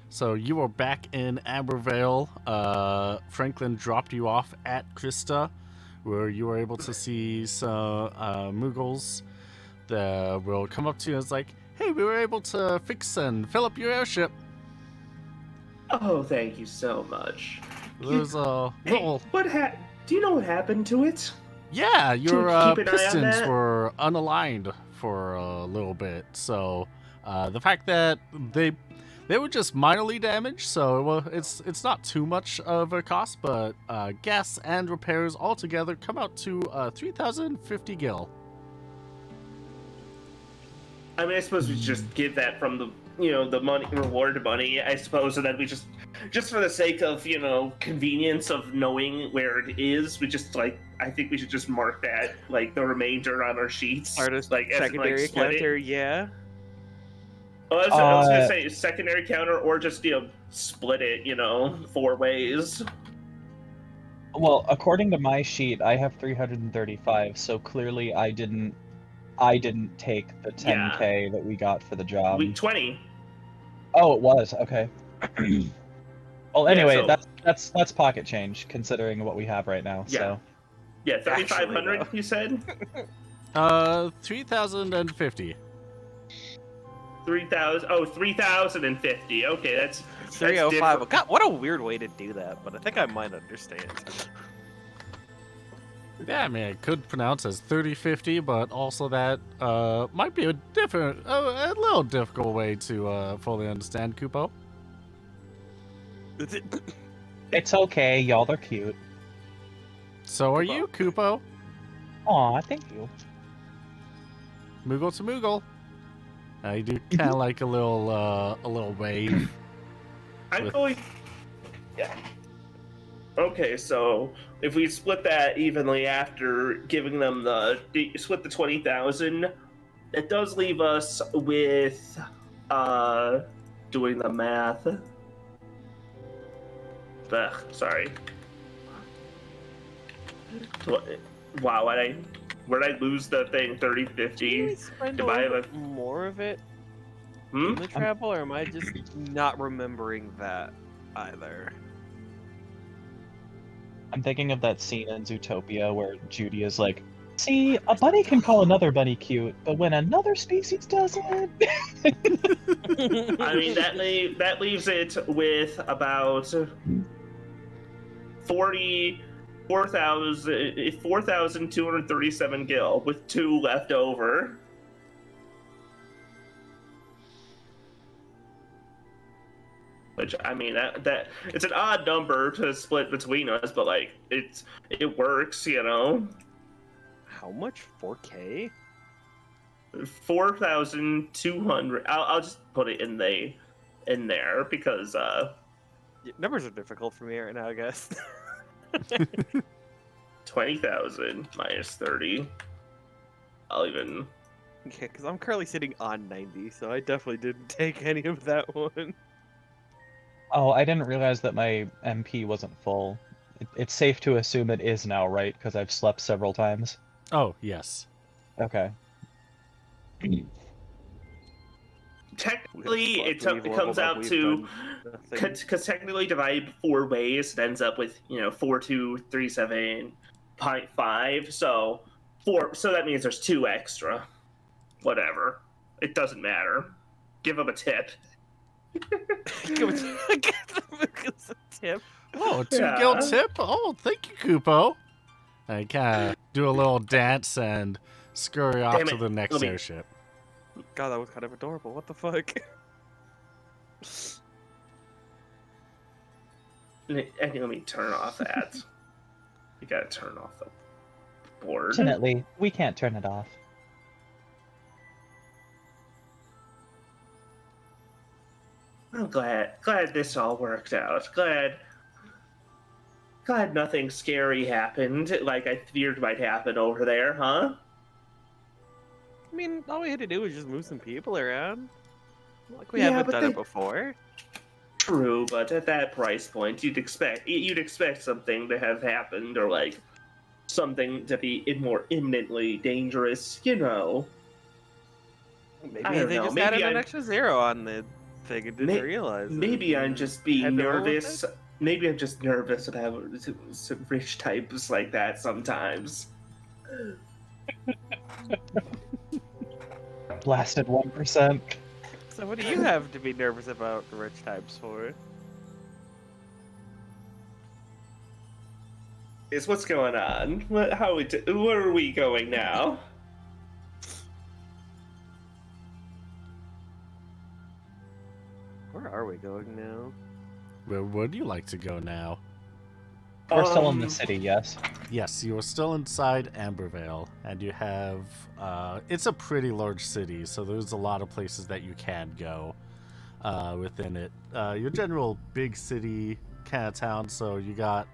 So you are back in Ambervale. Franklin dropped you off at Krista, where you were able to see some Muggles that will come up to you and it's like, hey, we were able to fix and fill up your airship. Oh, thank you so much. There's a Hey, little... do you know what happened to it? Yeah, Should we your keep an eye on pistons that? were unaligned for a little bit. So the fact that they were just minorly damaged, so it's not too much of a cost, but gas and repairs altogether come out to 3,050 gil. I mean, I suppose we just give that from the money, reward money, I suppose, and then we just for the sake of, convenience of knowing where it is, I think we should just mark that, the remainder on our sheets. Artist like, secondary split counter, it. yeah. Oh, I was gonna say secondary counter, or just, split it, 4 ways. Well, according to my sheet, I have 335, so clearly I didn't take the 10K that we got for the job. 20. Oh, it was. Okay. Well, anyway, so- that's pocket change considering what we have right now. Yeah. So Yeah, 3,500, Actually, you said? 3,050. 3,000. Oh, 3,050. Okay, that's 305. different. God, what a weird way to do that, but I think I might understand. Yeah, I mean, I could pronounce as 3050, but also that might be a little difficult way to fully understand, Kupo. it's okay. Y'all are cute. So are you, Kupo? Aw, thank you. Moogle to Moogle. You do kind of like a little wave. I'm going. Yeah. Okay, so if we split that evenly after giving them split the 20,000, it does leave us with doing the math. Ugh, sorry. Wow, where did I lose the thing? 30, 50 spend a divided little by bit more of it Hmm? in the travel, or am I just not remembering that either? I'm thinking of that scene in Zootopia where Judy is like, see, a bunny can call another bunny cute, but when another species does it... I mean, that leaves it with about 4,237 gil, with 2 left over. Which, I mean, that it's an odd number to split between us, but it works, How much? 4K? 4,200. I'll just put it in there because Numbers are difficult for me right now, I guess. 20,000 minus 30. I'll even. Yeah, because I'm currently sitting on 90, so I definitely didn't take any of that one. Oh, I didn't realize that my MP wasn't full. It's safe to assume it is now, right? Because I've slept several times. Oh, yes. Okay. Technically, it comes out to, because technically divided 4 ways, it ends up with 4,237.5. So that means there's 2 extra. Whatever, it doesn't matter. Give them a tip. Give a tip. Oh, a 2 gil tip? Oh, thank you, Kupo. I kind of do a little dance and scurry off to the next airship. God, that was kind of adorable. What the fuck? Let me turn off that. You gotta turn off the board. Fortunately, we can't turn it off. I'm glad this all worked out. Glad nothing scary happened, like I feared might happen over there, huh? I mean, all we had to do was just move some people around. Like we haven't done it before. True, but at that price point, you'd expect something to have happened, or something to be more imminently dangerous, Maybe they just added an extra 0 on the thing and didn't realize it. Maybe I'm just being Had to roll with nervous. Maybe I'm just nervous about some rich types like that sometimes. Blasted 1%. So what do you have to be nervous about the rich types for? Is what's going on? Where are we going now? Where are we going now? Where would you like to go now? We're still in the city, yes. Yes, you are still inside Ambervale, and you have. It's a pretty large city, so there's a lot of places that you can go within it. Your general big city kind of town, so you got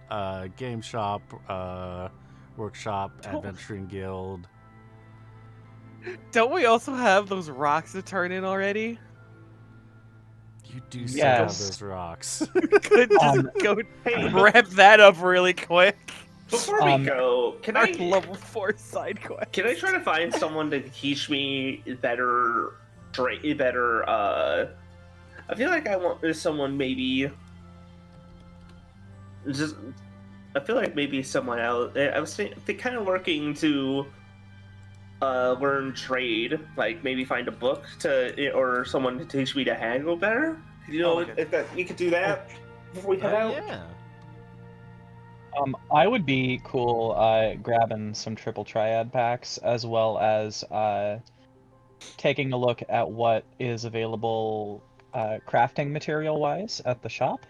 game shop, workshop, adventuring guild. Don't we also have those rocks to turn in already? You do still have Yes. those rocks. Could just go Hey, wrap that up really quick. Before we go, can Our I level 4 side quest. Can I try to find someone to teach me better? I feel like I want someone maybe. Just, I feel like maybe someone else. I was kind of working to learn trade, like maybe find a book or someone to teach me to haggle better. You know, okay. if that you could do that before we head out. Yeah. I would be cool grabbing some triple triad packs, as well as taking a look at what is available crafting material-wise at the shop.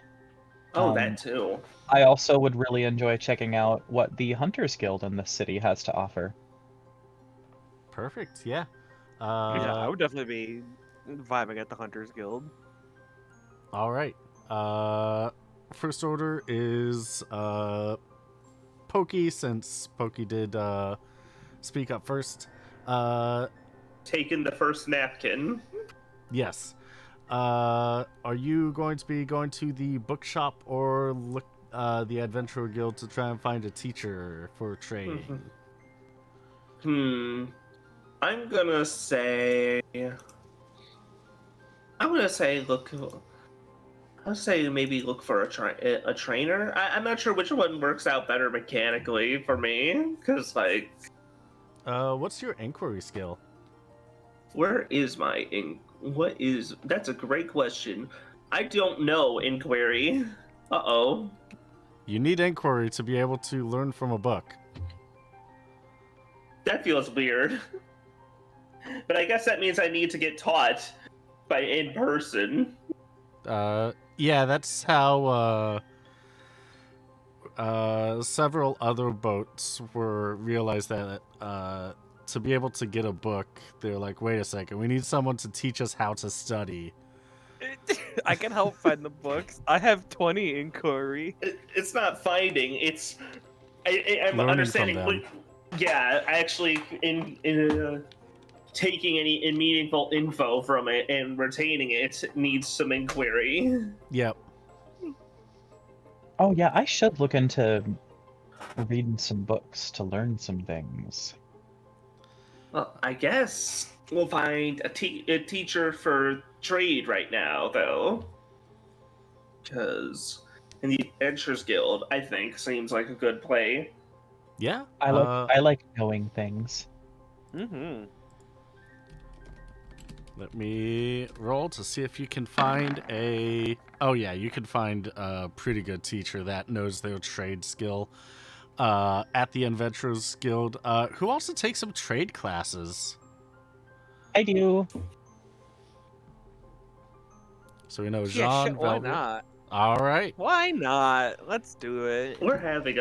Oh, that too. I also would really enjoy checking out what the Hunters Guild in this city has to offer. Perfect. Yeah. Yeah, I would definitely be vibing at the Hunters Guild. All right. First order is Pokey, since Pokey did speak up first. Taking the first napkin. Yes. Are you going to be going to the bookshop or look the Adventurer Guild to try and find a teacher for training? I'm gonna say look. I'll say maybe look for a trainer. I'm not sure which one works out better mechanically for me, because like, What's your inquiry skill? where is my That's a great question. I don't know inquiry. Uh-oh. You need inquiry to be able to learn from a book. That feels weird. But I guess that means I need to get taught by in person. Yeah, that's how several other boats were realized that to be able to get a book, they're like, wait a second, we need someone to teach us how to study. I can help find the books. I have 20 inquiry. It's not finding. It's I'm Learning understanding. from them. Yeah, actually, in taking any meaningful info from it and retaining it needs some inquiry. Yep. Oh yeah, I should look into reading some books to learn some things. Well, I guess we'll find a teacher for trade right now, though. Because in the Adventurers Guild, I think, seems like a good play. Yeah. I like knowing things. Mm-hmm. Let me roll to see if you can find a... Oh, yeah, you can find a pretty good teacher that knows their trade skill at the Adventurers Guild, who also takes some trade classes. I do. So we know Yeah, Jean, shit, why Velvet. not? All right. Why not? Let's do it. We're having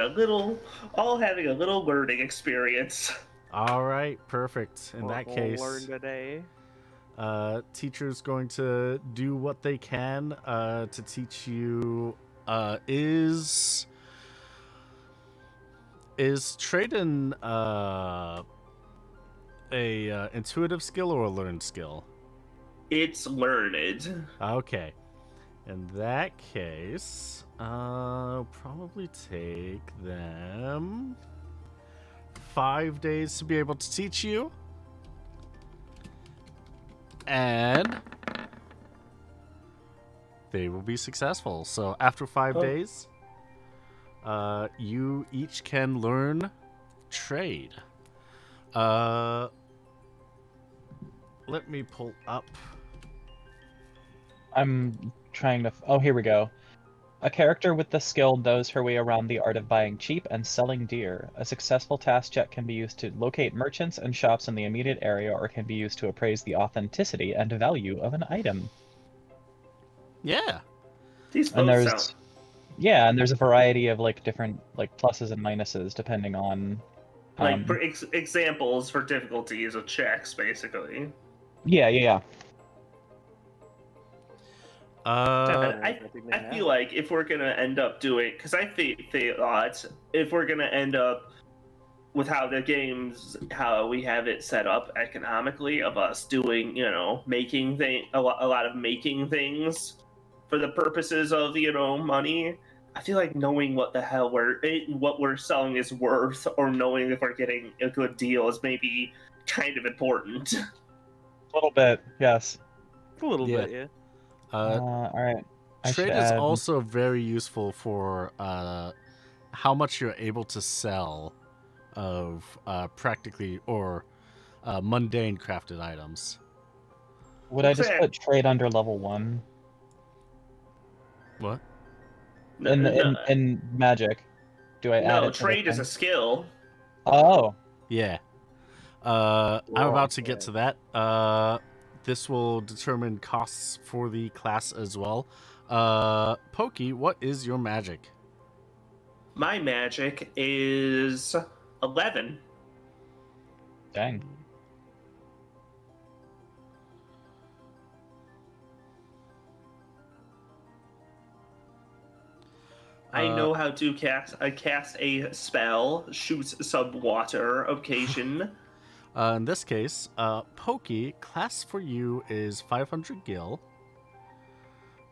all having a little learning experience. All right, perfect. In that We'll case, learn today. teacher's going to do what they can to teach you. Is trade an a intuitive skill or a learned skill? It's learned. Okay. In that case, I'll probably take them 5 days to be able to teach you. And they will be successful. So after 5 Oh. days, you each can learn trade. Let me pull up. I'm trying to. Oh, here we go. A character with the skill knows her way around the art of buying cheap and selling dear. A successful task check can be used to locate merchants and shops in the immediate area, or can be used to appraise the authenticity and value of an item. Yeah. These And both sound and there's a variety of like different like pluses and minuses depending on. like examples for difficulties of checks, basically. Yeah. I feel like if we're gonna end up doing, because I thought if we're gonna end up with how we have it set up economically of us doing, making a lot of making things for the purposes of money. I feel like knowing what the hell what we're selling is worth, or knowing if we're getting a good deal is maybe kind of important. A little bit, yes. A little Yeah. bit, yeah. All right. I should Trade is add. also very useful for how much you're able to sell of practically or mundane crafted items. Would I just put trade under level 1 What? in magic? Do I add No, it to the trade is thing? a skill. Oh, Yeah. I'm about to get Okay. to that. This will determine costs for the class as well. Pokey, what is your magic? My magic is 11. dang. I know how to cast a spell, shoots some water occasion. In this case, Pokey, class for you is 500 gil,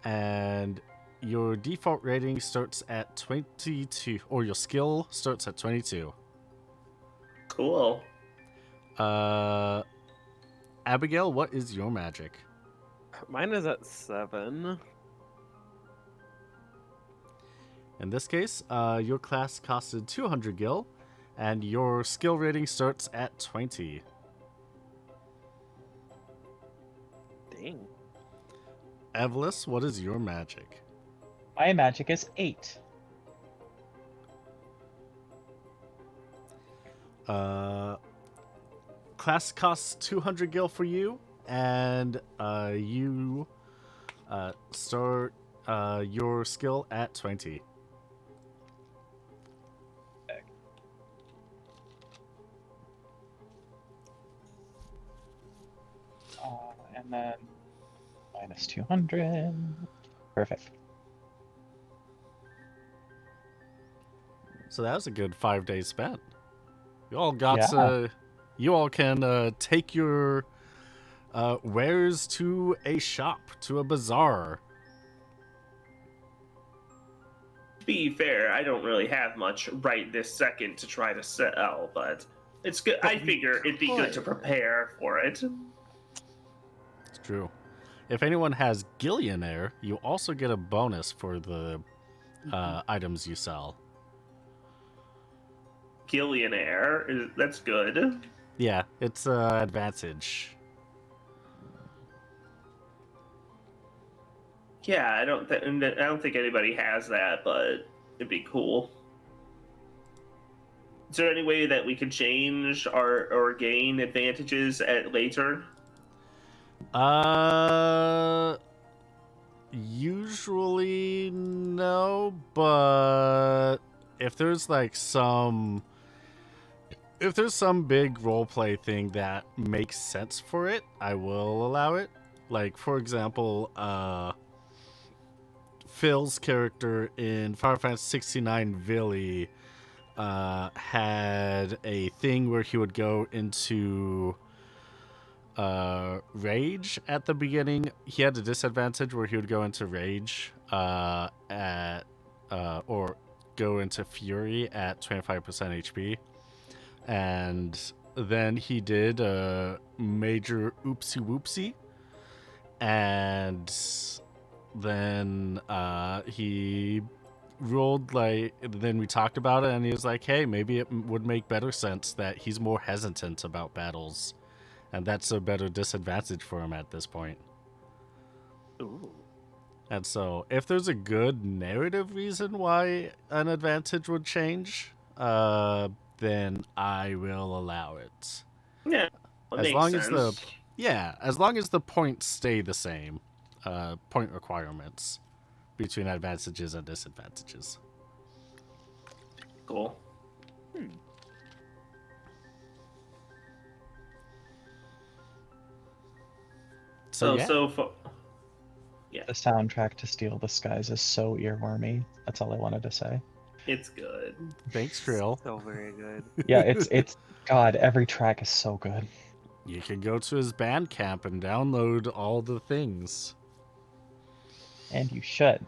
and your default rating starts at 22, or your skill starts at 22. Cool. Abigail, what is your magic? Mine is at 7. In this case, your class costed 200 gil, and your skill rating starts at 20. Dang. Evelis, what is your magic? My magic is 8. Class costs 200 gil for you, and you start your skill at 20. And then minus 200. Perfect. So that was a good 5 days spent. You all got Yeah. you all can take your wares to a shop, to a bazaar. To be fair, I don't really have much right this second to try to sell, but it's good. But I figure it'd be good to prepare for it. It's true. If anyone has Gillionaire, you also get a bonus for the items you sell. Gillionaire, that's good. Yeah, it's an advantage. Yeah, I don't think anybody has that, but it'd be cool. Is there any way that we could change or gain advantages at later? Usually no, but if there's like some big roleplay thing that makes sense for it, I will allow it. Like for example, Phil's character in Final Fantasy 69 Villy had a thing where he would go into rage at the beginning. He had a disadvantage where he would go into rage or go into fury at 25% HP, and then he did a major oopsie whoopsie, and then he ruled like. Then we talked about it, and he was like, "Hey, maybe it would make better sense that he's more hesitant about battles, and that's a better disadvantage for him at this point." Ooh. And so, if there's a good narrative reason why an advantage would change, then I will allow it. Yeah, that As makes long sense. as long as the points stay the same, point requirements between advantages and disadvantages. Cool. So yeah, Yeah, The soundtrack to Steal the Skies is so earwormy. That's all I wanted to say. it's good. thanks, Trill. So very good. Yeah, it's God, every track is so good. You can go to his Bandcamp and download all the things. And you should.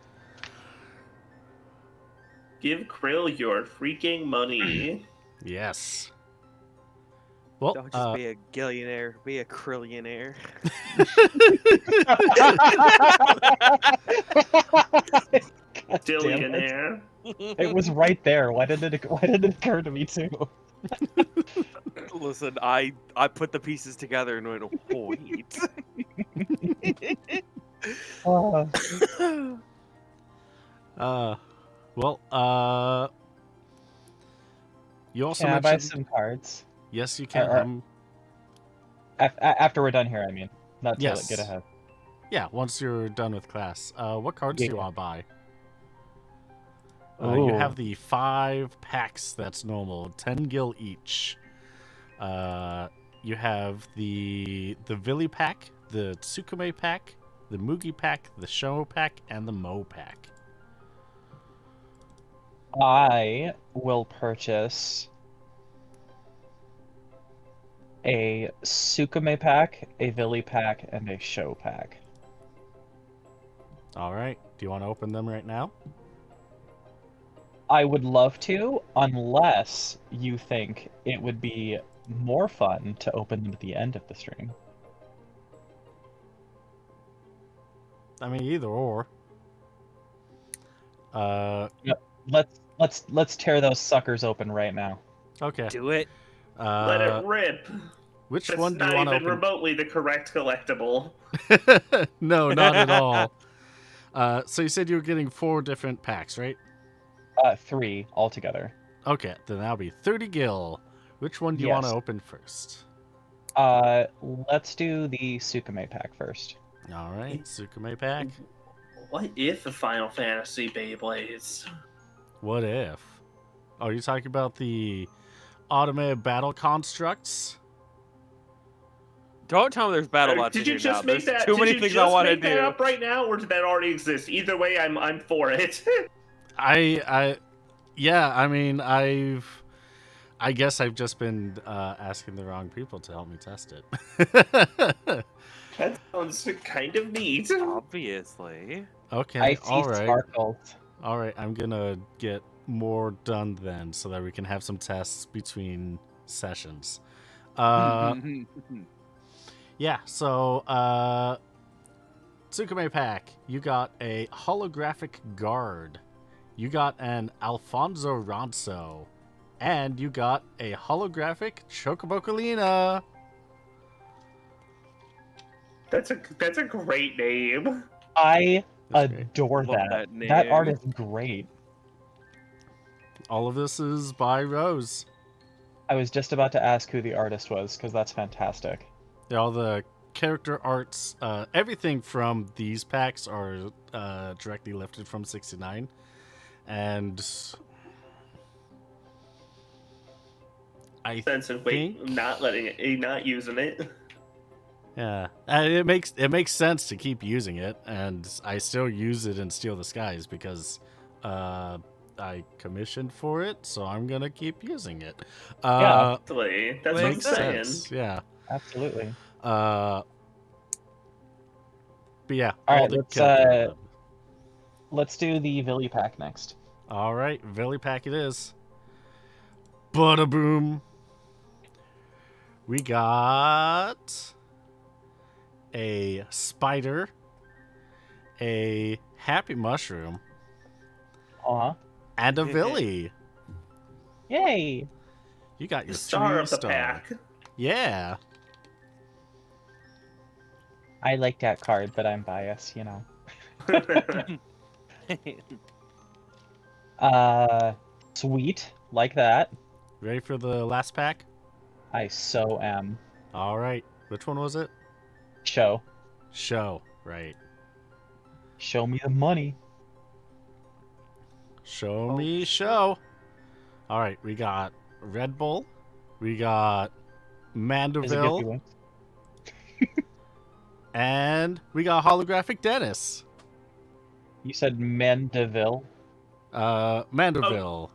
Give Krill your freaking money. Yes. Well, Don't just be a gillionaire, be a krillionaire. Billionaire. It was right there. Why did it occur to me too? Listen, I put the pieces together and went, oh, wait. well, you also Can I buy mentioned. some cards? Yes, you can. Or- After we're done here, I mean. Not to Yes. get ahead. Yeah, once you're done with class. What cards do you Yeah. want to buy? You Ooh. have the 5 packs that's normal, 10 gil each. You have the Vili pack, the Tsukume pack, the Mugi pack, the Show pack, and the Mo pack. I will purchase a Sukume pack, a Vili pack, and a Show pack. All right. Do you want to open them right now? I would love to, unless you think it would be more fun to open them at the end of the stream. I mean, either or. Let's tear those suckers open right now. Okay. Do it. Let it rip. Which That's one do you not want to even open? remotely the correct collectible. No, not at all. So you said you were getting 4 different packs, right? 3 altogether. Okay, then that'll be 30 gil. Which one do you want to Yes. open first? Let's do the Sukume pack first. All right, Tsukume pack. What if the Final Fantasy Beyblades? What if? Oh, you're talking about the automated battle constructs? Don't tell me there's battle bots. Did you in here just now. make There's that? Too Did many you things just I want to make that do. up right now, or did that already exist? Either way, I'm for it. Yeah, I mean, I guess I've just been asking the wrong people to help me test it. That sounds kind of neat. Obviously. Okay, I see all right. sparkles. All right, I'm gonna get more done then, so that we can have some tests between sessions. Yeah. So, Tsukume pack, you got a holographic guard, you got an Alfonso Ronso, and you got a holographic Chocobocolina. That's a great name. I That's great. adore Love that. that That art name. is great. All of this is by Rose. I was just about to ask who the artist was, because that's fantastic. All the character arts, everything from these packs are directly lifted from 69, and I Sense of wait, not using it. Yeah, and it makes sense to keep using it, and I still use it in Steal the Skies because I commissioned for it, so I'm gonna keep using it. Yeah. Absolutely. That's what I'm Makes saying. sense. Yeah. Absolutely. But yeah. All all right, the let's character- let's do the Vili pack next. All right, Vili pack it is. Bada boom. We got a spider, a Happy Mushroom, Aw. and a Villy. Yay! You got The your star of the two-star. pack. Yeah. I like that card, but I'm biased, you know. Sweet. Like that. Ready for the last pack? I so am. All right. Which one was it? Show. Show. Right. Show me the money. Show Oh, me shit. show. All right. We got Red Bull. We got Is it Mandeville. good? And we got Holographic Dennis. You said Mandeville. Mandeville.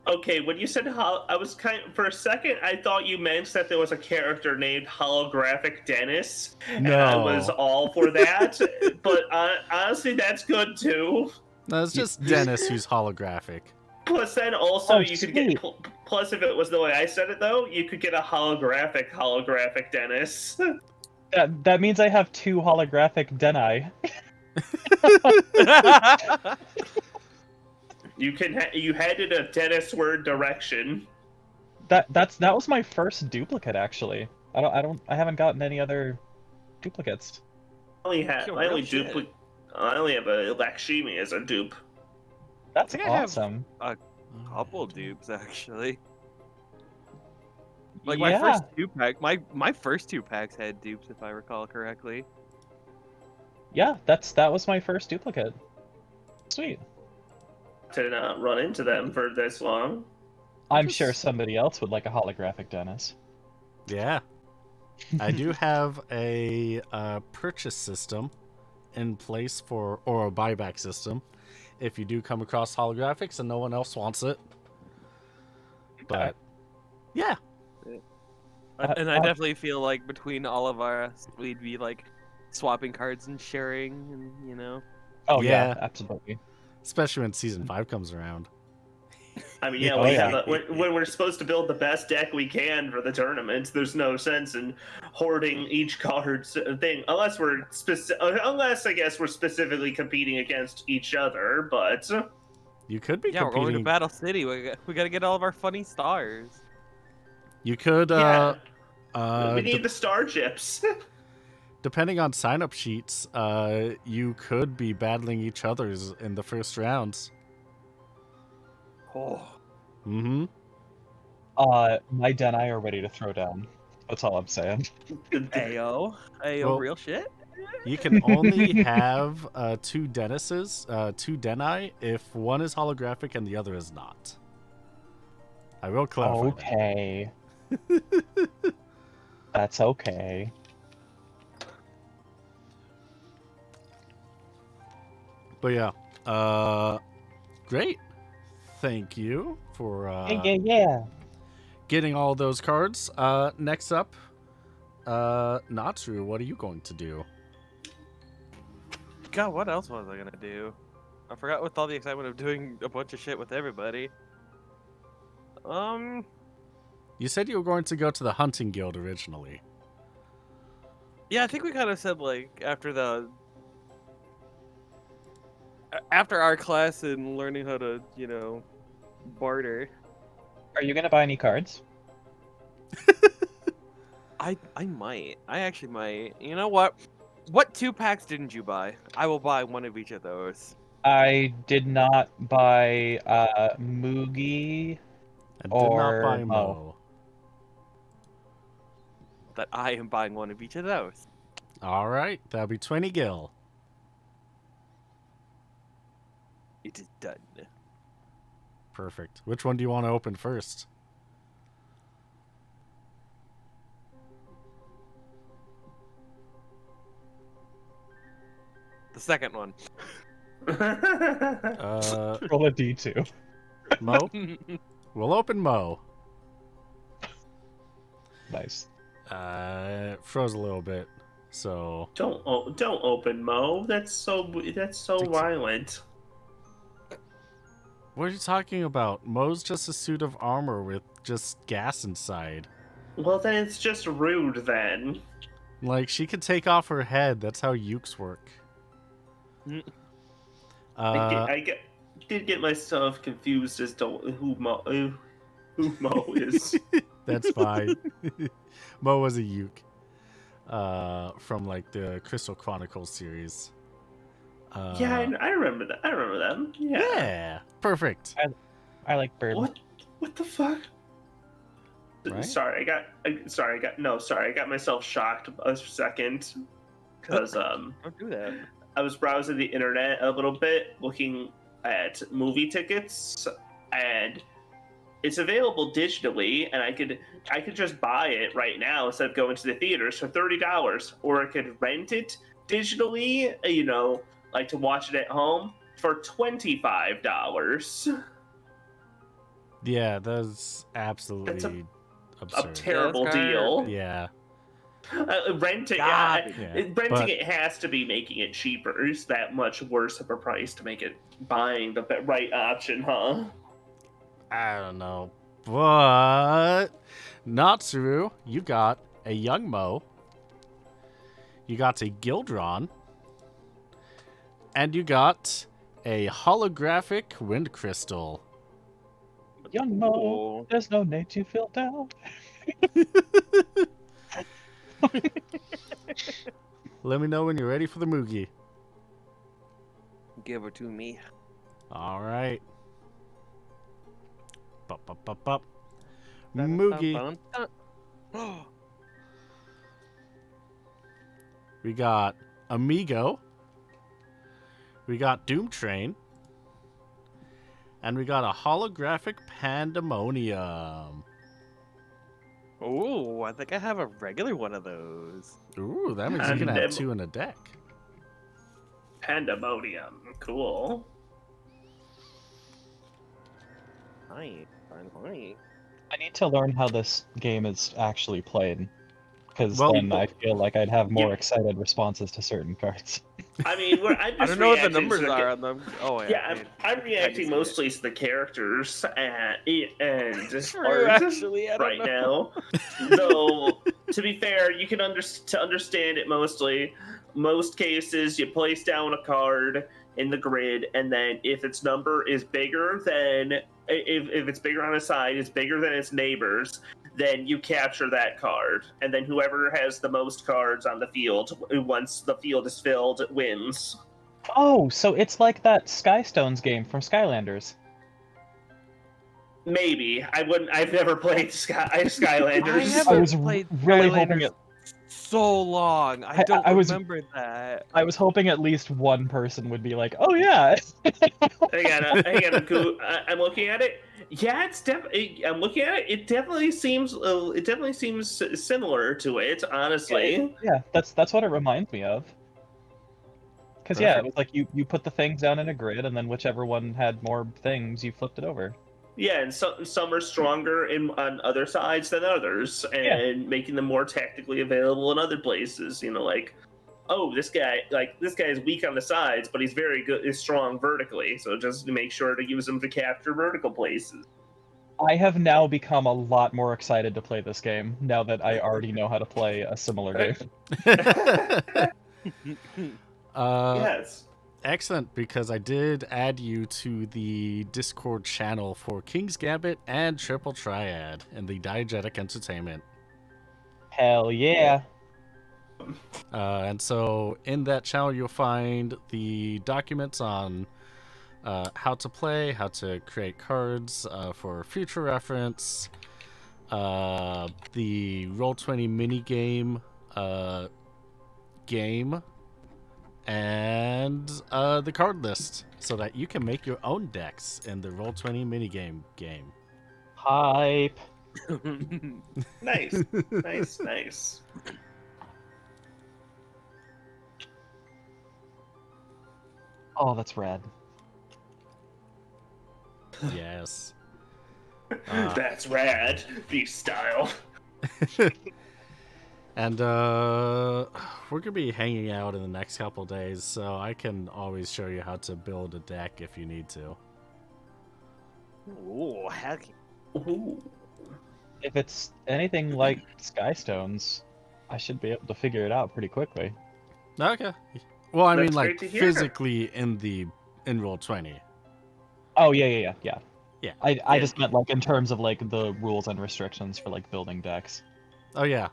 Okay, when you said I was for a second, I thought you meant that there was a character named Holographic Dennis, and I was No. all for that. But honestly, that's good too. No, it's just Dennis who's holographic. Plus, then also Oh, you could sweet. get. Plus, if it was the way I said it, though, you could get a holographic Dennis. That means I have 2 holographic Denai. You headed a Dennis word direction. That was my first duplicate actually. I haven't gotten any other duplicates. I only have a Lakshmi as a dupe. That's think I have- awesome. Couple dupes actually. Like Yeah. my first 2-pack, my first 2 packs had dupes if I recall correctly. Yeah, that was my first duplicate. Sweet. To not run into them for this long. I'm sure somebody else would like a holographic Dennis. Yeah. I do have a purchase system in place or a buyback system if you do come across holographics and no one else wants it. But yeah. And I definitely feel like between all of us, we'd be like swapping cards and sharing, and you know. Oh Yeah. yeah, absolutely. Especially when season 5 comes around. I mean, yeah, Oh, yeah. when we're supposed to build the best deck we can for the tournament, there's no sense in hoarding each card's thing, unless I guess we're specifically competing against each other. But You could be Yeah, we're going to competing. Battle City. We got to get all of our funny stars. You could yeah, we de- need the star chips. depending on sign-up sheets, you could be battling each other's in the first rounds. Oh, Mm-hmm. My Denai are ready to throw down. That's all I'm saying. Ayo, Well- real shit. You can only have 2 Dennises, 2 Denai, if one is holographic and the other is not. I will clarify that. Okay. That's okay. But yeah, great. Thank you for Yeah. getting all those cards. Next up, Natsu, what are you going to do? God, what else was I gonna do? I forgot with all the excitement of doing a bunch of shit with everybody. You said you were going to go to the hunting guild originally. Yeah, I think we kind of said like after our class and learning how to, barter. Are you gonna buy any cards? I might. I actually might. You know what? What 2 packs didn't you buy? I will buy one of each of those. I did not buy Moogie. And did not Or buy Mo. Mo. That I am buying one of each of those. All right, that'll be 20 gil. It is done. Perfect. Which one do you want to open first? The second one. Roll a D2. Mo? We'll open Mo. Nice. Froze a little bit, so don't open Mo. That's so violent. what are you talking about? Mo's just a suit of armor with just gas inside. Well, then it's just rude then. Like, she could take off her head. That's how ukes work. Did get myself confused as to who Mo is. That's fine. Mo was a Uke. From like the Crystal Chronicles series. Yeah, I remember that. I remember them. Yeah. Yeah, perfect. I like Bird. What the fuck? Right? Sorry, I got myself shocked a second because Don't do that. I was browsing the internet a little bit, looking at movie tickets, and it's available digitally, and I could just buy it right now instead of going to the theaters for $30, or I could rent it digitally, like to watch it at home for $25. Yeah, that's absolutely That's a absurd. terrible That's deal. Yeah. Renting but it has to be making it cheaper. It's that much worse of a price to make it buying the right option, huh? I don't know. But Natsuru, you got a young Mo. You got a Gildron. And you got a holographic wind crystal. Young Mo, there's no need to feel down. Let me know when you're ready for the Moogie. Give her to me. All right. Bup. Moogie. We got Amigo. We got Doom Train. And we got a holographic Pandemonium. Oh, I think I have a regular one of those. Ooh, that means you can have two in a deck. Pandemonium. Cool. Fine. I need to learn how this game is actually played, because Well, then I feel like I'd have more excited responses to certain cards. I mean, I'm just I don't know what the reacting numbers to are on them. Oh, yeah. I'm reacting mostly to the characters and True, art actually, I don't right know. now. Though, to be fair, you can understand it mostly. Most cases, you place down a card in the grid, and then if its number is bigger than if it's bigger on a side, it's bigger than its neighbors, then you capture that card, and then whoever has the most cards on the field, once the field is filled, wins. Oh, so it's like that Skystones game from Skylanders. Maybe I've never played Skylanders. I haven't played really Skylanders hoping it. so long. I don't remember that. I was hoping at least one person would be like, "Oh yeah." I'm looking at it. Yeah, it's definitely. I'm looking at it. It definitely seems. It definitely seems similar to it. Honestly. Yeah, that's what it reminds me of. Because yeah, it was like you put the things down in a grid, and then whichever one had more things, you flipped it over. Yeah, and some are stronger on other sides than others, and making them more tactically available in other places. Like, oh, this guy is weak on the sides, but he's very good, is strong vertically. So just to make sure to use him to capture vertical places. I have now become a lot more excited to play this game now that I already know how to play a similar game. Yes. Excellent, because I did add you to the Discord channel for King's Gambit and Triple Triad in the Diegetic Entertainment. Hell yeah. And so in that channel, you'll find the documents on how to play, how to create cards for future reference, the Roll20 minigame game, and the card list, so that you can make your own decks in the Roll20 minigame game. Hype. Nice. Oh, that's rad. Yes. That's rad. Beast style. And we're gonna be hanging out in the next couple days, so I can always show you how to build a deck if you need to. Ooh, heck. Ooh. If it's anything like Skystones, I should be able to figure it out pretty quickly. Okay. Well, I That's mean, like great to hear. physically in Roll20. Oh yeah. Yeah. I Yeah. just meant like in terms of like the rules and restrictions for like building decks. Oh yeah.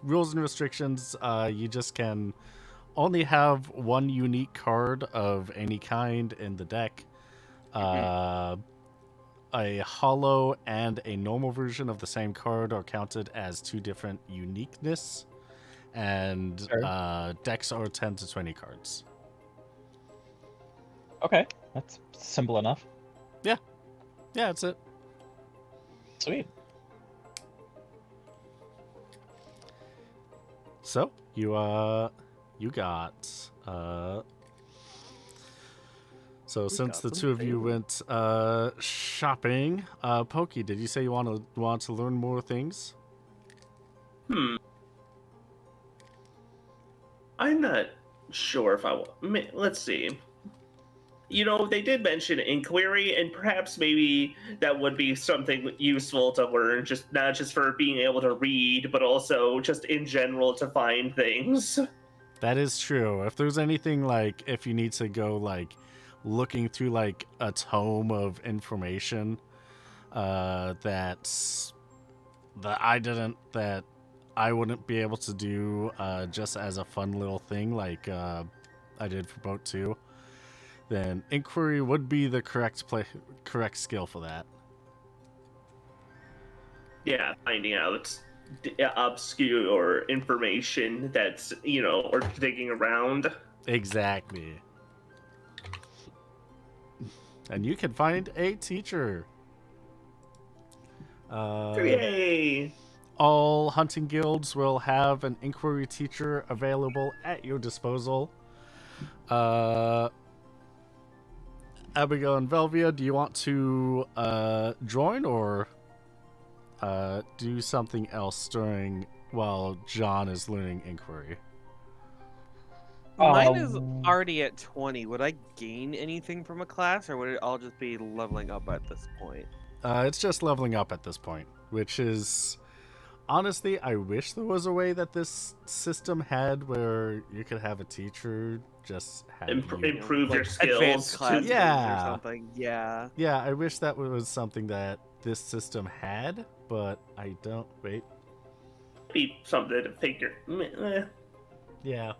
Rules and restrictions. You just can only have one unique card of any kind in the deck. A hollow and a normal version of the same card are counted as two different uniqueness, and Sure. decks are 10 to 20 cards. Okay, that's simple enough. Yeah, that's it. Sweet. So you got so since got the some two of you things. went shopping, Pokey, did you say you want to learn more things? I'm not sure if I want. Let's see. You know, they did mention inquiry, and perhaps maybe that would be something useful to learn, just not just for being able to read, but also just in general to find things. That is true. If there's anything like if you need to go like looking through like a tome of information that's that I wouldn't be able to do just as a fun little thing like I did for Boat 2, then inquiry would be the correct skill for that. Yeah, finding out obscure information that's, or digging around. Exactly. And you can find a teacher. Yay! All hunting guilds will have an inquiry teacher available at your disposal. Abigail and Velvia, do you want to join or do something else while John is learning inquiry? Mine is Um, already at 20. Would I gain anything from a class, or would it all just be leveling up at this point? It's just leveling up at this point, which is honestly, I wish there was a way that this system had where you could have a teacher just have Improve your Like skills. advanced classes Yeah. or something. Yeah. Yeah, I wish that was something that this system had, but I don't. Wait. Be something to figure. Yeah.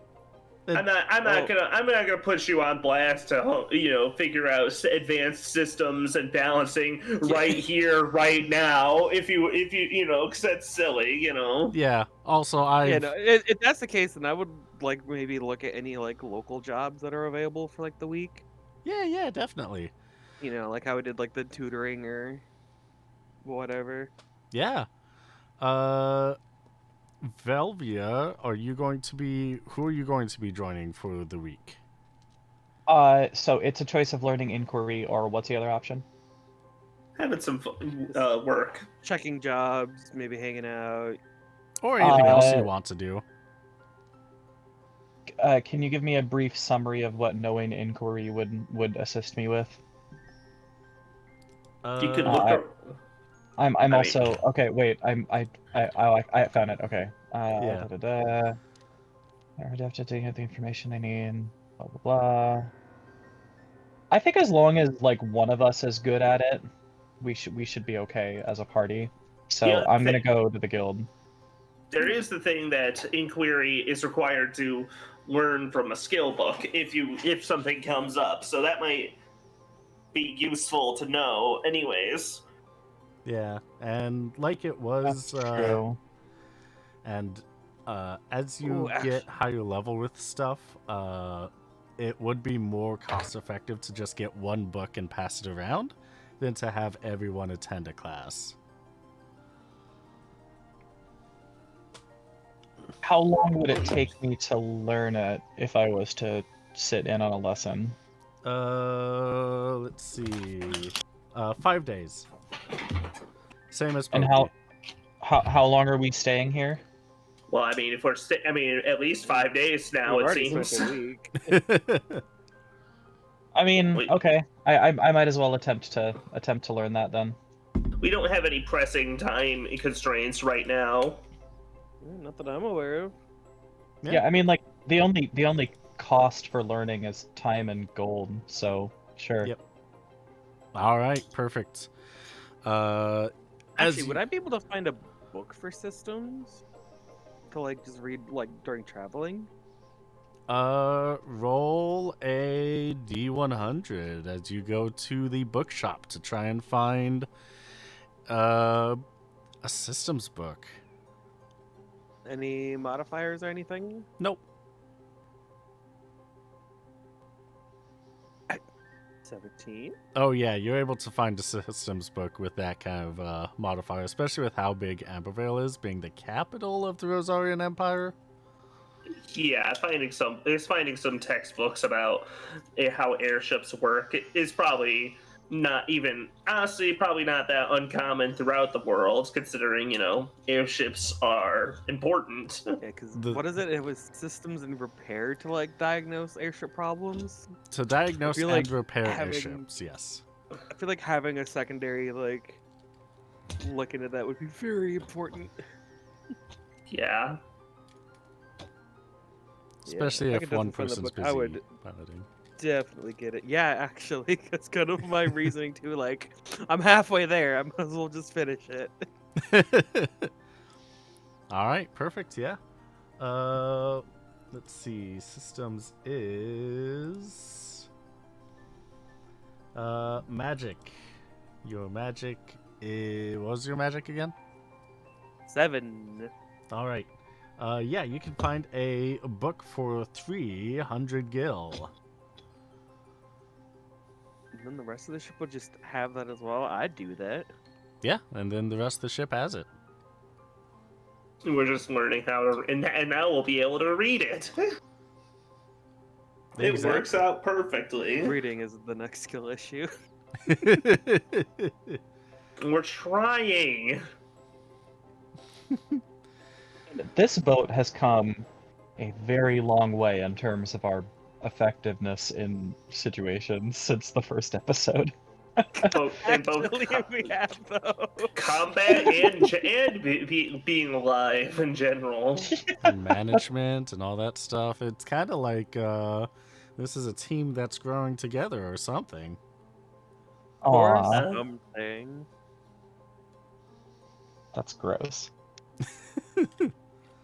I'm not gonna put you on blast to figure out advanced systems and balancing right here, right now. If you because that's silly, Yeah. Also, Yeah, no, if that's the case, then I would like maybe look at any like local jobs that are available for like the week. Yeah, definitely. Like how we did like the tutoring or whatever. Yeah. Velvia, who are you going to be joining for the week? so it's a choice of learning inquiry or what's the other option? having some work. Checking jobs, maybe hanging out. Or anything else you want to do. Can you give me a brief summary of what knowing inquiry would assist me with? You could Uh, look. I'm also okay. Wait, I found it. Okay. Yeah. I would have to get the information I need. Blah blah blah. I think as long as like one of us is good at it, we should be okay as a party. So Yeah, I'm gonna go to the guild. There is the thing that inquiry is required to learn from a skill book if something comes up. So that might be useful to know, anyways. Yeah, and like it was, That's true. and as you Ooh, get higher level with stuff, it would be more cost effective to just get one book and pass it around than to have everyone attend a class. How long would it take me to learn it if I was to sit in on a lesson? Let's see. 5 days. Same as And Pokey. how long are we staying here? Well, I mean, if we're at least 5 days now, We've it already seems. spent a week. I mean, Wait. okay. I might as well attempt to learn that then. We don't have any pressing time constraints right now. Not that I'm aware of. Yeah. Yeah, I mean, like the only cost for learning is time and gold, so sure. Yep. All right, perfect. As Actually, you- would I be able to find a book for systems to like just read like during traveling? roll a D100 as you go to the bookshop to try and find a systems book. Any modifiers or anything? Nope. 17. Oh yeah, you're able to find a systems book with that kind of modifier, especially with how big Ambervale is, being the capital of the Rosarian Empire. Yeah, finding some textbooks about how airships work is probably not even honestly probably not that uncommon throughout the world, considering airships are important. Yeah, because The- what is it? It was systems and repair to like diagnose airship problems. To diagnose feel and like repair having- airships, yes. I feel like having a secondary like look into that would be very important. Yeah. Especially I if could one definitely find the person's book, I busy would piloting. definitely get it. Yeah, actually, that's kind of my reasoning too. Like, I'm halfway there. I might as well just finish it. All right, perfect. Yeah. Let's see. Systems is magic. Your magic is what was your magic again? 7. All right. Yeah, you can find a book for 300 gil. And then the rest of the ship would just have that as well. I'd do that. Yeah, and then the rest of the ship has it. We're just learning how to, and now we'll be able to read it. It Exactly. works out perfectly. Reading is the next skill issue. We're trying. This boat has come a very long way in terms of our effectiveness in situations since the first episode. Both Actually, we have though. combat and being alive in general. And management and all that stuff. It's kind of like this is a team that's growing together or something. Or Aw, something. that's gross.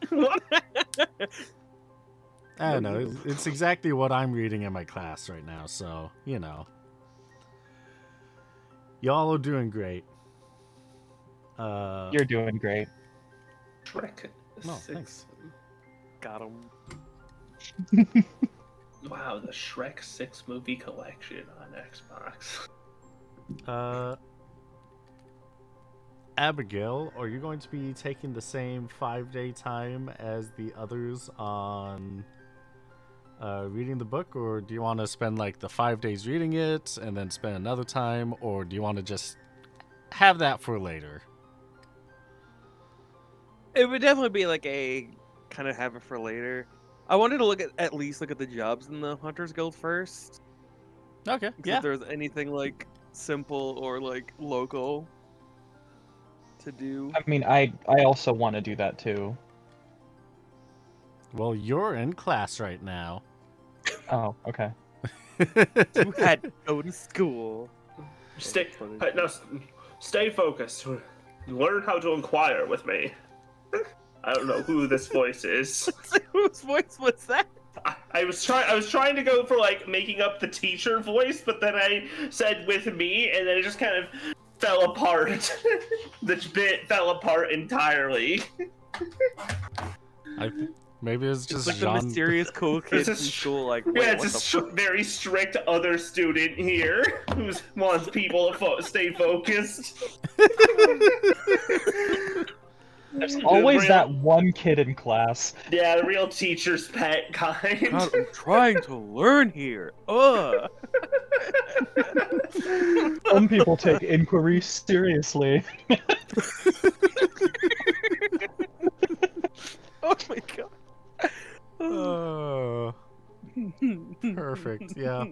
What? I don't know. It's exactly what I'm reading in my class right now, so, Y'all are doing great. You're doing great. Shrek No, 6. thanks. Got him. Wow, the Shrek 6 movie collection on Xbox. Abigail, are you going to be taking the same 5-day time as the others on reading the book, or do you want to spend like the 5 days reading it and then spend another time, or do you want to just have that for later? It would definitely be like a kind of have it for later. I wanted to at least look at the jobs in the Hunters Guild first. Okay, If there's anything like simple or like local to do. I mean, I also want to do that too. Well, you're in class right now. Oh, okay. You had to go to school. Stay, That's what it no, stay focused. Learn how to inquire with me. I don't know who this voice is. Whose voice was that? I was trying to go for like making up the teacher voice, but then I said with me, and then it just kind of fell apart. The bit fell apart entirely. Maybe it's It's just like Jean. the mysterious cool kid It's from a school. Like, wait, Yeah, what it's the a very strict other student here who wants people to stay focused. There's always real- that one kid in class. Yeah, the real teacher's pet kind. God, I'm trying to learn here. Ugh. Some people take inquiry seriously. Oh my god. Oh, perfect. Yeah.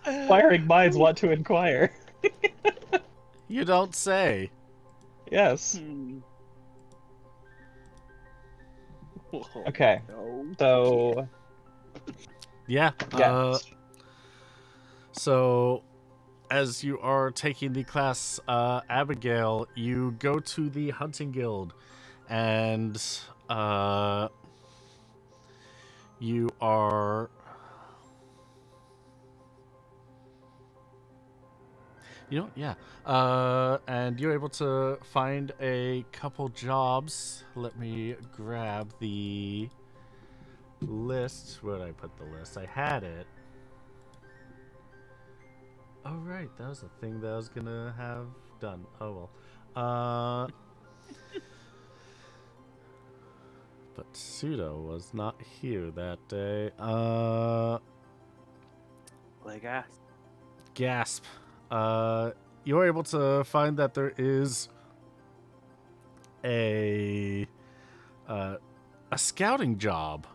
Inquiring minds want to inquire. You don't say. Yes. Hmm. Okay. No. So Yeah. Yeah. So, as you are taking the class, Abigail, you go to the hunting guild, and you are. Yeah. And you're able to find a couple jobs. Let me grab the list. Where did I put the list? I had it. Oh, right. That was the thing that I was gonna have done. Oh, well. But Pseudo was not here that day. Like ass. Gasp. You're able to find that there is a scouting job.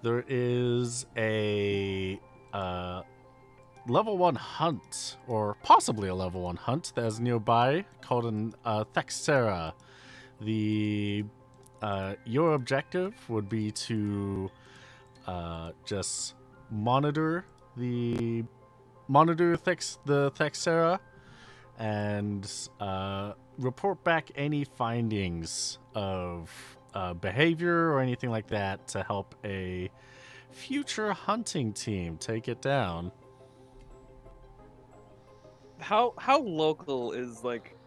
There is a level 1 hunt, or possibly a level 1 hunt that is nearby, called an Thexera. Your objective would be to just monitor the Thexera and report back any findings of behavior or anything like that to help a future hunting team take it down. How local is like?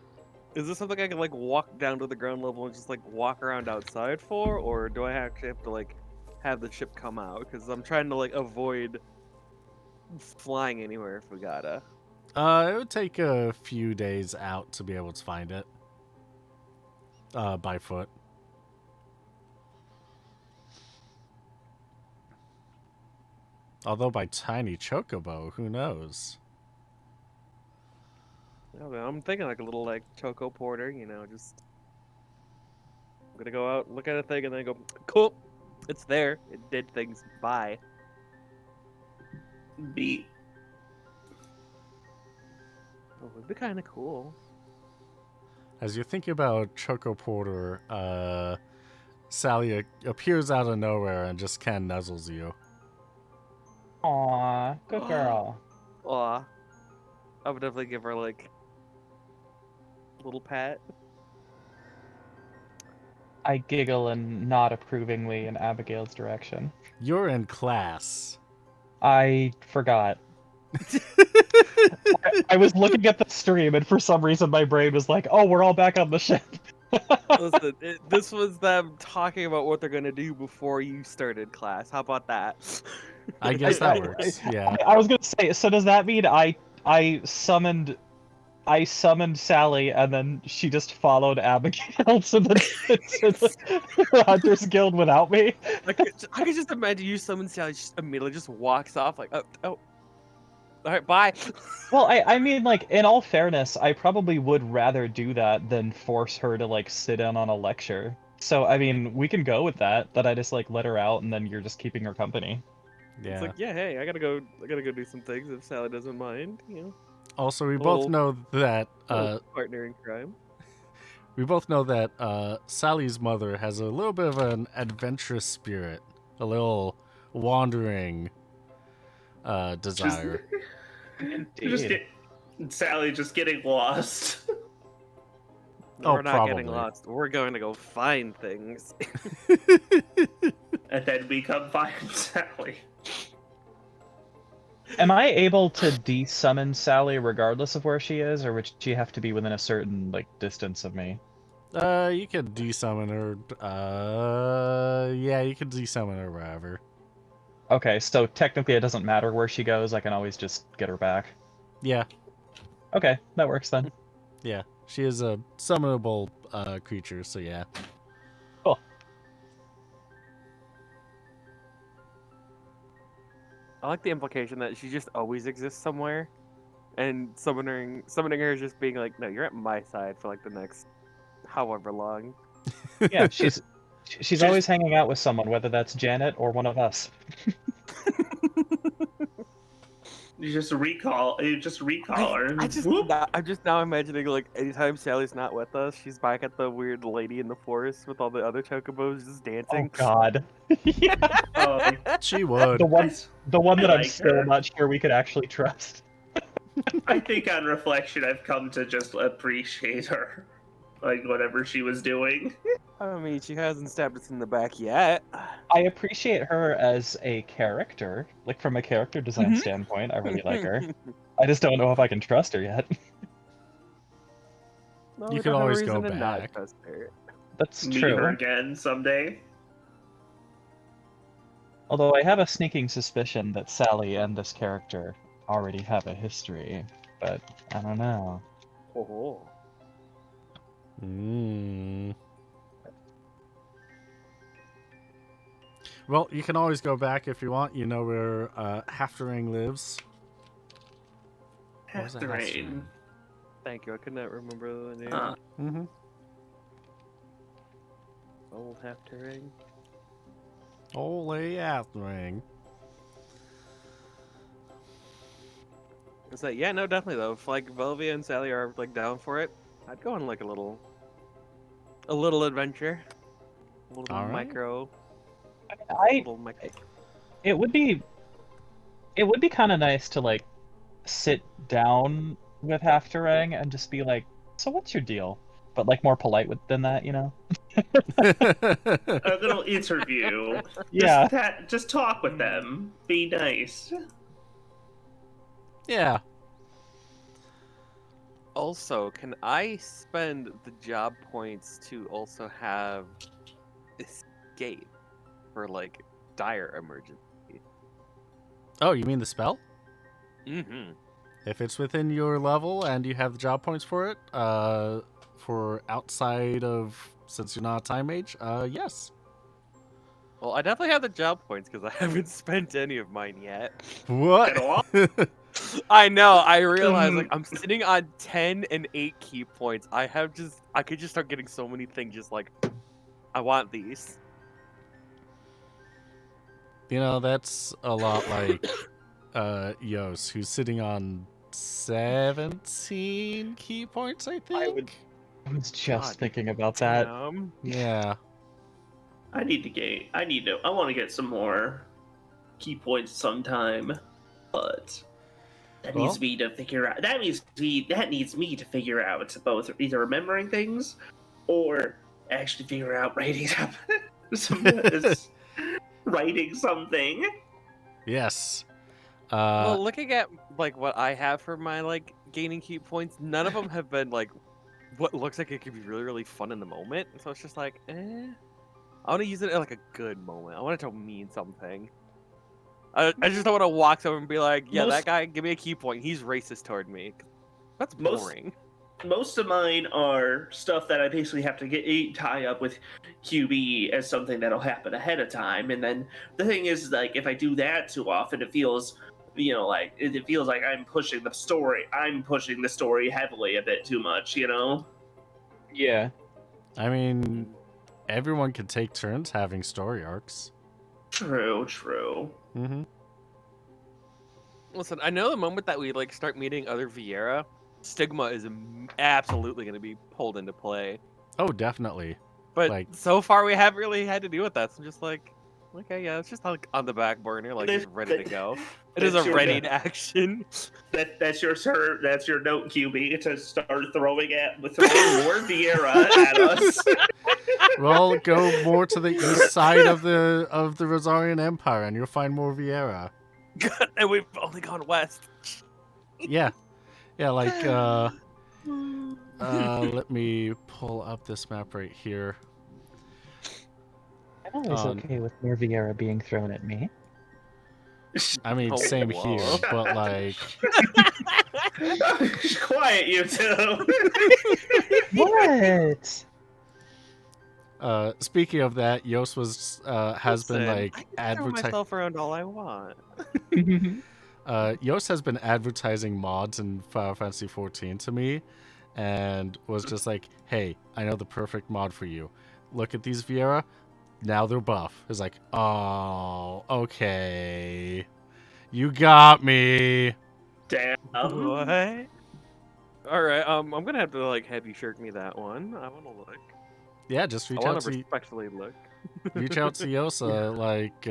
Is this something I can like walk down to the ground level and just like walk around outside for, or do I actually have to like have the ship come out? Because I'm trying to like avoid flying anywhere if we gotta. It would take a few days out to be able to find it. By foot. Although by tiny chocobo, who knows? Yeah, but I'm thinking like a little like choco porter, just I'm gonna go out, look at a thing, and then go, cool, it's there. It did things. Bye. Beat. Oh, it'd be kind of cool. As you're thinking about Choco Porter, Sally appears out of nowhere and just kind of nuzzles you. Aw, good girl. Aw, I would definitely give her like a little pat. I giggle and nod approvingly in Abigail's direction. You're in class. I forgot. I was looking at the stream, and for some reason my brain was like, "Oh, we're all back on the ship." Listen, this was them talking about what they're gonna do before you started class. How about that? I guess that works. Yeah. I was gonna say. So does that mean I summoned Sally, and then she just followed Abigail to the Hunters Guild without me? I could just imagine you summon Sally, just immediately just walks off like, oh, all right, bye. Well, I mean, like, in all fairness, I probably would rather do that than force her to, like, sit in on a lecture. So, I mean, we can go with that I just, like, let her out, and then you're just keeping her company. Yeah. It's like, yeah, hey, I gotta go do some things if Sally doesn't mind, Also, we A both little- know that partner in crime. Sally's mother has a little bit of an adventurous spirit, a little wandering desire. Sally just getting lost. Oh, We're not getting probably. lost. We're going to go find things. And then we come find Sally. Am I able to de-summon Sally regardless of where she is, or would she have to be within a certain, like, distance of me? You could desummon her. Yeah, you could desummon her wherever. Okay, so technically it doesn't matter where she goes, I can always just get her back. Yeah, Okay, that works then. yeah. She is a summonable creature, so yeah. Cool. I like the implication that she just always exists somewhere, and summoning her is just being like, no, you're at my side for like the next however long. Yeah, she's always hanging out with someone, whether that's Janet or one of us. You just recall her. I just Whoop. I'm just now imagining like anytime Sally's not with us, she's back at the weird lady in the forest with all the other chocobos just Oh dancing. God. Yeah. She The would. one, the one I that I'm like still her. not sure we could actually trust. I think on reflection, I've come to just appreciate her, like whatever she was doing. I mean, she hasn't stabbed us in the back yet. I appreciate her as a character, like from a character design Mhm. standpoint. I really like her. I just don't know if I can trust her yet. No, You we can don't have a always reason go to not back. trust her. That's Meet her true. again someday. Although I have a sneaking suspicion that Sally and this character already have a history, but I don't know. Oh. Mm. Well, you can always go back if you want. You know where Halftering lives. What was that, Halftering. Thank you. I could not remember the name. Mm-hmm. Old Halftering. Holy Halftering. Is that yeah? No, definitely though. If like Velvia and Sally are like down for it, I'd go on like a little adventure, a little All right. micro, I little micro. it would be kind of nice to like sit down with Halftarang and just be like, "So what's your deal?" But like more polite than that, you know? A little interview. Yeah. Just talk with them. Be nice. Yeah. Also, can I spend the job points to also have escape for like dire emergency? Oh, you mean the spell? Mm-hmm. If it's within your level and you have the job points for it, for outside of, since you're not a time mage, yes. Well, I definitely have the job points because I haven't spent any of mine yet. What? At all? I know. I realize like I'm sitting on 10 and 8 key points. I could just start getting so many things. Just like I want these. You know, that's a lot like Yos, who's sitting on 17 key points, I think. I was just God thinking about that. Damn. Yeah. I want to get some more key points sometime, but that Well- needs me to figure out. That needs me to figure out both either remembering things or actually figure out writing writing something. Yes. Well, looking at like what I have for my like gaining key points, none of them have been like what looks like it could be really really fun in the moment. So it's just like, I want to use it at like a good moment. I want it to mean something. I just don't want to walk over and be like, yeah, that guy, give me a key point. He's racist toward me. That's boring. Most of mine are stuff that I basically have to tie up with QB as something that'll happen ahead of time. And then the thing is, like, if I do that too often, it feels, like it feels like I'm pushing the story. I'm pushing the story heavily a bit too much, you know? Yeah. I mean, everyone can take turns having story arcs. True. Mm-hmm. Listen, I know the moment that we like start meeting other Vieira, Stigma is absolutely going to be pulled into play. Oh, definitely. But Like- so far we haven't really had to deal with that. So I'm just like, okay, yeah, it's just like on the back burner, like it's ready to go. It is a ready to action. That's your note, QB, to start throwing more Vieira at us. Well, go more to the east side of the Rosarian Empire, and you'll find more Vieira. And we've only gone west. Yeah, like let me pull up this map right here. I'm always okay with more Vieira being thrown at me. I mean, Oh, same whoa. here, but like, Quiet, you two. What? speaking of that, Yos has been Listen, like I can throw advertising. myself around all I want. Yos has been advertising mods in Final Fantasy XIV to me, and was just like, "Hey, I know the perfect mod for you. Look at these Vieira. Now they're buff." It's like, "Oh, okay, you got me." Damn. What? All right. I'm gonna have to like have you shirk me that one. I want to look. Yeah, just I reach want out to to respectfully look. reach out to Yosa like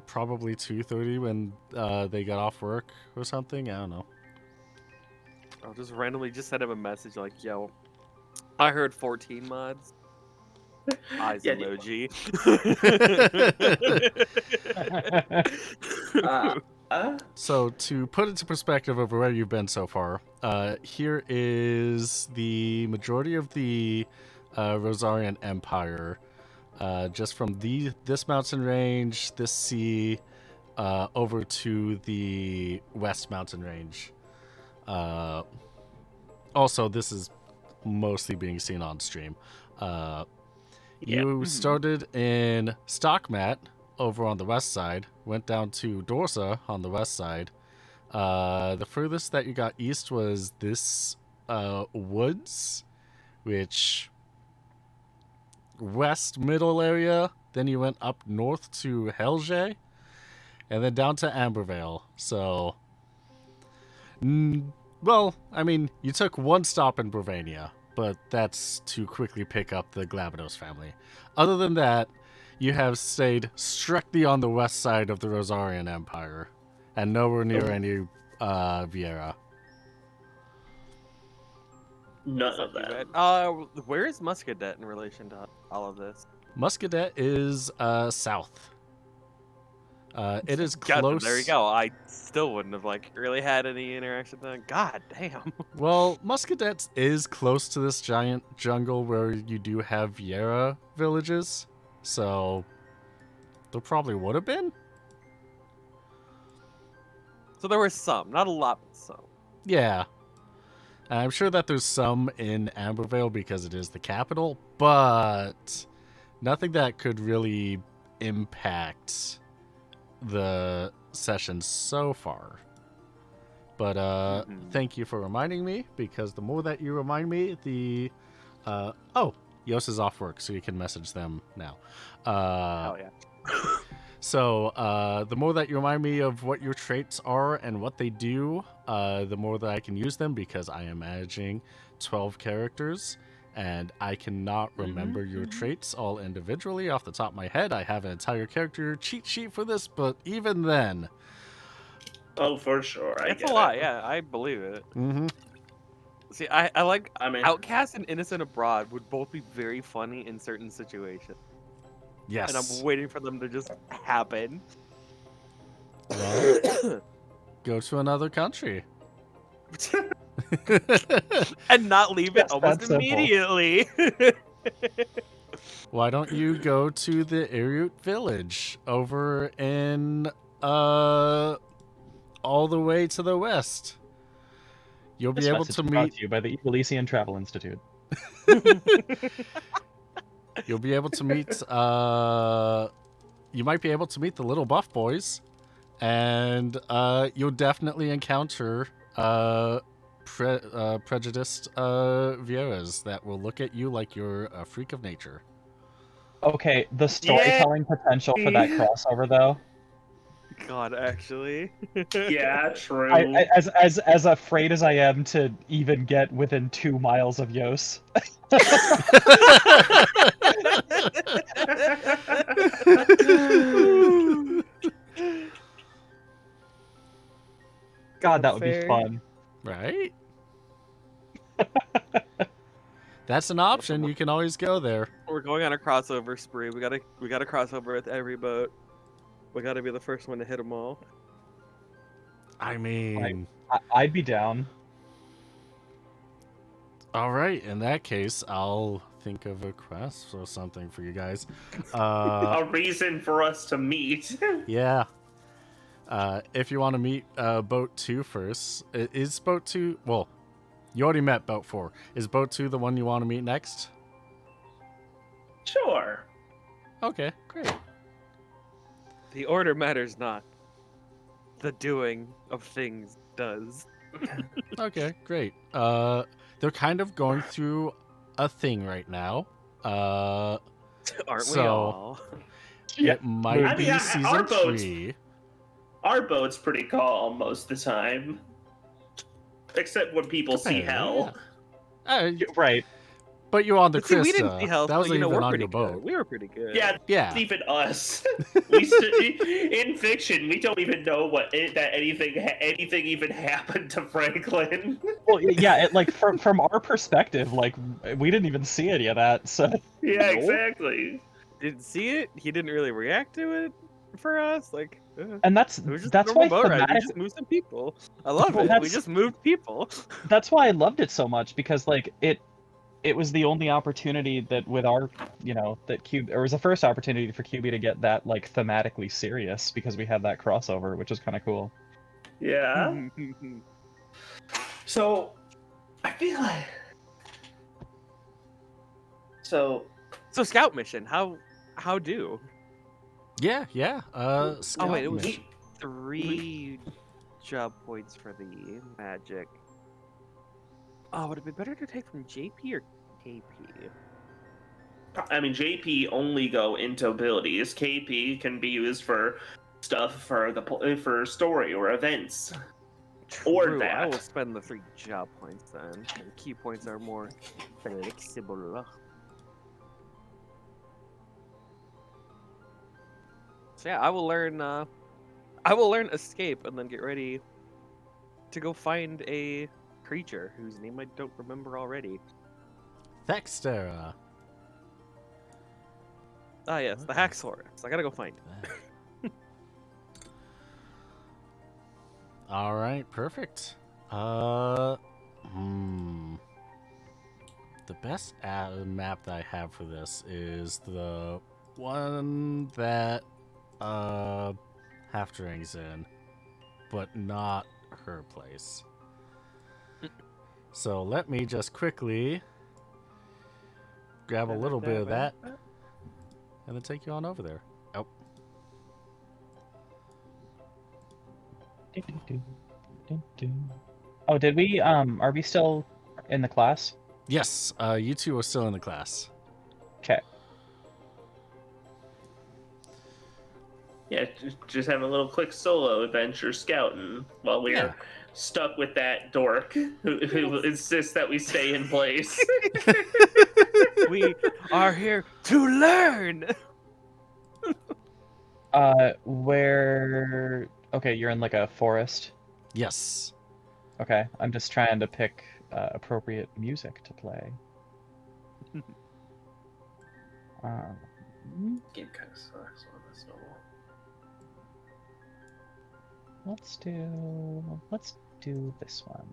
probably 2:30 when they got off work or something. I don't know. I'll just randomly just send him a message like, "Yo, I heard 14 mods." Eyes Yeah, emoji. So to put into perspective of where you've been so far, here is the majority of the Rosarian Empire, just from this mountain range, this sea, over to the West Mountain Range. Also, this is mostly being seen on stream. You started in Stockmat over on the west side, went down to Dorsa on the west side. The furthest that you got east was this woods, which west middle area. Then you went up north to Helge, and then down to Ambervale. So, well, I mean, you took one stop in Bravania, but that's to quickly pick up the Glabados family. Other than that, you have stayed strictly on the west side of the Rosarian Empire, and nowhere near any Vieira. none of that. Where is Muscadet in relation to all of this? Muscadet is south. It is God, close. there you go. I still wouldn't have like really had any interaction then. God damn. Well, Muscadet is close to this giant jungle where you do have Vieira villages, so there probably would have been. So there were some, not a lot, but some. Yeah. I'm sure that there's some in Ambervale because it is the capital, but nothing that could really impact the session so far. But thank you for reminding me, because the more that you remind me, the Yos is off work, so you can message them now. Hell yeah. So the more that you remind me of what your traits are and what they do, the more that I can use them, because I am managing 12 characters and I cannot remember your traits all individually off the top of my head. I have an entire character cheat sheet for this, but even then. Oh, for sure. It's a lot, yeah, I believe it. Mm-hmm. See, I like I mean, Outcast and Innocent Abroad would both be very funny in certain situations. Yes. And I'm waiting for them to just happen. Well, go to another country. And not leave it Just almost that simple. immediately. Why don't you go to the Irut village over in all the way to the west? You'll be This able message to is brought meet. to you by the Elysian Travel Institute. You'll be able to meet. You might be able to meet the little buff boys, and you'll definitely encounter prejudiced Vieiras that will look at you like you're a freak of nature. Okay, the storytelling potential for that crossover, though. God, actually. yeah, true. As afraid as I am to even get within 2 miles of Yos. God, that would be fun. Right? That's an option. You can always go there. We're going on a crossover spree. We gotta crossover with every boat. We gotta be the first one to hit them all. I mean, I'd be down. all right. In that case, I'll think of a quest or something for you guys. A reason for us to meet. Yeah. If you want to meet boat 2 first, is boat 2? Well, you already met boat 4. Is boat 2 the one you want to meet next? Sure. Okay, great. The order matters not. The doing of things does. Okay, great. They're kind of going through a thing right now. Aren't we So- all? It might I be mean, our season boats- 3. Our boat's pretty calm most of the time. except when people see hell. Right. But you're on the But see, we didn't Krista. see hell, That so wasn't even we're on pretty your boat. good. We were pretty good. Yeah, Yeah. even us. In fiction, we don't even know that anything even happened to Franklin. Well, yeah, like from our perspective, like we didn't even see any of that. So Yeah, Nope. exactly. Didn't see it. He didn't really react to it for us. Like, and it was just a normal why boat ride. We thematic just moved some people. I love Well, it. We that's- just moved people. that's why I loved it so much, because like it was the only opportunity that with our that Cube, or was the first opportunity for QB to get that like thematically serious, because we had that crossover, which was kind of cool. Yeah. So, I feel like. So Scout mission. How do? Yeah. Oh Scout wait, it was mission. 3 job points for the magic. Oh, would it be better to take from JP or KP? I mean, JP only go into abilities. KP can be used for stuff for story or events. Or True, I will that. spend the 3 job points then. And key points are more flexible. So yeah, I will learn escape and then get ready to go find a creature whose name I don't remember already. Thextera. Ah yes, the Haxorus. I gotta go find it. All right, perfect. The best map that I have for this is the one that Halfdring's in, but not her place. So let me just quickly grab a little bit of that and then take you on over there. Oh. Oh, did we? Are we still in the class? Yes, you two are still in the class. Okay. Yeah, just have a little quick solo adventure scouting while we're Yeah. stuck with that dork who insists that we stay in place. We are here to learn. Where? Okay, you're in like a forest. Yes. Okay, I'm just trying to pick appropriate music to play. Game kind of sucks on this level. Let's do this one.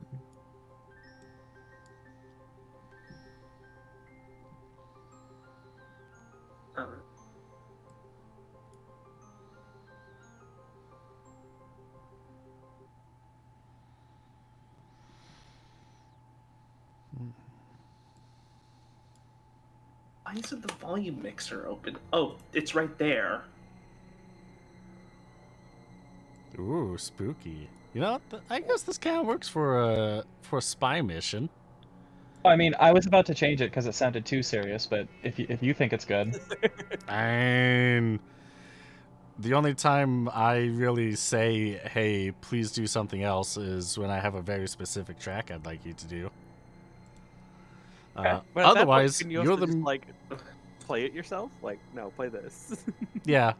Why isn't the volume mixer open? Oh, it's right there. Ooh, spooky. You know, I guess this kind of works for a spy mission. I mean, I was about to change it because it sounded too serious, but if you think it's good, And the only time I really say, "Hey, please do something else," is when I have a very specific track I'd like you to do. Okay. But at that point, Otherwise, can you you're also the just, like, play it yourself? Like, no, play this. yeah.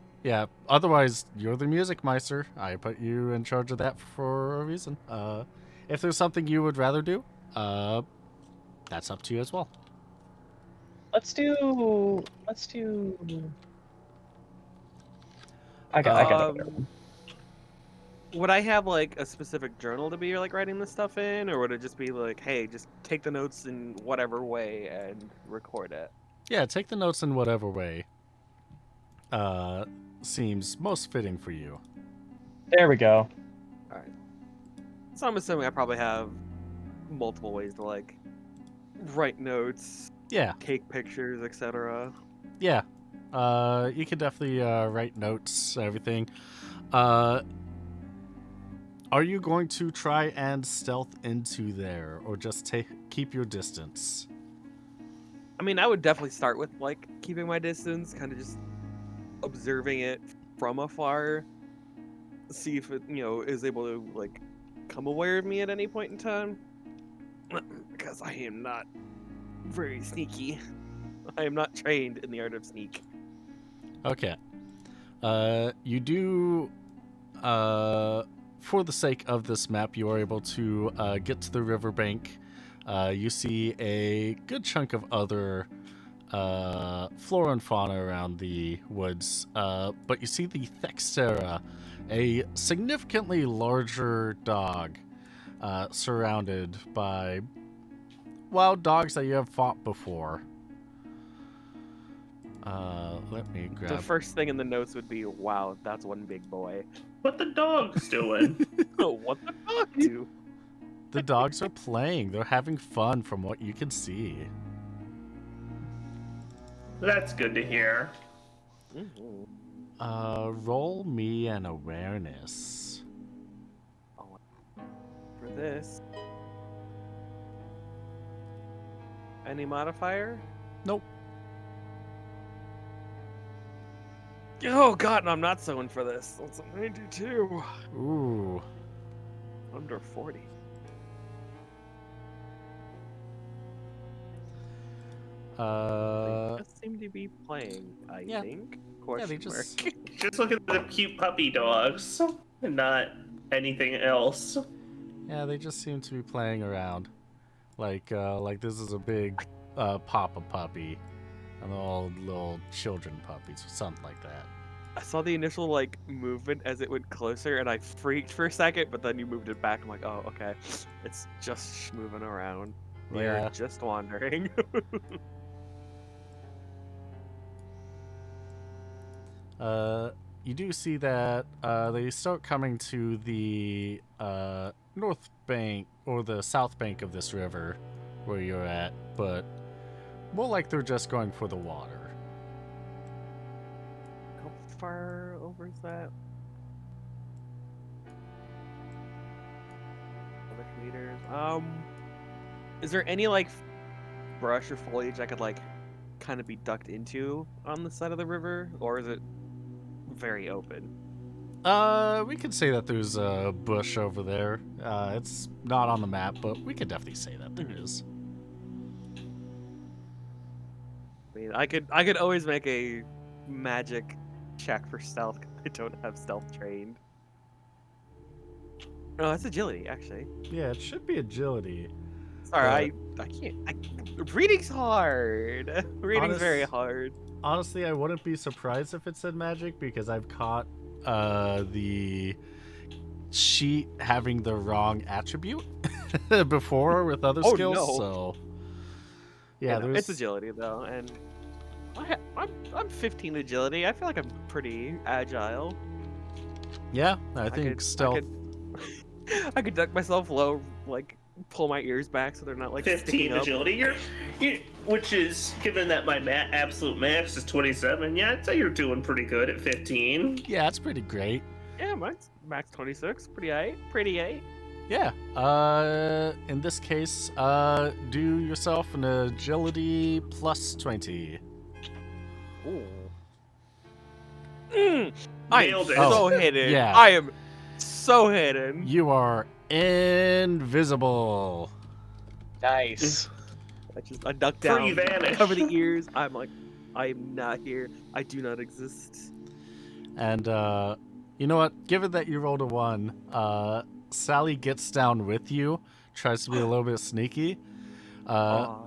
Otherwise, you're the music meister. I put you in charge of that for a reason. If there's something you would rather do, that's up to you as well. let's do. I got it. Would I have like a specific journal to be like writing this stuff in, or would it just be like, hey, just take the notes in whatever way and record it? Yeah, take the notes in whatever way seems most fitting for you. There we go. All right. So I'm assuming I probably have multiple ways to like write notes, Yeah. take pictures, etc. Yeah. You can definitely write notes, everything. Are you going to try and stealth into there, or just keep your distance? I mean, I would definitely start with like keeping my distance, kind of just observing it from afar, see if it, is able to like become aware of me at any point in time. Because I am not very sneaky. I am not trained in the art of sneak. Okay. You do, for the sake of this map, you are able to get to the riverbank. You see a good chunk of other flora and fauna around the woods, but you see the Thexera, a significantly larger dog, surrounded by wild dogs that you have fought before. Let me grab... The first thing in the notes would be, wow, that's one big boy. What the dog's doing? Oh, what the dog do? The dogs are playing. They're having fun from what you can see. That's good to hear. Roll me an awareness. Oh, for this. Any modifier? Nope. Oh god, no, I'm not sewing for this. That's a 92. Ooh. Under 40. They just seem to be playing, I Yeah. think. Yeah, they Question just... mark. Just look at the cute puppy dogs, and not anything else. Yeah, they just seem to be playing around. Like this is a big papa puppy. And they're all little children puppies or something like that. I saw the initial like movement as it went closer, and I freaked for a second. But then you moved it back. I'm like, oh, okay, it's just moving around. They're Yeah. just wandering. You do see that they start coming to the north bank or the south bank of this river where you're at, but more like they're just going for the water. How far over is that? 100 meters. Is there any like brush or foliage I could like kind of be ducked into on the side of the river, or is it very open? We could say that there's a bush over there. It's not on the map, but we could definitely say that there is. I mean, I could always make a magic check for stealth. 'Cause I don't have stealth trained. No, that's agility actually. Yeah, it should be agility. Sorry, I can't. Reading's hard. Reading's very hard. Honestly, I wouldn't be surprised if it said magic because I've caught the sheet having the wrong attribute before with other Oh, skills. no. So yeah, No, there's it's agility though, and I'm 15 agility. I feel like I'm pretty agile. yeah. I think stealth. I could duck myself low, like pull my ears back so they're not like 15 sticking up. agility, which is, given that my absolute max is 27, yeah, I'd say you're doing pretty good at 15. Yeah, that's pretty great. Yeah, mine's max 26. Pretty aight. Pretty aight. Yeah. In this case, do yourself an agility plus 20. Ooh. I am Nailed it. so hidden. yeah. I am so hidden. You are invisible. Nice. I duck down, Pre-vanish. cover the ears. I'm like, I am not here. I do not exist. And you know what? Given that you rolled a 1, Sally gets down with you, tries to be a little bit sneaky, Aw.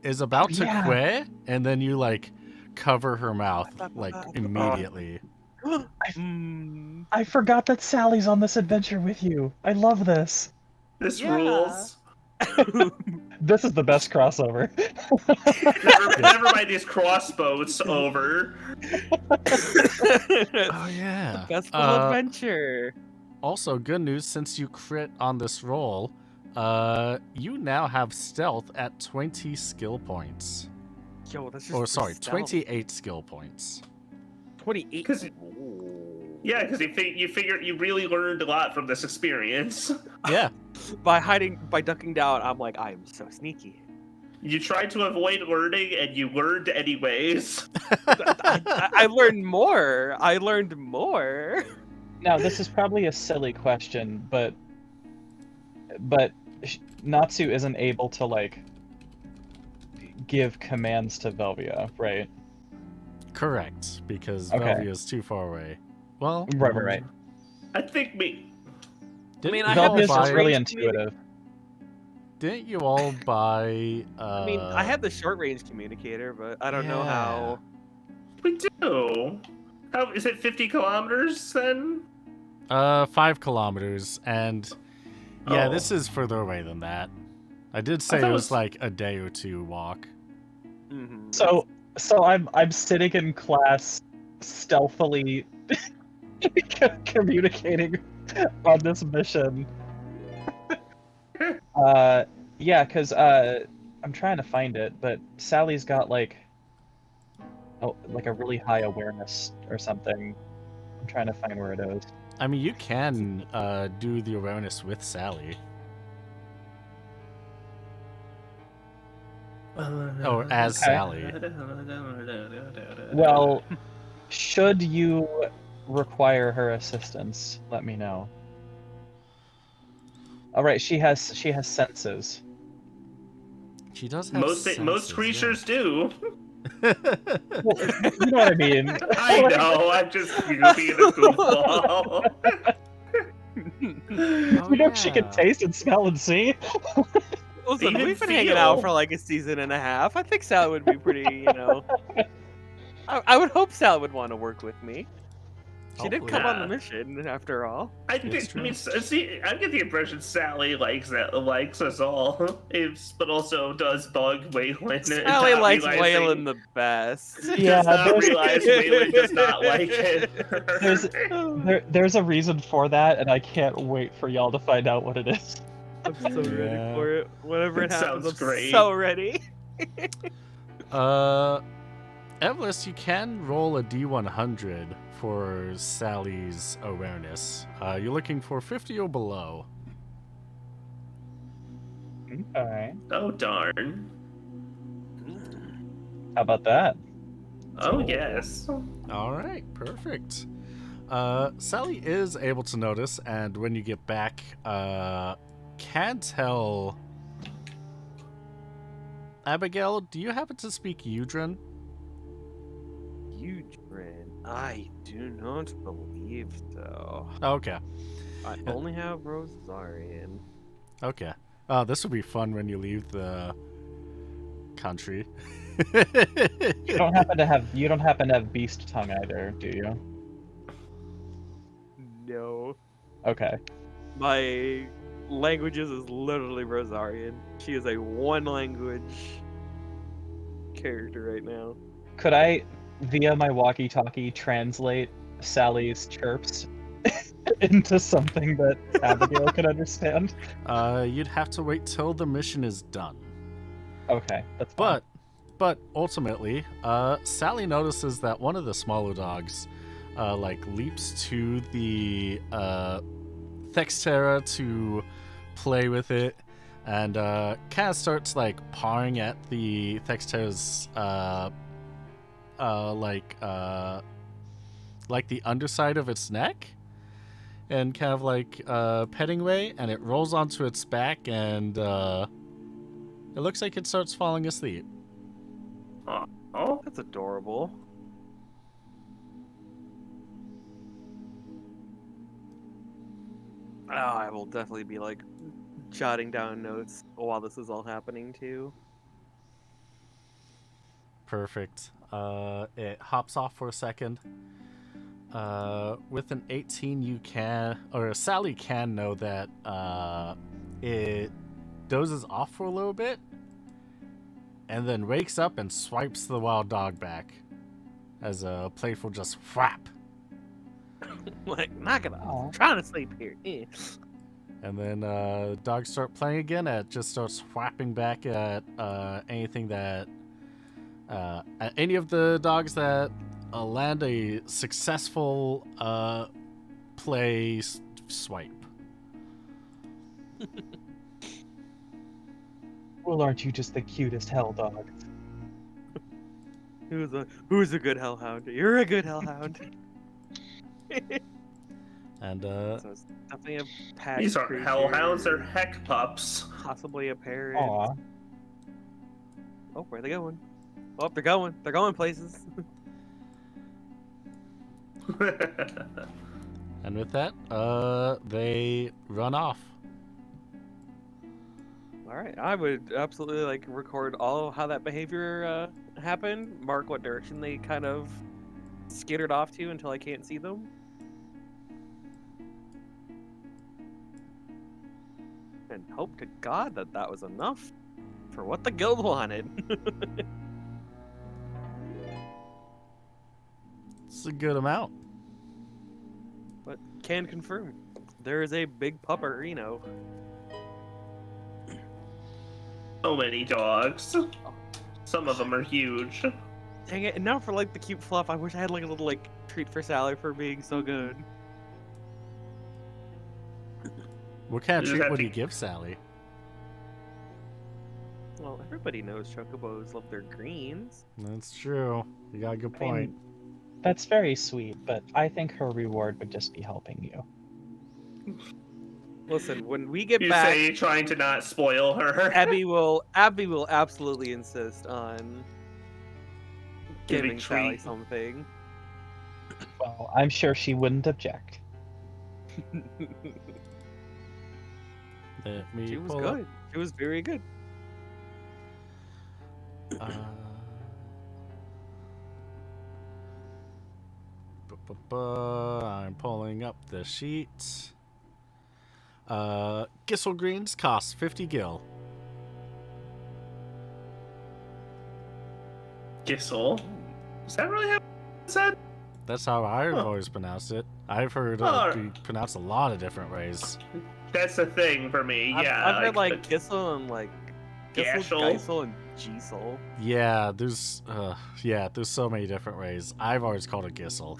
is about to Yeah. quit, and then you like cover her mouth like immediately. Mm. I forgot that Sally's on this adventure with you. I love this. This Yeah. rules. This is the best crossover. Never mind these crossbows over. Oh yeah. Best little adventure. Also, good news, since you crit on this roll, you now have stealth at 20 skill points. Yo, that's just Or for sorry, stealth. 28 skill points. 28. 'Cause- Yeah, because you figure you really learned a lot from this experience. Yeah. By ducking down, I'm like, I am so sneaky. You tried to avoid learning, and you learned anyways. I learned more. I learned more. Now, this is probably a silly question, but but Natsu isn't able to like give commands to Velvia, right? Correct, because Okay. Velvia is too far away. Well, Right. I think me. Didn't mean, you I have all Velvia's the just buy? really short-range intuitive. Didn't you all buy? I mean, I have the short range communicator, but I don't know yeah. how. We do. How is it? 50 kilometers then? 5 kilometers, and yeah, Oh. this is further away than that. I did I say thought it it was was- like a day or two walk. Mhm. So I'm sitting in class stealthily communicating on this mission. Yeah, because I'm trying to find it, but Sally's got like a really high awareness or something. I'm trying to find where it is. I mean, you can do the awareness with Sally. Or as Okay. Sally. Well, should you require her assistance, let me know. All right, she has senses. She does have most senses, creatures do. yeah. Well, you know what I mean. I know. I'm just being a goofball. You know she can yeah. taste and smell and see. Listen, Even we've been hanging out feel. for like a season and a half. I think Sal would be pretty, you know. I would hope Sal would want to work with me. She did Hopefully. come on the Yeah. mission after all. It's I mean, true. see, I get the impression Sally likes us all, but also does bug Waylon. Sally not likes realizing- Waylon the best. Yeah, does not there's- realize Waylon does not like it. There's a reason for that, and I can't wait for y'all to find out what it is. I'm so ready Yeah. for it. Whenever it It happens, sounds I'm great. so ready. Evelys, you can roll a D100 for Sally's awareness. You're looking for 50 or below. Alright. Oh darn! How about that? Oh yes. All right, perfect. Sally is able to notice, and when you get back, can tell. Abigail, do you happen to speak Udrin? Udrin, I do not believe so. Okay, I only have Rosarian. okay. This will be fun when you leave the country. You don't happen to have beast tongue either, do you? No. Okay. My languages is literally Rosarian. She is a one language character right now. Could I, via my walkie-talkie, translate Sally's chirps into something that Abigail could understand? You'd have to wait till the mission is done. Okay, that's fine. But ultimately, Sally notices that one of the smaller dogs, leaps to the Thextera to play with it, and kind of starts pawing at the Thextera's the underside of its neck, and kind of petting way, and it rolls onto its back, and it looks like it starts falling asleep. Oh, That's adorable. Oh, I will definitely be jotting down notes while this is all happening too. Perfect. It hops off for a second. With an 18, Sally can know that it dozes off for a little bit, and then wakes up and swipes the wild dog back as a playful just whap. Knock it off. Aw. I'm trying to sleep here. Eh. And then dogs start playing again. It just starts whapping back at anything that at any of the dogs that land a successful play swipe. Well, aren't you just the cutest hell dog? Who's a good hellhound? You're a good hellhound. And So it's definitely a pet These aren't creature, hellhounds, they're heck pups. possibly a parrot. Aw. Oh, where are they going? Oh, they're going. They're going places. and with that, they run off. All right, I would absolutely like record all of how that behavior happened. Mark what direction they kind of skittered off to until I can't see them. And hope to God that that was enough for what the guild wanted. It's a good amount. But can confirm, there is a big pupperino. So many dogs. Some of them are huge. Dang it! And now for like the cute fluff, I wish I had like a little like treat for Sally for being so good. What kind of You just treat have would to- you give Sally? Well, everybody knows chocobos love their greens. That's true. You got a good I mean, point. That's very sweet, but I think her reward would just be helping you. Listen, when we get You back, say trying to not spoil her. Abby will absolutely insist on Giving giving Sally treat. something. Well, I'm sure she wouldn't object. Let me She was pull good. She was very good. up. I'm pulling up the sheet. Gissel greens cost 50 gil. Gissel. Is that really how it's said? That's how I've Huh. always pronounced it. I've heard Oh. it be pronounced a lot of different ways. That's the thing for me. Yeah. I've heard like Gissel and like Gissel, Gashel. Geisel, and Gisel. Yeah, there's so many different ways. I've always called it Gissel.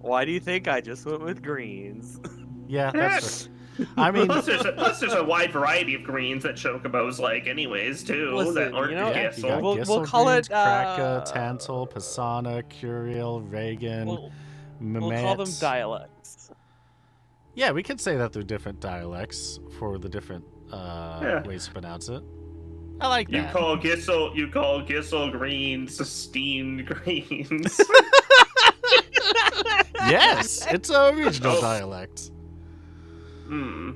Why do you think I just went with greens? Yeah, that's fair. I mean, plus there's a wide variety of greens that chocobos like, anyways, too. Listen, that aren't you know- yeah, you Gissel. got We'll Gissel call greens, it, Kraka, Tantal, Pisana, Curiel, Reagan, We'll call them Mehmet. dialects. Yeah, we could say that they're different dialects for the different Yeah. ways to pronounce it. I like You that. call Gissel greens steamed greens. Yes, it's a regional Oh. dialect. Hmm.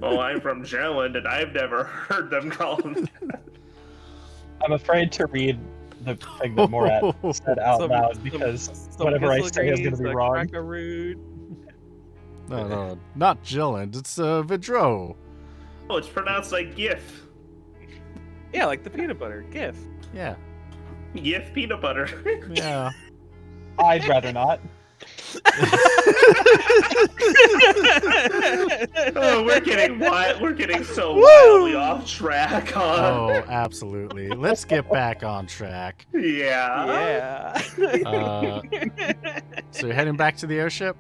Oh, I'm from Jelland, and I've never heard them call them. I'm afraid to read the thing that Morat said out loud because whatever I Gissel say is going greens, to be a wrong. Crackarood. No, not Jilland. It's Vidro. Oh, it's pronounced like GIF. Yeah, like the peanut butter. GIF. Yeah, GIF peanut butter. yeah. I'd rather not. Oh, we're getting so wildly off track, huh? Oh, absolutely. Let's get back on track. Yeah. Yeah. So you're heading back to the airship?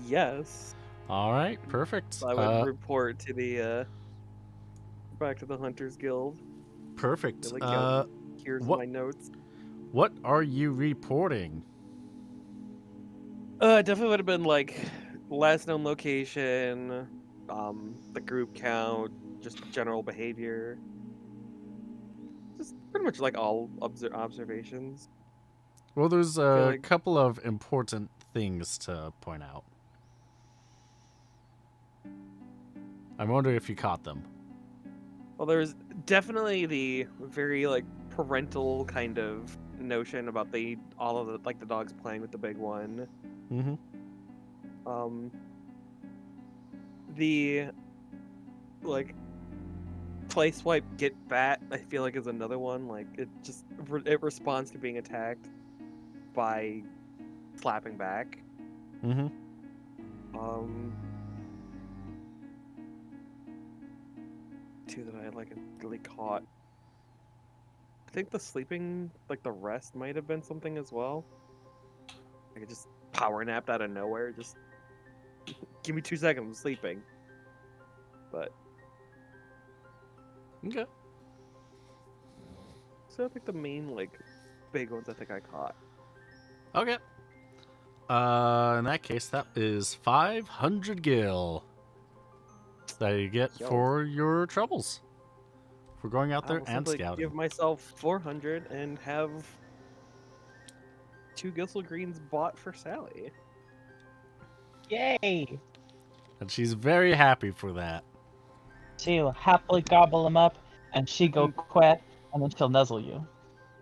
Yes. All right, perfect. So I would report to the back to the Hunters Guild. Perfect. Be like, yo, here's what- my notes. What are you reporting? Definitely would have been like last known location, the group count, just general behavior. Just pretty much like all observations. Well, there's a like- couple of important things to point out. I'm wondering if you caught them. Well, there's definitely the very like parental kind of notion about all of the like the dogs playing with the big one. Mm-hmm. The like play swipe get fat, I feel like is another one. Like it just it responds to being attacked by slapping back. Mm-hmm. Two that I like really caught. I think the sleeping, like the rest, might have been something as well. Like it just power napped out of nowhere. Just give me 2 seconds, I'm sleeping. But Okay. so I think the main like big ones I think I caught. Okay. In that case, that is 500 gil that you get Yo. for your troubles. For going out I there will and simply scouting. give myself 400 and have 2 Gissel Greens bought for Sally. Yay! And she's very happy for that. She'll happily gobble them up, and she go quit, and then she'll nuzzle you.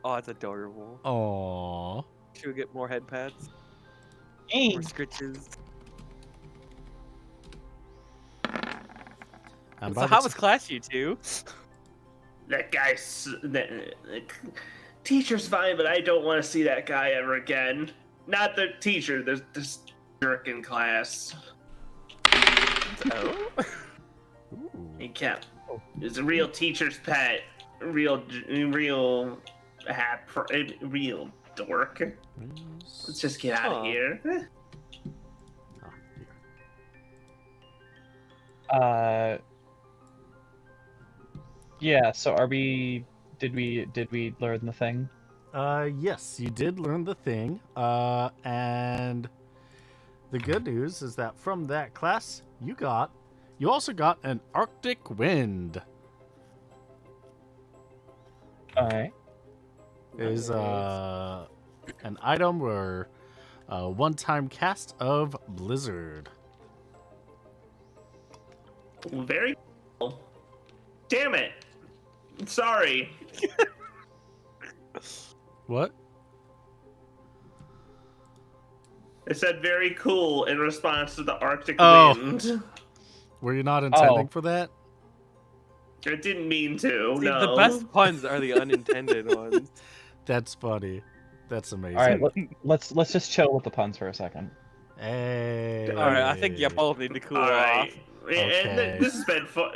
Oh, it's adorable. Aww. Should we get more head pats? Hey! More scritches? And So by how the was class, you two? That guy's teacher's fine, but I don't want to see that guy ever again. Not the teacher, this jerk in class. Oh? Ooh. He kept. He's a real teacher's pet. Real dork. Let's just get out of Huh. here. Oh, dear. Yeah, so are we... Did we learn the thing? Yes, you did learn the thing. And the good news is that from that class, you also got an Arctic wind. Alright. Is Nice. an item or a one-time cast of Blizzard. Very cool. Damn it. Sorry. What? I said very cool in response to the Arctic Oh. wind. Were you not intending Oh. for that? I didn't mean to. See, no. the best puns are the unintended ones. That's funny. That's amazing. Alright, let's just chill with the puns for a second. Hey. Alright, I think you both need to cool All off. right. Okay. And this has been fun.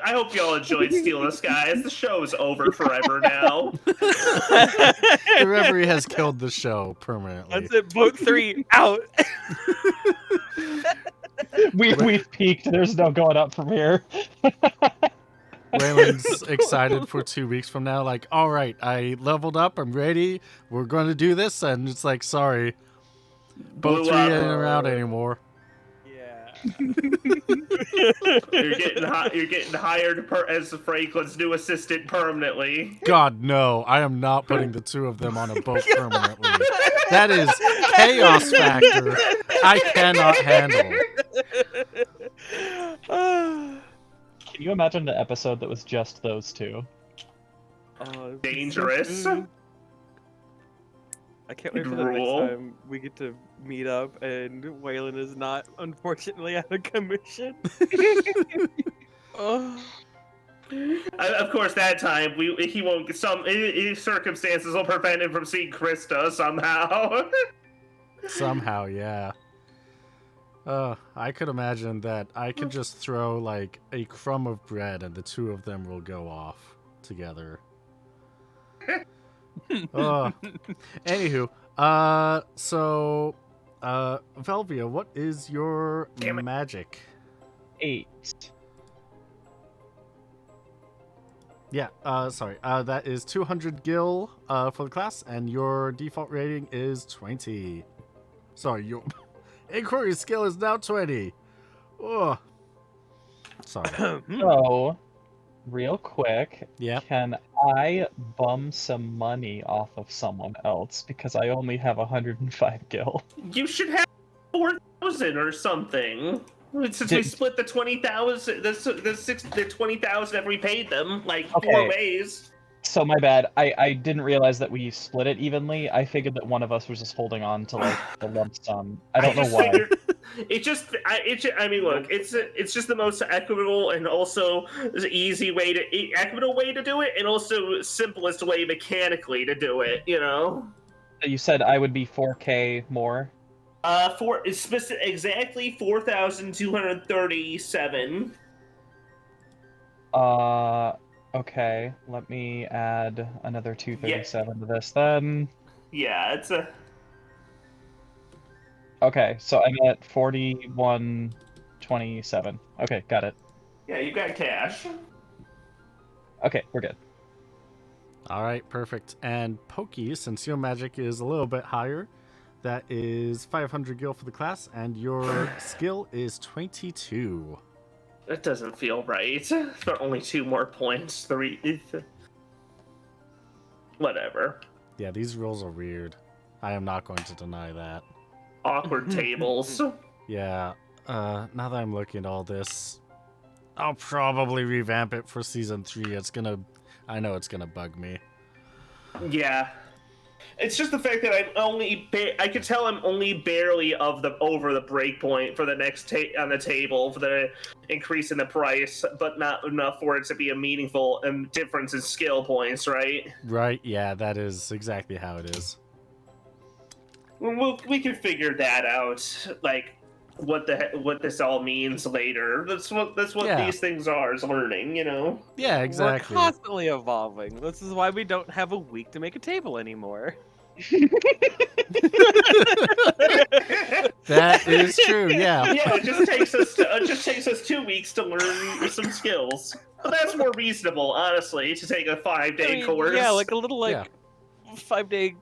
I hope you all enjoyed Stealing the Skies. The show is over forever now. The Reverie has killed the show permanently. That's it, boat 3, out! We've peaked, there's no going up from here. Waylon's excited for 2 weeks from now. Like, all right, I leveled up. I'm ready. We're going to do this. And it's like, sorry, boat Blew 3 up. ain't around anymore. Yeah. You're getting hired as Franklin's new assistant permanently. God, no. I am not putting the two of them on a boat permanently. That is chaos factor I cannot handle. Can you imagine the episode that was just those two? Dangerous. I can't wait for the next time we get to meet up and Waylon is not, unfortunately, out of commission. Oh. Of course, that time he won't. Circumstances will prevent him from seeing Krista somehow. Somehow, yeah. I could imagine that I could just throw like a crumb of bread and the two of them will go off together. Anywho, Velvia, what is your magic? 8. Yeah, sorry. That is 200 gil for the class, and your default rating is 20. Sorry, your inquiry skill is now 20. Oh. Sorry. So, real quick, Yeah. can I bum some money off of someone else because I only have 105 gil? You should have 4,000 or something. Since we split the 20,000, the 20,000 that we paid them like 4 ways. So my bad. I didn't realize that we split it evenly. I figured that one of us was just holding on to like the lump sum. I don't know why. I mean, look, it's just the most equitable and also equitable way to do it, and also simplest way mechanically to do it. You know. You said I would be 4K more. Exactly 4,237. Okay. Let me add another 237 to this then. Yeah, it's a. Okay, so I'm at 4127. Okay, got it. Yeah, you got cash. Okay, we're good. All right, perfect. And Pokey, since your magic is a little bit higher, That is 500 gil for the class, and your skill is 22. That doesn't feel right. For only 2 more points. 3. Whatever. Yeah, these rules are weird. I am not going to deny that. Awkward tables. Yeah, now that I'm looking at all this, I'll probably revamp it for season 3. I know it's gonna bug me. Yeah. It's just the fact that I could tell I'm only barely over the break point for the next on the table for the increase in the price, but not enough for it to be a meaningful difference in skill points, right? Right, yeah, that is exactly how it is. We can figure that out, like what this all means later. That's what Yeah. these things are, is learning, you know. Yeah, exactly. We're constantly evolving. This is why we don't have a week to make a table anymore. That is true, yeah. Yeah, it just takes us 2 weeks to learn some skills. But that's more reasonable, honestly, to take a 5-day course. Yeah, like a little 5-day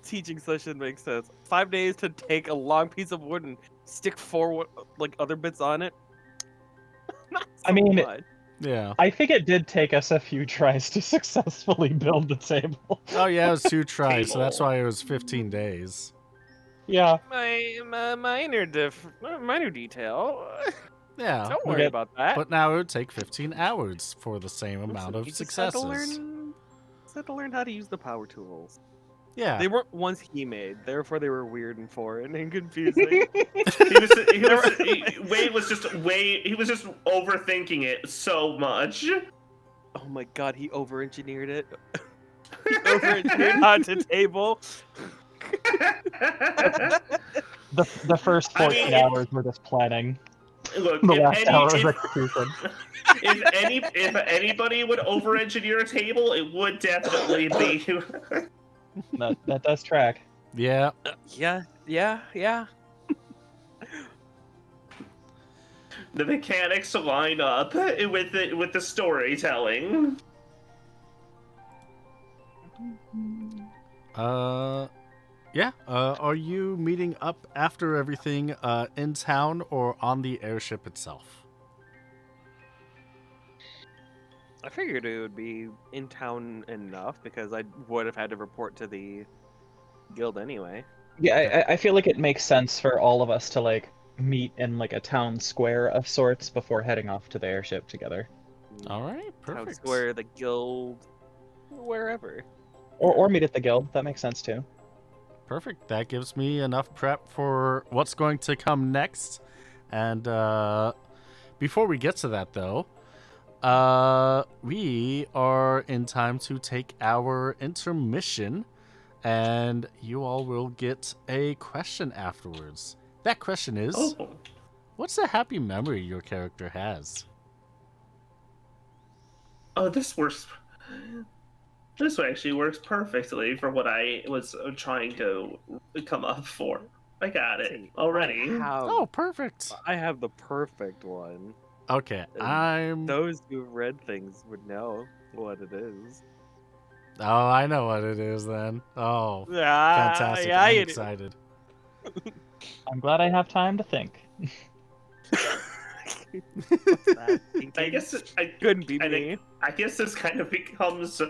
teaching session makes sense. 5 days to take a long piece of wood and stick 4 other bits on it. I mean, much. Yeah. I think it did take us a few tries to successfully build the table. Oh yeah, it was 2 tries, so that's Table. why it was 15 days. Yeah. Minor detail. Yeah. Don't worry about that. But now it would take 15 hours for the same amount of You just had successes. to learn how to use the power tools. Yeah. They weren't ones he made, therefore they were weird and foreign and confusing. Wade was just overthinking it so much. Oh my god, he over-engineered it. He over-engineered onto table. The first 14 hours were just planning. Look, The last hour was execution. if anybody would over-engineer a table, it would definitely be. That does track. Yeah. Yeah. The mechanics line up with the storytelling. Yeah. Are you meeting up after everything in town or on the airship itself? I figured it would be in town enough because I would have had to report to the guild anyway. Yeah, I feel like it makes sense for all of us to meet in a town square of sorts before heading off to the airship together. All right, Town perfect. square, the guild, wherever. Or meet at the guild. That makes sense too. Perfect. That gives me enough prep for what's going to come next. And before we get to that, though, we are in time to take our intermission, and you all will get a question afterwards. That question is, what's a happy memory your character has? Oh, this works. This actually works perfectly for what I was trying to come up for. I got it already. Oh, perfect. I have the perfect one. Okay, Those who've read things would know what it is. Oh, I know what it is then. Oh, fantastic. Yeah, I'm excited. I'm glad I have time to think. I guess couldn't be me. I guess this kind of becomes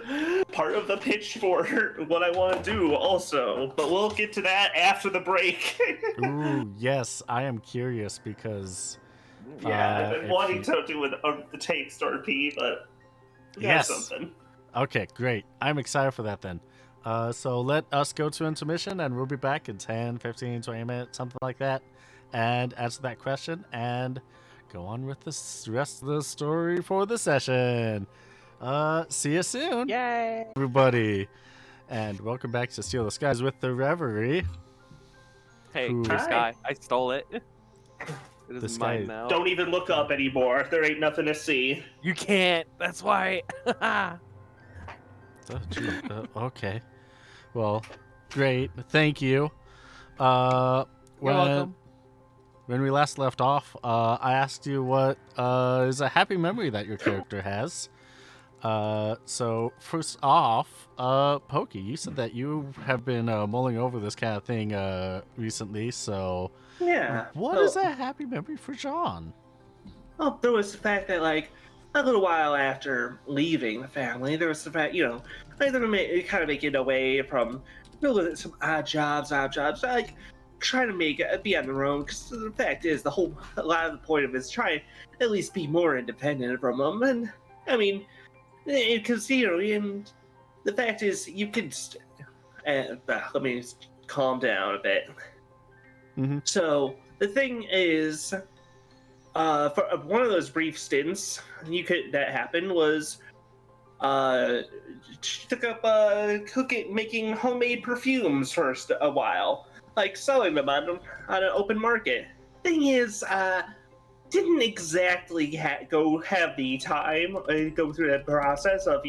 part of the pitch for what I want to do also, but we'll get to that after the break. Ooh, yes, I am curious because... Yeah, I've been wanting to do the taste RP, but yes. Something. Okay, great. I'm excited for that then. So let us go to intermission, and we'll be back in 10, 15, 20 minutes, something like that, and answer that question, and go on with the rest of the story for the session. See you soon. Yay! Everybody. And welcome back to Steal the Skies with the Reverie. Hey, Who- this guy, I stole it. It This is guy- mine now. Don't even look up anymore. There ain't nothing to see. You can't. That's why. Oh, gee, okay. Well, great. Thank you. You're welcome. When we last left off, I asked you what is a happy memory that your character has. So first off, Pokey, you said that you have been mulling over this kind of thing recently. So, Yeah. what is Well, a happy memory for John? well, there was the fact that, like, a little while after leaving the family, there was the fact, like, they were kind of making away from some odd jobs, like, trying to be on their own. Because the fact is, a lot of the point of it is trying to at least be more independent from them. And, I mean, because, and the fact is, you can, let me calm down a bit. Mm-hmm. So, the thing is, for one of those brief stints that happened was she took up making homemade perfumes for a while, like selling them on an open market. Thing is, didn't exactly have the time go through that process of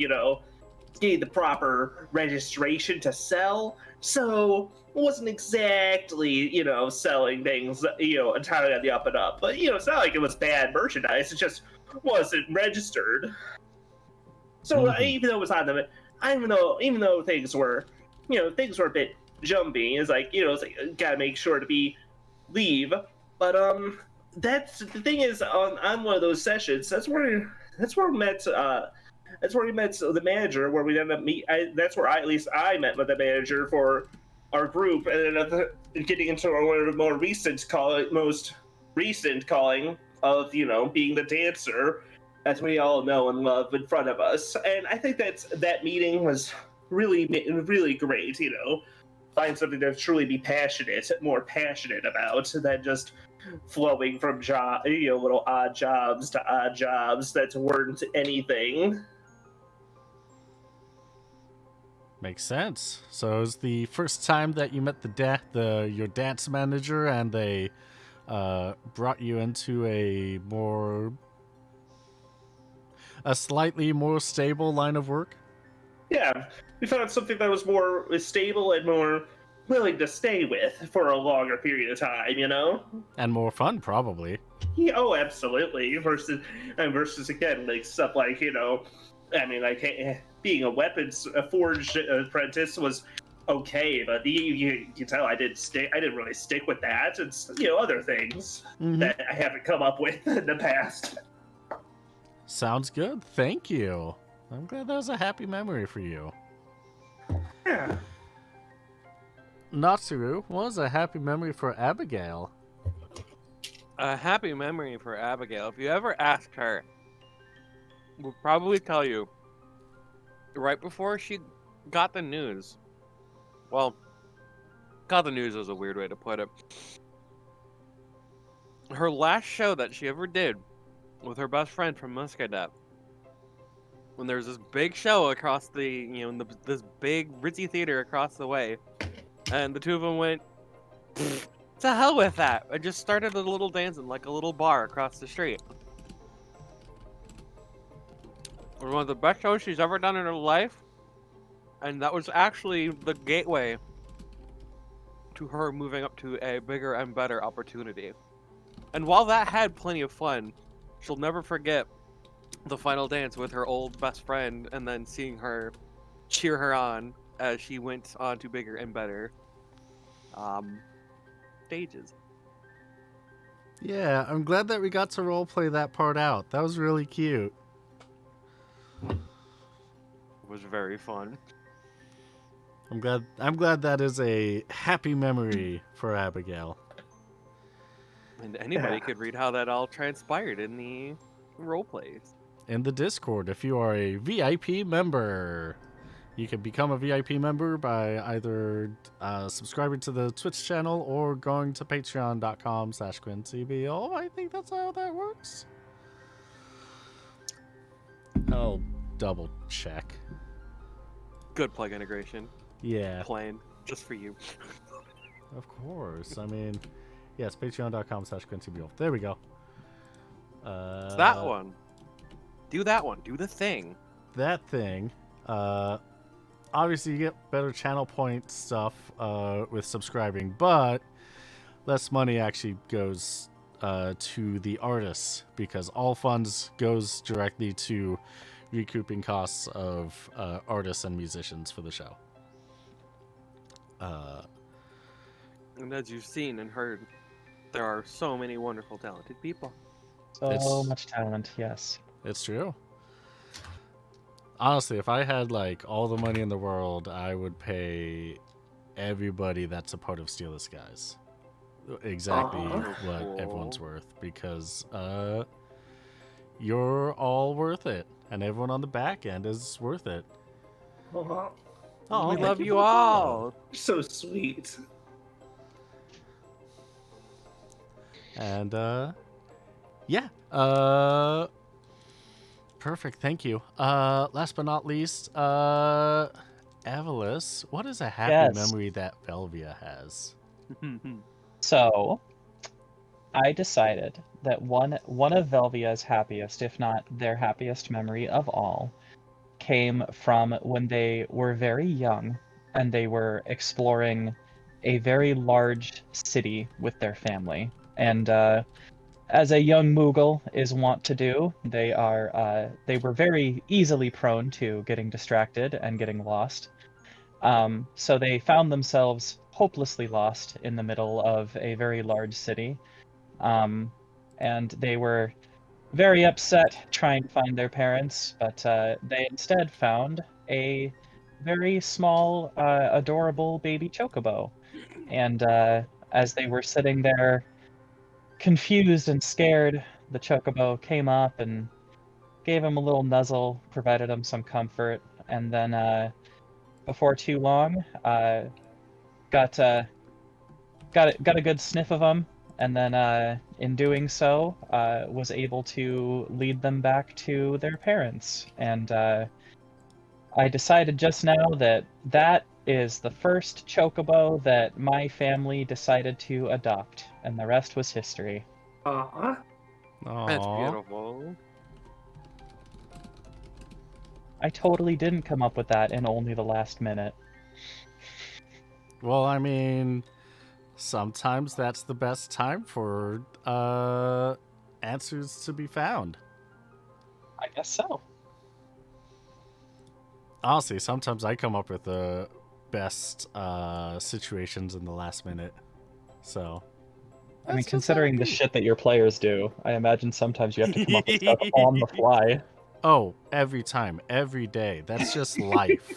getting the proper registration to sell. So it wasn't exactly, selling things, entirely on the up and up. But, it's not like it was bad merchandise. It just wasn't registered. So even though it was on the, even though things were a bit jumpy, it's like, it's like, gotta make sure to leave. But, that's the thing is on one of those sessions, that's where we met, that's where we met the manager. Where we ended up that's where at least I met with the manager for our group, and ended up getting into one of the most recent calling of being the dancer, as we all know and love in front of us. And I think that meeting was really great. Find something to truly be more passionate about than just flowing from little odd jobs to odd jobs that weren't anything. Makes sense. So it was the first time that you met your dance manager, and they brought you into a slightly more stable line of work. Yeah, we found something that was more stable and more willing to stay with for a longer period of time. And more fun, probably. Yeah, oh, absolutely. Versus again, like stuff like I mean, like being a forged apprentice was okay, but you can tell I didn't really stick with that. It's other things that I haven't come up with in the past. Sounds good. Thank you. I'm glad that was a happy memory for you. Yeah. Natsuru, what was a happy memory for Abigail? A happy memory for Abigail. If you ever ask her, we'll probably tell you right before she got the news. Well, got the news is a weird way to put it. Her last show that she ever did with her best friend from Muscadet, when there was this big show across this big ritzy theater across the way, and the two of them went, to hell with that. I just started a little dance in like a little bar across the street. It was one of the best shows she's ever done in her life, and that was actually the gateway to her moving up to a bigger and better opportunity. And while that had plenty of fun, she'll never forget the final dance with her old best friend, and then seeing her cheer her on as she went on to bigger and better stages. Yeah, I'm glad that we got to roleplay that part out. That was really cute. It was very fun. I'm glad that is a happy memory for Abigail. And anybody could read how that all transpired in the roleplays. In the Discord, if you are a VIP member, you can become a VIP member by either subscribing to the Twitch channel or going to patreon.com/QuinCBO. I think that's how that works. I'll double check. Good plug integration. Yeah. Plain. Just for you. Of course. I mean, yes, patreon.com/QuinCBO. There we go. It's that one. Do that one. Do the thing. That thing. Obviously, you get better channel point stuff with subscribing, but less money actually goes to the artists, because all funds goes directly to recouping costs of artists and musicians for the show. And as you've seen and heard, there are so many wonderful, talented people. So It's- much talent, yes. It's true. Honestly, if I had like all the money in the world, I would pay everybody that's a part of Steal the Skies exactly what Cool. everyone's worth, because you're all worth it, and everyone on the back end is worth it. Aw, Oh, We thank love for you the follow. all. so sweet. And yeah, perfect. Thank you. Last but not least, Evelys, what is a happy Yes. memory that Velvia has? So, I decided that one of Velvia's happiest, if not their happiest memory of all, came from when they were very young and they were exploring a very large city with their family. And as a young Moogle is wont to do, they were very easily prone to getting distracted and getting lost. So they found themselves hopelessly lost in the middle of a very large city. And they were very upset trying to find their parents, but they instead found a very small, adorable baby chocobo. And as they were sitting there, confused and scared, the chocobo came up and gave him a little nuzzle, provided him some comfort, and then before too long, got a good sniff of him, and then in doing so, was able to lead them back to their parents. And I decided just now that that is the first chocobo that my family decided to adopt, and the rest was history. Aw. That's Aw. beautiful. I totally didn't come up with that in only the last minute. Well, I mean, sometimes that's the best time for answers to be found. I guess so. Honestly, sometimes I come up with the best situations in the last minute. So, I mean, that's just considering how the it be. shit that your players do, I imagine sometimes you have to come up with stuff on the fly. Oh, every time, every day. That's just life.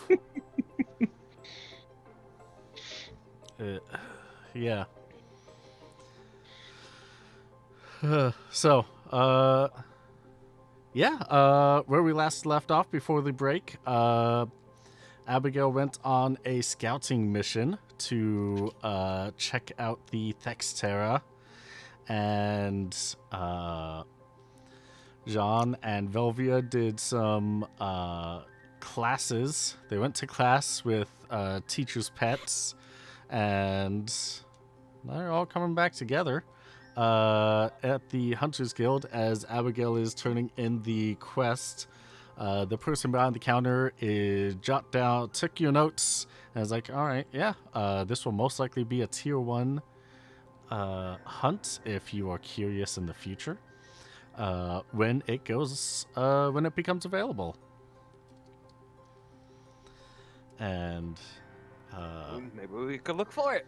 Yeah. So, where we last left off before the break, Abigail went on a scouting mission to check out the Thextera, and Jean and Velvia did some classes. They went to class with teachers' pets, and they're all coming back together at the Hunters Guild as Abigail is turning in the quest. The person behind the counter took your notes, and is like, all right, yeah, this will most likely be a tier 1 hunt if you are curious in the future. When it becomes available. And Maybe we could look for it.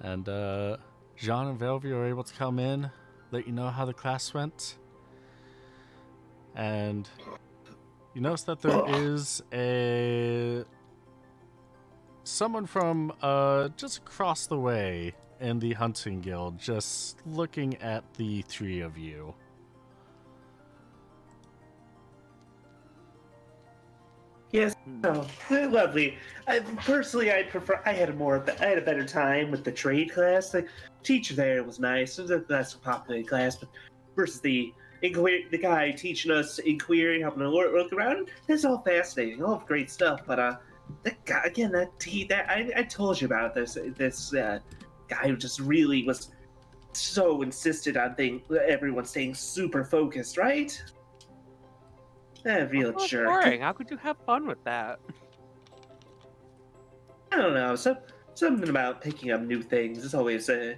And Jean and Velvia are able to come in, let you know how the class went. And you notice that there is someone from just across the way in the hunting guild just looking at the three of you. Yes. Oh, lovely. I had a better time with the trade class. The teacher there was nice. It was that's a popular class, but versus the guy teaching us inquiry, helping to look around. This is all fascinating, all great stuff. But that guy again, I told you about this guy who just really was so insisted on everyone staying super focused, right? Real That's jerk. boring. How could you have fun with that? I don't know. Something about picking up new things has always been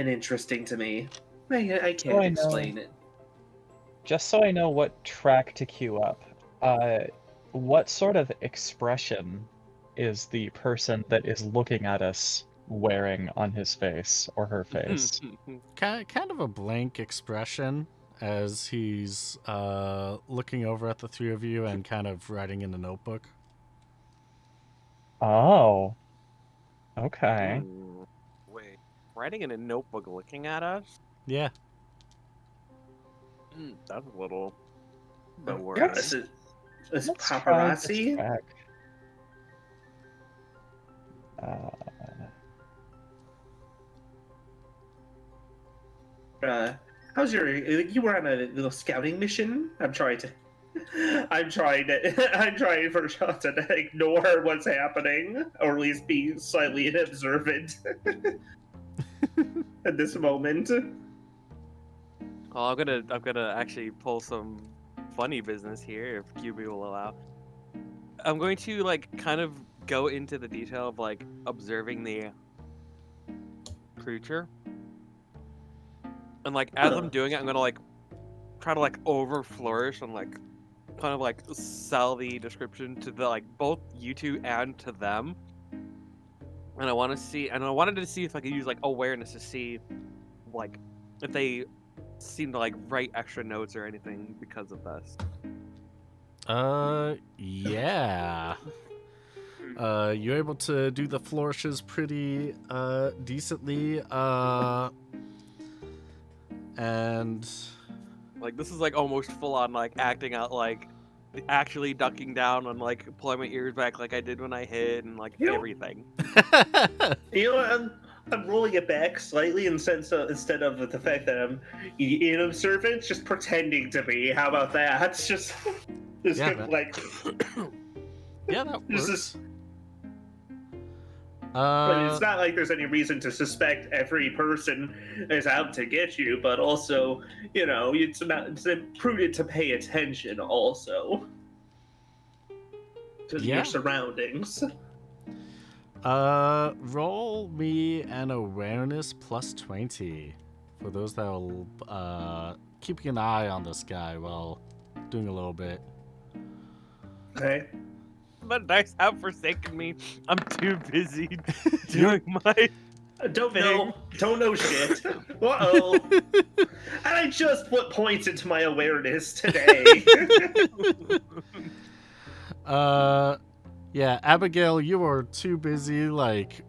interesting to me. I I can't know. explain it. just so I know what track to queue up, what sort of expression is the person that is looking at us wearing on his face or her face? Kind of a blank expression as he's looking over at the three of you and kind of writing in a notebook. Oh, okay. Wait, writing in a notebook, looking at us? Yeah. That's a little bit Oh, God, worrying. is Let's try this paparazzi? track. Uh, How's you were on a little scouting mission? I'm trying for Sean to ignore what's happening, or at least be slightly observant at this moment. Oh, I'm gonna actually pull some funny business here if QB will allow. I'm going to kind of go into the detail of observing the creature, and as I'm doing it, I'm gonna try to over flourish and kind of sell the description to the both you two and to them. And I wanted to see if I could use awareness to see if they seem to write extra notes or anything because of this. Yeah. You're able to do the flourishes pretty decently. And This is almost full on acting out actually ducking down and pulling my ears back like I did when I hid and You- everything. You know, I'm rolling it back slightly instead of the fact that I'm inobservant, just pretending to be. How about that? It's just Yeah, kind of yeah, that This works. is- I mean, Uh, it's not like there's any reason to suspect every person is out to get you, but also, it's prudent to pay attention also to Yeah. your surroundings. roll me an awareness plus 20 for those that will keeping an eye on this guy while doing a little bit. Okay. The dice have forsaken me. I'm too busy doing my. Don't know shit. Uh-oh. And I just put points into my awareness today. Yeah, Abigail, you are too busy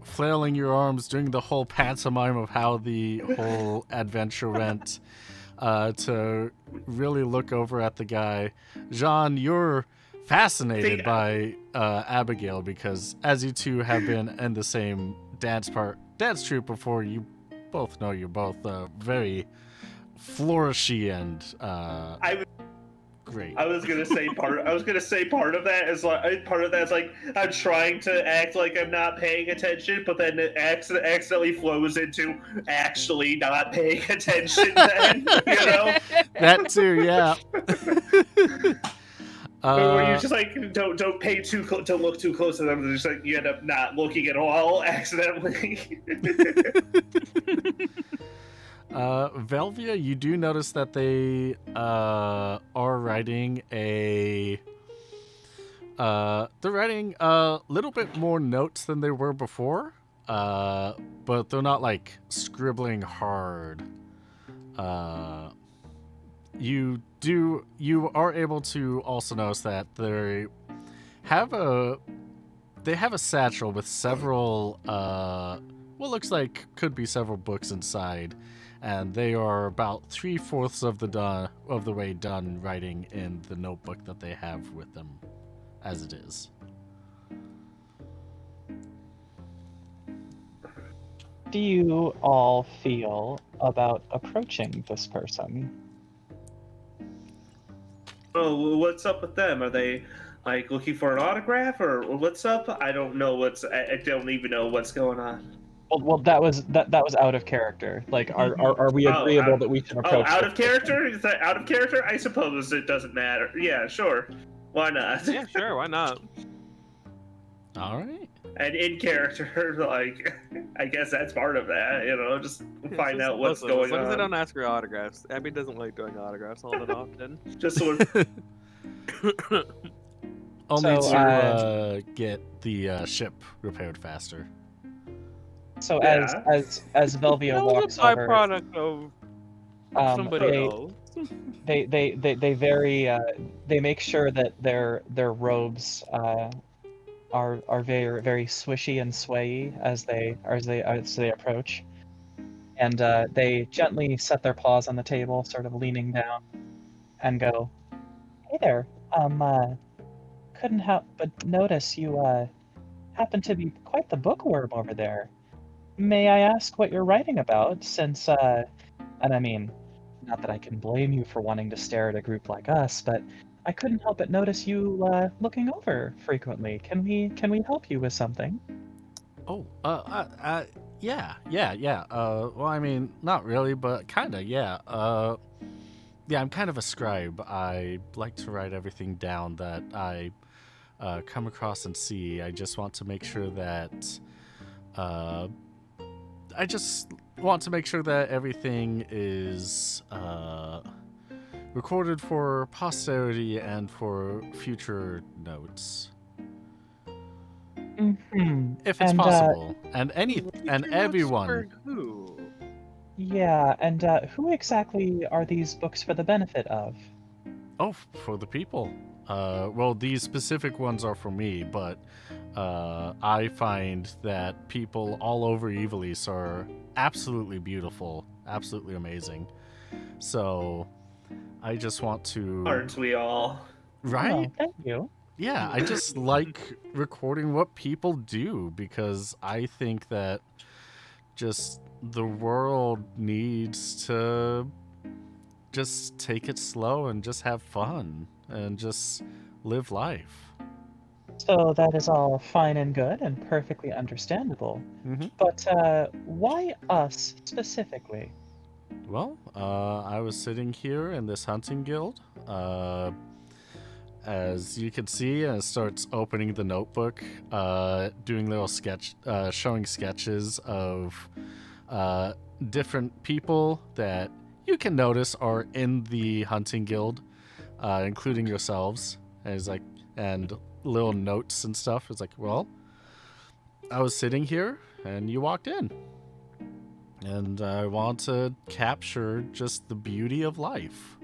flailing your arms, doing the whole pantomime of how the whole adventure went, to really look over at the guy. Jean, you're fascinated by Abigail because as you two have been in the same dance troupe before, you both know you're both very flourishy and great. I was gonna say part of that is I'm trying to act like I'm not paying attention, but then it accidentally flows into actually not paying attention. Then That too, yeah. where you just don't pay don't look too close to them. Just you end up not looking at all accidentally. Velvia, you do notice that they are writing they're writing a little bit more notes than they were before, but they're not scribbling hard. You are able to also notice that they have a satchel with several what looks like could be several books inside, and they are about 3/4 of the way done writing in the notebook that they have with them as it is. do you all feel about approaching this person? Oh, what's up with them? Are they looking for an autograph or what's up? I don't know I don't even know what's going on. Well, that was out of character. Are we agreeable that we should approach? Out this of character? Is that out of character? I suppose it doesn't matter. Yeah, sure. Why not? Yeah, sure. Why not? All right. And in character, like, I guess that's part of that, just find Just out what's listen, going as long as I on. don't ask for autographs. Abby doesn't like doing autographs all that often. Just so we're I'll So, need to get the ship repaired faster. So Yeah. as Velvia That was walks a over, byproduct of somebody they else. they they make sure that their robes are very very swishy and swayy as they approach, and they gently set their paws on the table, sort of leaning down, and go, "Hey there, couldn't help but notice you happen to be quite the bookworm over there. May I ask what you're writing about, since and I mean, not that I can blame you for wanting to stare at a group like us, but I couldn't help but notice you looking over frequently. Can we help you with something?" Oh, yeah. Well, I mean, not really, but kinda, yeah. Yeah, I'm kind of a scribe. I like to write everything down that I come across and see. I just want to make sure that I just want to make sure that everything is recorded for posterity and for future notes, Mm-hmm. if it's And possible. And Future notes everyone. for who? yeah, and who exactly are these books for the benefit of? Oh, for the people. Well, these specific ones are for me, but I find that people all over Evilise are absolutely beautiful, absolutely amazing. So I just want to. aren't we all? Right? Oh, thank you. Yeah, I just like recording what people do because I think that just the world needs to just take it slow and just have fun and just live life. So that is all fine and good and perfectly understandable. Mm-hmm. But why us specifically? Well, I was sitting here in this hunting guild. As you can see, and it starts opening the notebook, doing little showing sketches of different people that you can notice are in the hunting guild, including yourselves. And it's like, and little notes and stuff. It's like, well, I was sitting here and you walked in. And I want to capture just the beauty of life.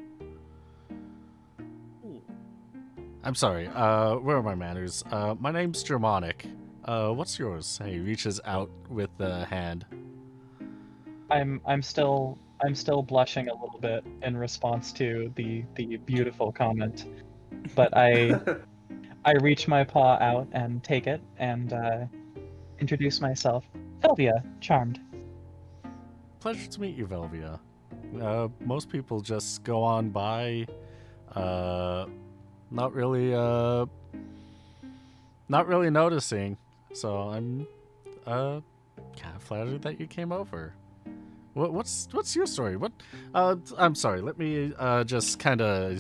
I'm sorry, where are my manners? My name's Germanic. What's yours? And he reaches out with the hand. I'm still blushing a little bit in response to the beautiful comment, but I reach my paw out and take it and introduce myself. Velvia, charmed. Pleasure to meet you, Velvia. Most people just go on by, not really noticing. So I'm kind of flattered that you came over. What's your story? What? I'm sorry. Let me just kind of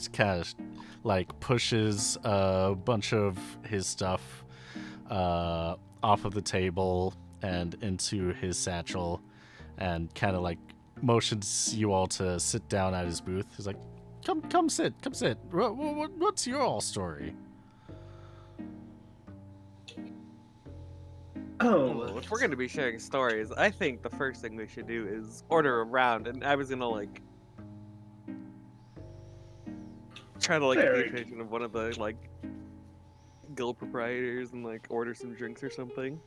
like pushes a bunch of his stuff off of the table and into his satchel, and kind of like motions you all to sit down at his booth. He's like, "Come sit. What's your all story?" Oh, If we're gonna be sharing stories, I think the first thing we should do is order a round, and I was gonna like try to like get the Very- attention of one of the like guild proprietors and like order some drinks or something.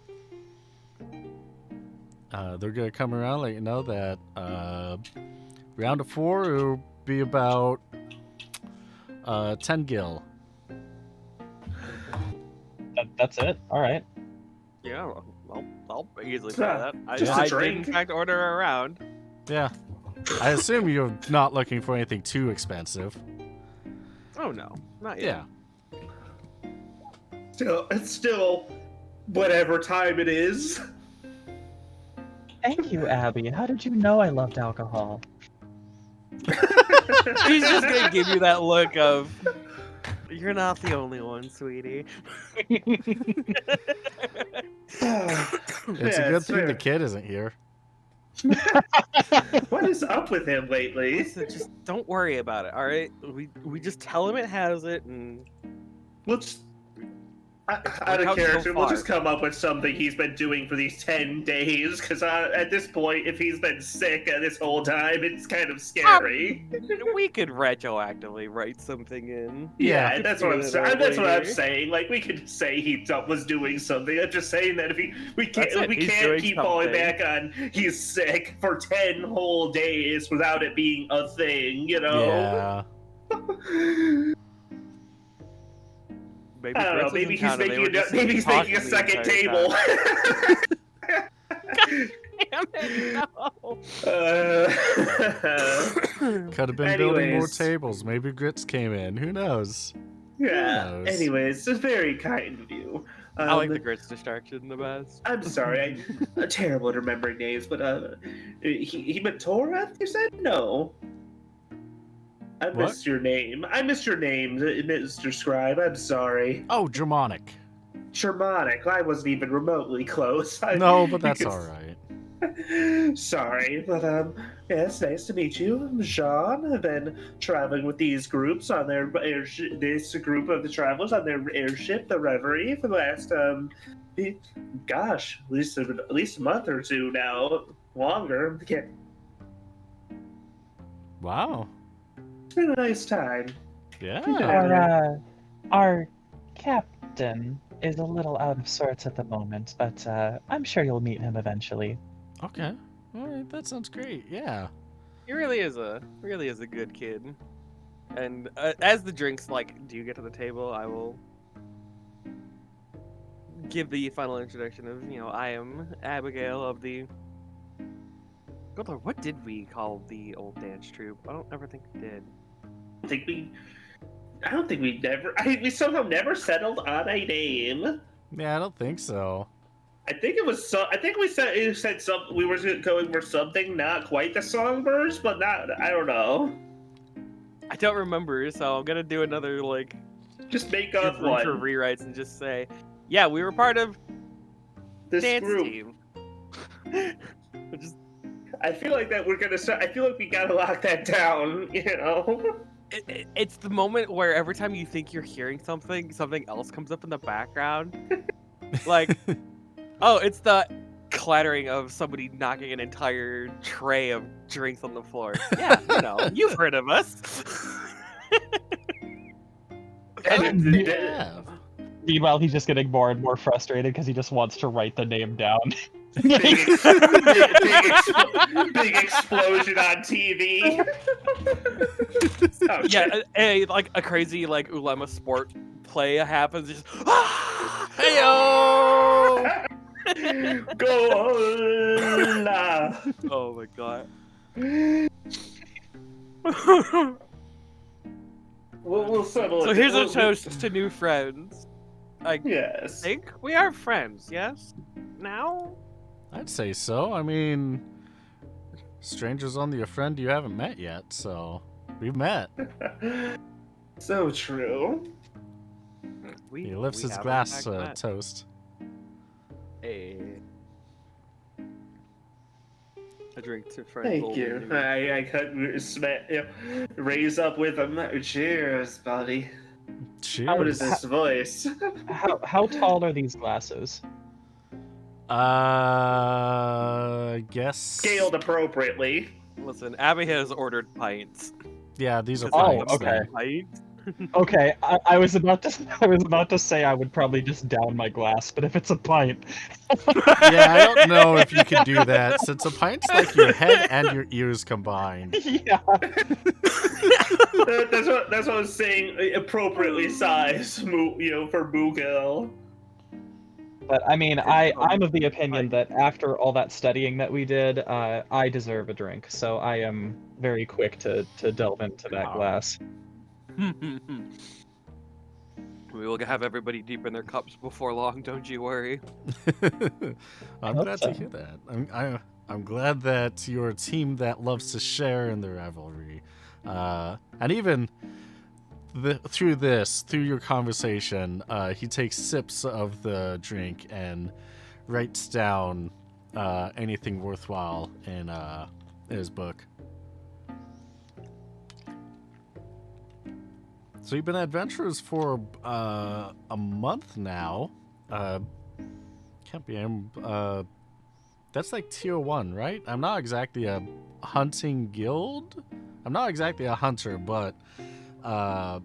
They're gonna come around, let you know that round of 4 it'll be about 10 gil. That's it. All right. Yeah, I'll easily pay Yeah, that. I just a did in drink. fact order a round. Yeah, I assume you're not looking for anything too expensive. Oh no, not yet. Yeah. it's still whatever time it is. Thank you, Abby. How did you know I loved alcohol? He's just gonna give you that look of You're not the only one, sweetie. It's a good thing the kid isn't here. What is up with him lately? Listen, just don't worry about it, all right? We just tell him it has it, and We'll just, out worked of out so character, we'll far. just come up with something he's been doing for these 10 days. Because at this point, if he's been sick this whole time, it's kind of scary. we could retroactively write something in. Yeah, Could that's what I'm figure saying. that out That's what I'm later. saying. Like we could say he was doing something. I'm just saying that if we That's it, we he's can't doing keep falling something. back on he's sick for 10 whole days without it being a thing. You know. Yeah. Maybe I don't know. Chris was Maybe in he's town and they making were just maybe he's making a talking the second entire table. time. Damn it, no. Could have been building more Anyways. tables. Maybe Grits came in. Who knows? Yeah. knows? Anyways, it's very kind of you. I like the Grits distraction the best. I'm sorry, I'm terrible at remembering names, but he meant Toreth, you said? No. I What? missed your name. I missed your name, Mr. Scribe. I'm sorry. Oh, Germanic. Shermanic. I wasn't even remotely close. No, but that's because- all right. Sorry, but yeah, it's nice to meet you. I'm Jean. I've been traveling with these groups on their airship. This group of the travelers on their airship, the Reverie, for the last gosh, at least a month or two now, longer. Yeah, Wow. it's been a nice time. Yeah. Our captain is a little out of sorts at the moment, but I'm sure you'll meet him eventually. Okay. All right. That sounds great. Yeah. He really is a good kid. And as the drinks do get to the table, I will give the final introduction of I am Abigail of the. Good Lord, what did we call the old dance troupe? I don't ever think we did. I don't think we somehow never settled on a name. Yeah, I don't think so. I think it was I think we said something. We were going for something not quite the Songbirds, but not. I don't know. I don't remember, so I'm gonna do another Just make give up room for one. rewrites and just say, yeah, we were part of This dance group. team. Just I feel like that we're gonna. I feel like we gotta lock that down. You know. it's the moment where every time you think you're hearing something else comes up in the background. Like, oh, it's the clattering of somebody knocking an entire tray of drinks on the floor. Yeah, you've heard of us. Yeah. Meanwhile, he's just getting more and more frustrated because he just wants to write the name down. Big explosion on TV. Oh, Yeah, a crazy Ulema sport play happens. Just Heyo! Goal! oh my god. We'll settle So it. here's a We'll- toast to new friends. I Yes. think we are friends. Yes. Now. I'd say so. I mean, strangers only a friend you haven't met yet, so we've met. So true. He lifts we his have, in glass fact, to met. toast. A drink to friend. Thank you. I couldn't raise up with him. Cheers, buddy. Cheers. What is this voice? How tall are these glasses? I guess. Scaled appropriately. Listen, Abby has ordered pints. Yeah, these are Oh, pints. okay. then. Pints? Okay, I was about to say I would probably just down my glass, but if it's a pint, Yeah, I don't know if you can do that since a pint's like your head and your ears combined. yeah. That's what I was saying. Appropriately sized, for Moogle. But I mean, I'm of the opinion that after all that studying that we did, I deserve a drink. So I am very quick to delve into that Aw. glass. We will have everybody deep in their cups before long. Don't you worry. I'm hope glad so. to hear that. I'm glad that you're a team that loves to share in the revelry, and even through your conversation, he takes sips of the drink and writes down anything worthwhile in his book. So you've been adventurers for a month now. Can't be. That's like tier 1, right? I'm not exactly a hunting guild. I'm not exactly a hunter, but I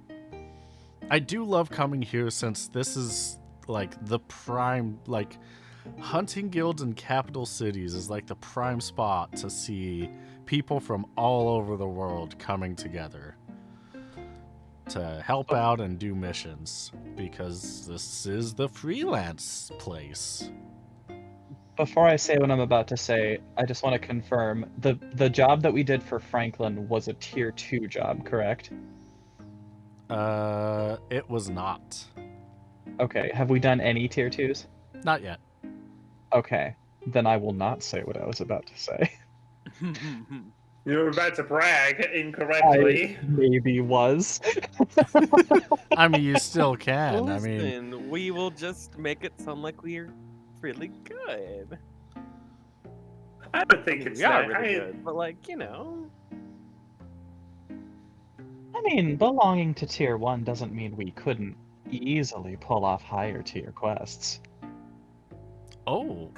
do love coming here since this is like the prime, like hunting guilds in capital cities is like the prime spot to see people from all over the world coming together to help out and do missions, because this is the freelance place. Before I say what I'm about to say, I just want to confirm the job that we did for Franklin was a tier 2 job, correct? It was not. Okay, have we done any tier 2s? Not yet. Okay, then I will not say what I was about to say. You were about to brag incorrectly. I maybe was. I mean, you still can. I mean, Listen, we will just make it sound like we're really good. I don't think it's we are that. really good, but like, you know. I mean, belonging to tier 1 doesn't mean we couldn't easily pull off higher tier quests. oh,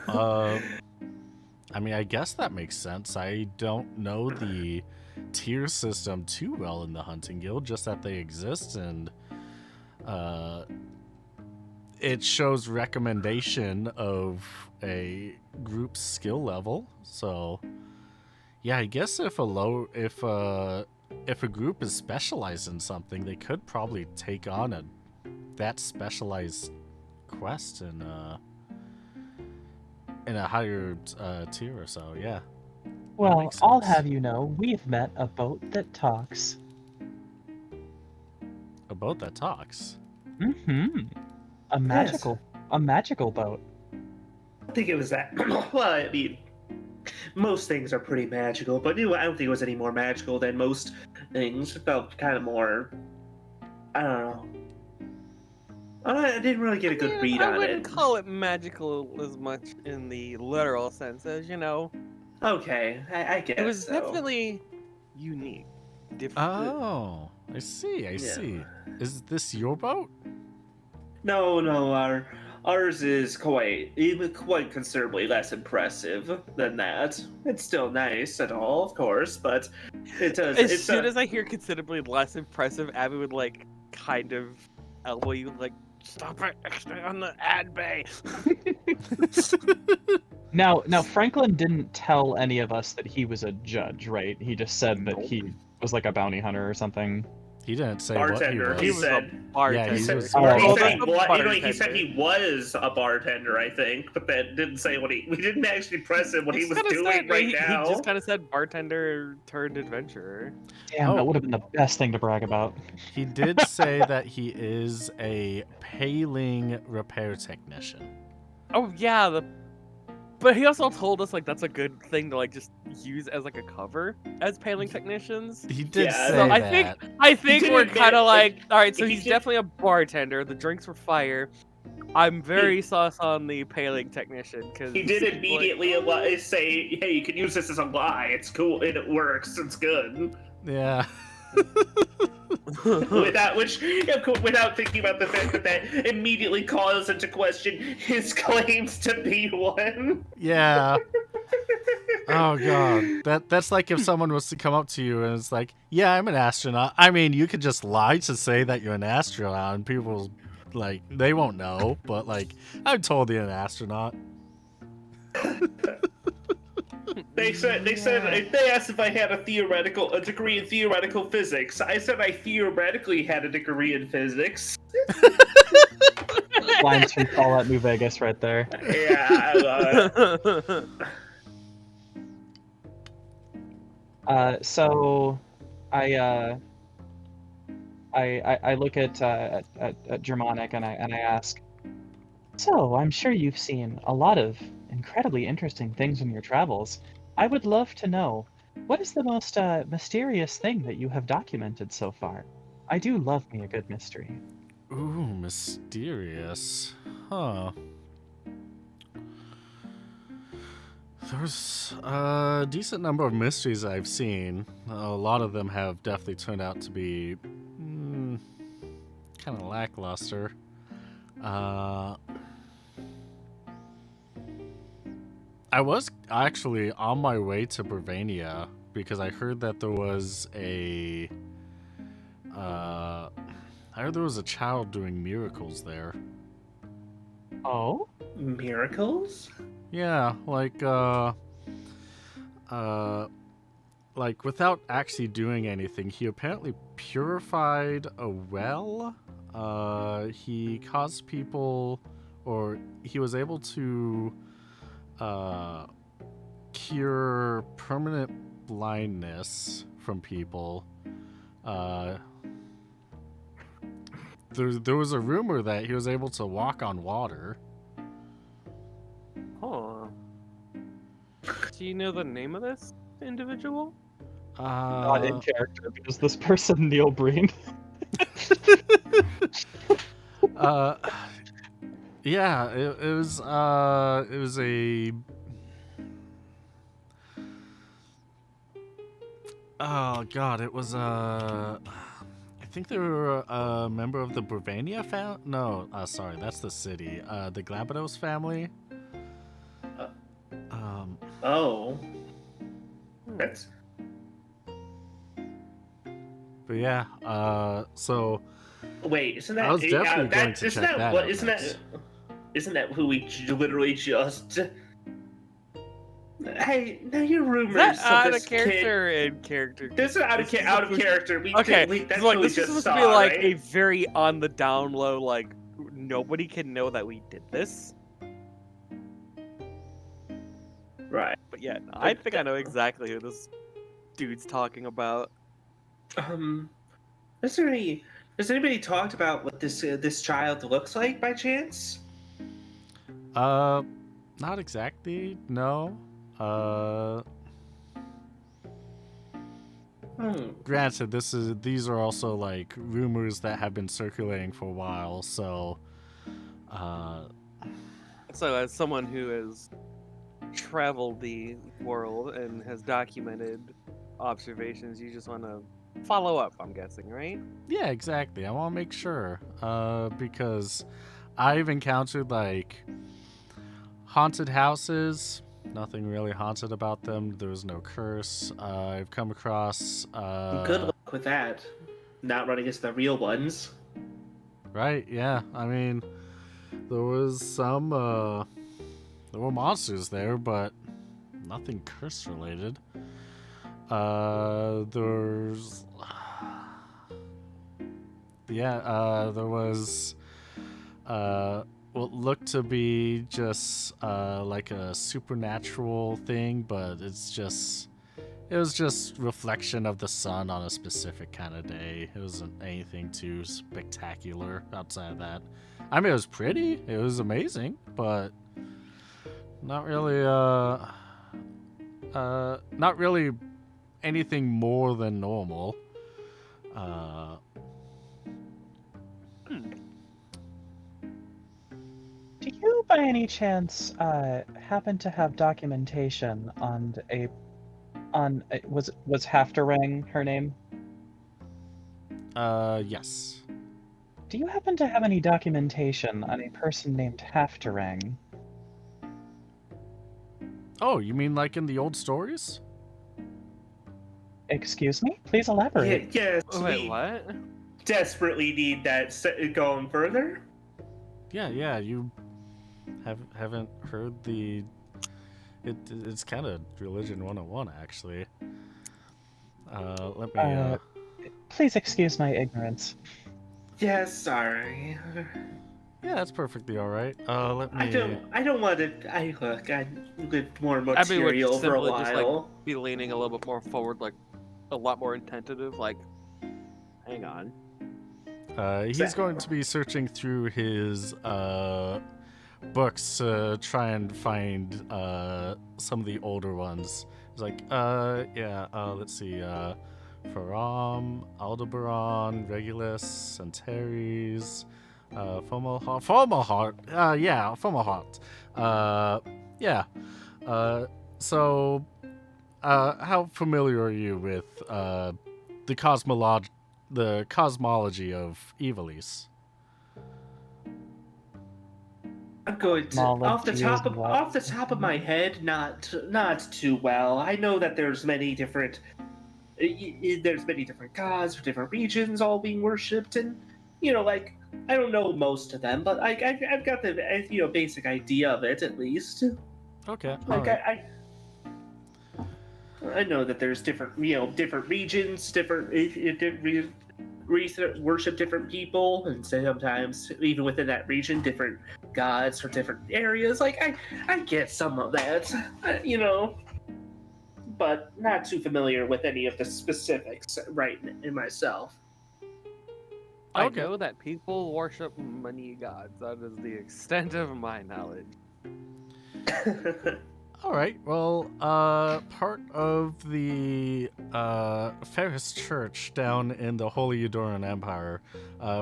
I mean, I guess that makes sense. I don't know the tier system too well in the hunting guild, just that they exist, and it shows recommendation of a group's skill level. So yeah, I guess if a group is specialized in something, they could probably take on that specialized quest in a higher tier or so. Yeah. Well, makes I'll sense. have you know, we've met a boat that talks. A boat that talks. Mm-hmm. A magical boat. I think it was that. Well, I mean, most things are pretty magical, but I don't think it was any more magical than most things. It felt kind of more. I don't know. I didn't really get a good read I on wouldn't it. call it magical as much in the literal sense as, you know. Okay, I guess It was so. definitely unique. Different. Oh, I see. I see. Is this your boat? No, ours is quite considerably less impressive than that. It's still nice and all, of course, but it does. As soon as I hear considerably less impressive, Abby would like kind of elbow you, like, stop it, stay on the ad bay. Now, Franklin didn't tell any of us that he was a judge, right? He just said that he was like a bounty hunter or something. He didn't say Bartender, what he he He was. was a said. bartender. he He said, was- Oh, he, okay. said he, That's a wa- he said bartender. he was a bartender, I think, but that didn't say what we didn't actually press him what he Just was kinda doing said- right he now. just kind of said bartender turned adventurer. Damn, that Oh. would have been the best thing to brag about. He did say that he is a paling repair technician. Oh yeah, but he also told us like that's a good thing to like just use as like a cover as paling technicians. He did Yeah, say So I that. think did we're admit kind it, of like, all right, so he he's did- definitely a bartender. The drinks were fire. I'm very sauce on the paling technician because He did immediately say, "Hey, you can use this as a lie. It's cool and it works. It's good." Yeah. Without thinking about the fact that immediately calls into question his claims to be one. Yeah. Oh god. That's like if someone was to come up to you and it's like, "Yeah, I'm an astronaut." I mean, you could just lie to say that you're an astronaut and people like they won't know, but like I'm totally an astronaut. They asked if I had a degree in theoretical physics. I said I theoretically had a degree in physics. Lines from Fallout New Vegas right there. Yeah. So I look at Germanic and I ask, so I'm sure you've seen a lot of incredibly interesting things in your travels. I would love to know, what is the most mysterious thing that you have documented so far? I do love me a good mystery. Ooh, mysterious. Huh. There's a decent number of mysteries I've seen. A lot of them have definitely turned out to be kind of lackluster. I was actually on my way to Bravania because I heard that there was a I heard there was a child doing miracles there. Oh? Miracles? Yeah, like without actually doing anything, he apparently purified a well. He caused people, or he was able to cure permanent blindness from people. There was a rumor that he was able to walk on water. Huh. Do you know the name of this individual? Not in character, because this person, Neil Breen. Yeah, it was a oh god, it was I think they were a member of the Bravania family. No, sorry, that's the city. The Glabados family. Oh. That's But yeah, so wait, isn't I that was definitely going to isn't check that that what out isn't next. that isn't that who we literally just Hey, now your Is rumors that out of of this character kid. or in character? This is out This is of supposed- character. We Okay, that's so, like what we this is just supposed saw, to be like right? a very on the down low, like nobody can know that we did this. Right. But yeah, I think I know exactly who this dude's talking about. Is there any? Has anybody talked about what this child looks like by chance? Not exactly. No. Granted, these are also like rumors that have been circulating for a while. So, So as someone who has traveled the world and has documented observations, you just want to follow up, I'm guessing, right? yeah, exactly. I want to make sure. Because I've encountered like haunted houses. Nothing really haunted about them. There was no curse. I've come across. Good luck with that. Not running against the real ones. Right? Yeah. I mean, there was some. There were monsters there, but nothing curse related. There's. Yeah. There was. What looked to be just like a supernatural thing, but it was just reflection of the sun on a specific kind of day. It wasn't anything too spectacular outside of that. I mean, it was pretty, it was amazing, but not really not really anything more than normal. Do you, by any chance, happen to have documentation was Haftarang her name? Yes. Do you happen to have any documentation on a person named Haftarang? Oh, you mean like in the old stories? Excuse me? Please elaborate. Yes, Wait, we what? desperately need that going further. Yeah, you haven't heard the it's kind of religion 101 actually. Let me Please excuse my ignorance. Yes, sorry. yeah, that's perfectly all right. Let me I don't want to. I lived more Abby would material for a simply just like while. be leaning a little bit more forward, like a lot more tentative. Like, hang on. he's going to be searching through his books to try and find some of the older ones. He's like, let's see. Faram, Aldebaran, Regulus, Centaries, Fomalhaut. Yeah, Fomalhaut. Yeah. Uh, so, how familiar are you with the cosmology of Ivalice? I'm going to Cosmology is what? off the top of my head, not too well. I know that there's many different gods for different regions all being worshipped, and like I don't know most of them, but I've got the basic idea of it at least. Okay, all Like right. I know that there's different different regions, worship different people, and sometimes even within that region, different gods for different areas. Like I get some of that, but not too familiar with any of the specifics right in myself. I Okay. know that people worship many gods. That is the extent of my knowledge. All right. Well, part of the Ferris Church down in the Holy Edoran Empire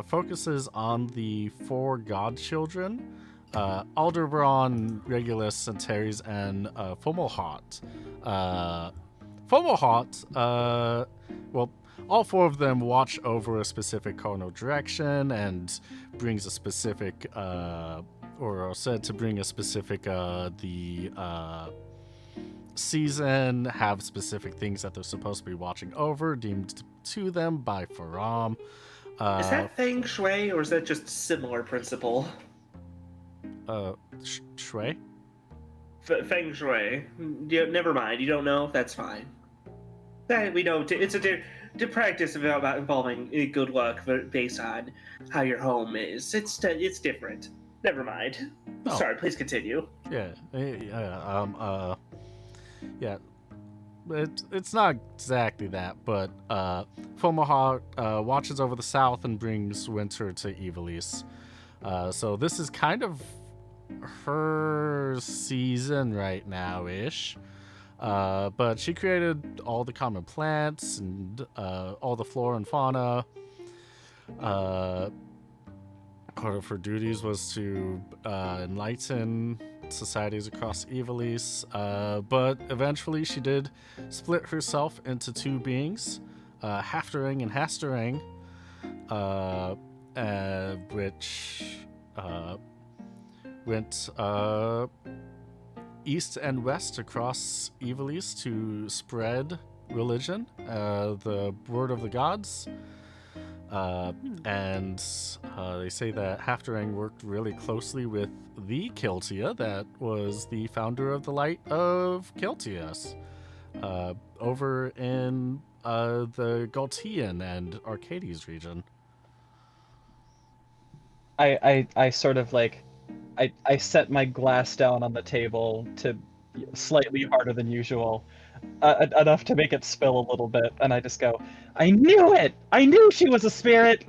focuses on the four godchildren, Aldebaran, Regulus, Centaries, and Fomalhaut. Fomalhaut, well, all four of them watch over a specific cardinal direction and brings a specific or are said to bring a specific season, have specific things that they're supposed to be watching over, deemed to them by Faram. Is that feng shui, or is that just a similar principle? Shui? Feng shui. Never mind. You don't know. That's fine. That we know. It's a practice about involving good luck based on how your home is. It's different. Never mind. Oh. Sorry. Please continue. Yeah. Yeah. It's not exactly that, but Fomalhaut watches over the south and brings winter to Ivalice. So this is kind of her season right now ish. But she created all the common plants and all the flora and fauna. Part of her duties was to enlighten societies across Ivalice, but eventually she did split herself into two beings, Haftarang and Hastarang, which went east and west across Ivalice to spread religion, the word of the gods. And they say that Haftarang worked really closely with the Kiltia, that was the founder of the Light of Kiltias, over in the Galtian and Arcades region. I sort of like I set my glass down on the table to slightly harder than usual, enough to make it spill a little bit, and I just go, I knew it! I knew she was a spirit!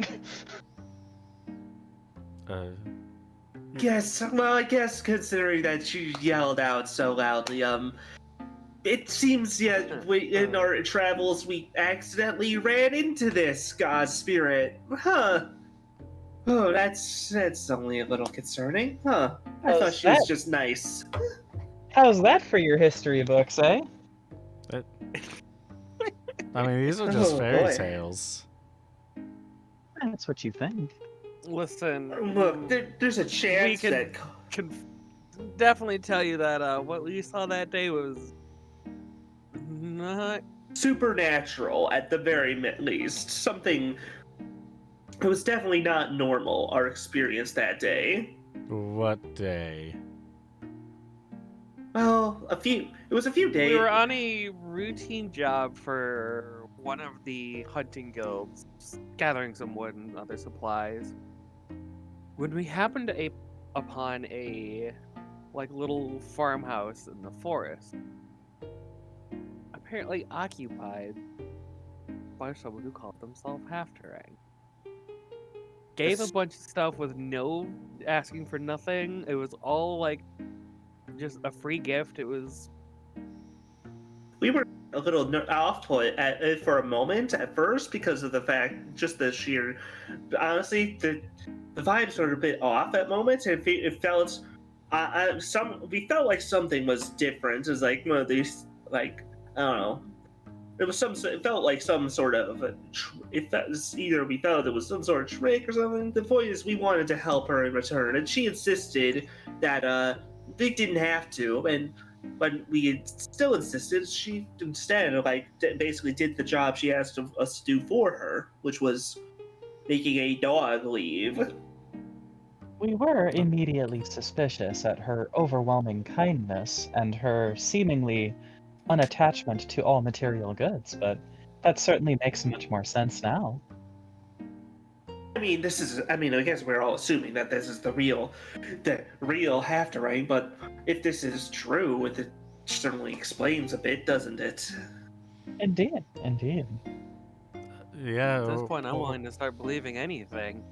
Yes. Well, I guess considering that she yelled out so loudly, it seems in our travels we accidentally ran into this god spirit. Huh. Oh, that's only a little concerning. Huh. I thought she was just nice. How's that for your history books, eh? I mean, these are just fairy boy. tales. That's what you think. Listen, Look, there's a chance we that can definitely tell you that what we saw that day was not supernatural at the very least. Something. It was definitely not normal. Our experience that day. What day? Well, it was a few days. We were on a routine job for one of the hunting guilds, just gathering some wood and other supplies. When we happened upon a little farmhouse in the forest, apparently occupied by someone who called themselves Haftarang. Gave a bunch of stuff with no asking for nothing. It was all just a free gift. It was. We were a little off put for a moment at first because of the fact, just the sheer, honestly, the vibes were a bit off at moments. It felt, we felt like something was different. It was like one of these, like, I don't know. It felt like some sort of, it was either we felt it was some sort of trick or something. The point is, we wanted to help her in return, and she insisted that they didn't have to, and when we still insisted, she instead like basically did the job she asked us to do for her, which was making a dog leave. We were immediately suspicious at her overwhelming kindness and her seemingly unattachment to all material goods, but that certainly makes much more sense now. I mean, I guess we're all assuming that this is the real Halfterite, but if this is true, it certainly explains a bit, doesn't it? Indeed, indeed. Yeah. At this point, I'm willing to start believing anything.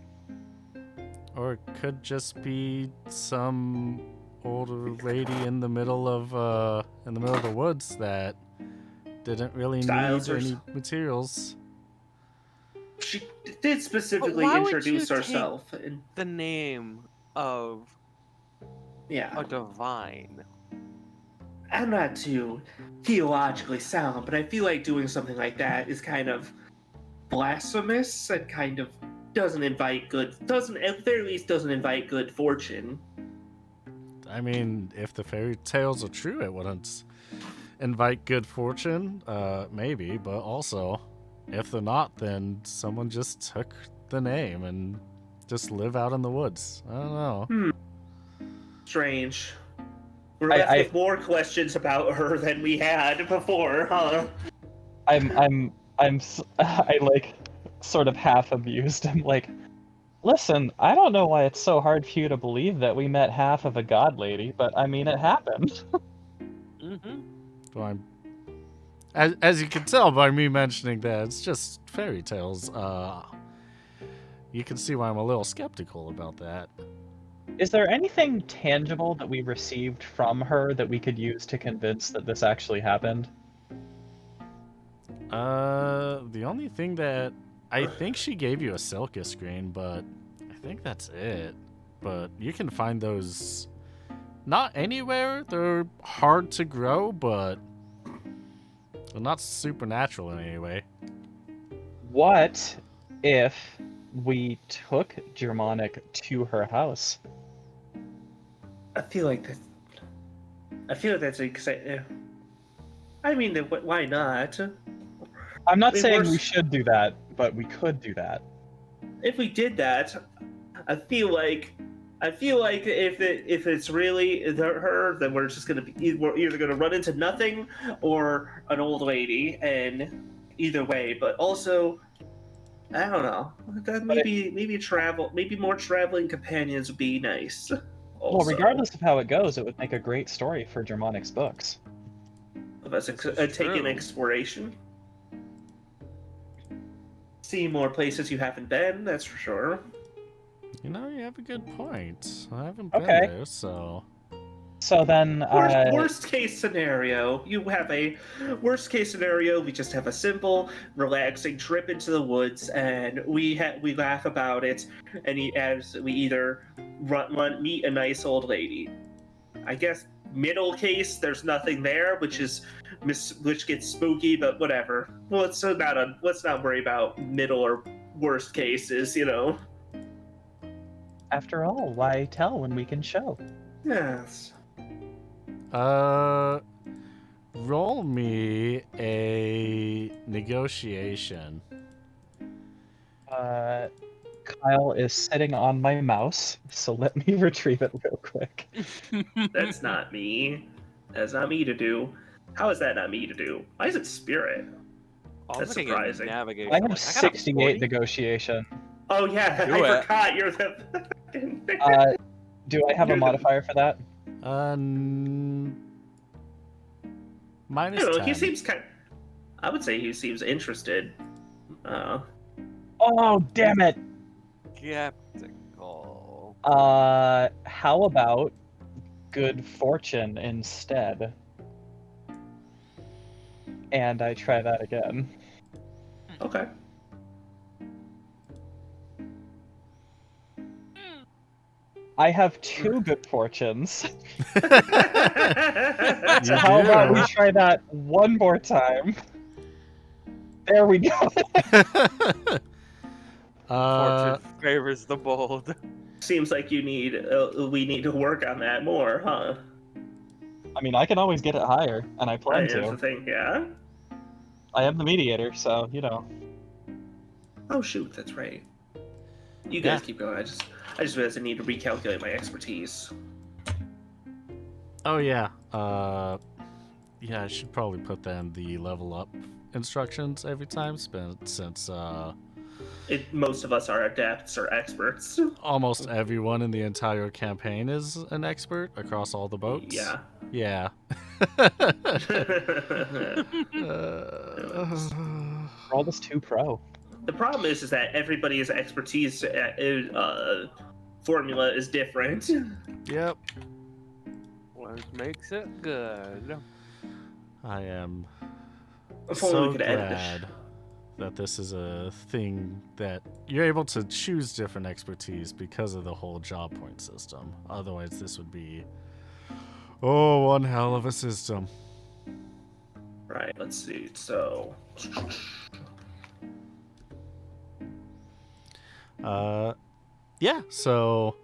Or it could just be some older lady in the middle of the woods that didn't really Styles need or any materials. She did specifically But why would introduce you herself, and The name of yeah, a divine. I'm not too theologically sound, but I feel like doing something like that is kind of blasphemous and kind of doesn't at the very least doesn't invite good fortune. I mean, if the fairy tales are true, it wouldn't invite good fortune, maybe, but also, if they're not, then someone just took the name and just live out in the woods. I don't know. Strange. We're left I with more questions about her than we had before, huh? I like sort of half amused. I'm like, listen, I don't know why it's so hard for you to believe that we met half of a god lady, but I mean, it happened. Mm-hmm. Well, as you can tell by me mentioning that, it's just fairy tales. You can see why I'm a little skeptical about that. Is there anything tangible that we received from her that we could use to convince that this actually happened? The only thing that I think she gave you a Silka screen, but I think that's it. But you can find those not anywhere. They're hard to grow, but they're not supernatural in any way. What if we took Germanic to her house? I feel like that's exciting. I mean, why not? I'm not I mean, saying we should do that, but we could do that. If we did that, I feel like if it's really her, then we're just we're either gonna run into nothing or an old lady, and either way. But also, I don't know. That maybe more traveling companions would be nice. Also, Well, regardless of how it goes, it would make a great story for Germanic's books. of us taking exploration, see more places you haven't been. That's for sure. You know, you have a good point. I haven't been Okay. there, so. So then, Worst case scenario, you have a worst case scenario. We just have a simple, relaxing trip into the woods, and we laugh about it, and as we either meet a nice old lady. I guess middle case, there's nothing there, which gets spooky, but whatever. Well, let's not worry about middle or worst cases, you know. after all, why tell when we can show? Yes. Roll me a negotiation. Kyle is sitting on my mouse, so let me retrieve it real quick. That's not me. That's not me to do. How is that not me to do? Why is it spirit? That's surprising. Navigation. I have got a 68 40. negotiation. Oh yeah, Do I it. forgot you're the. Do I have a You're the- modifier for that? Minus I don't know, 10. he seems I would say he seems interested. Oh, damn it! Skeptical. How about good fortune instead? and I try that again. Okay. I have 2 good fortunes. You So how about we do. try that one more time? There we go. uh, Fortune favors the bold. Seems like we need to work on that more, huh? I mean, I can always get it higher, and I plan Here's the to. thing, yeah. I am the mediator, so, you know. Oh shoot, that's right. You Yeah. guys keep going. I just realized I need to recalculate my expertise. oh yeah. Yeah, I should probably put that in the level up instructions every time, since Most of us are adepts or experts. almost everyone in the entire campaign is an expert across all the boats. Yeah. Yeah. We're all just too pro. The problem is that everybody's expertise formula is different. Yep. What makes it good? I am If only we so could edit glad that this is a thing that you're able to choose different expertise because of the whole job point system. Otherwise, this would be one hell of a system. Right, let's see. So, Yeah. So,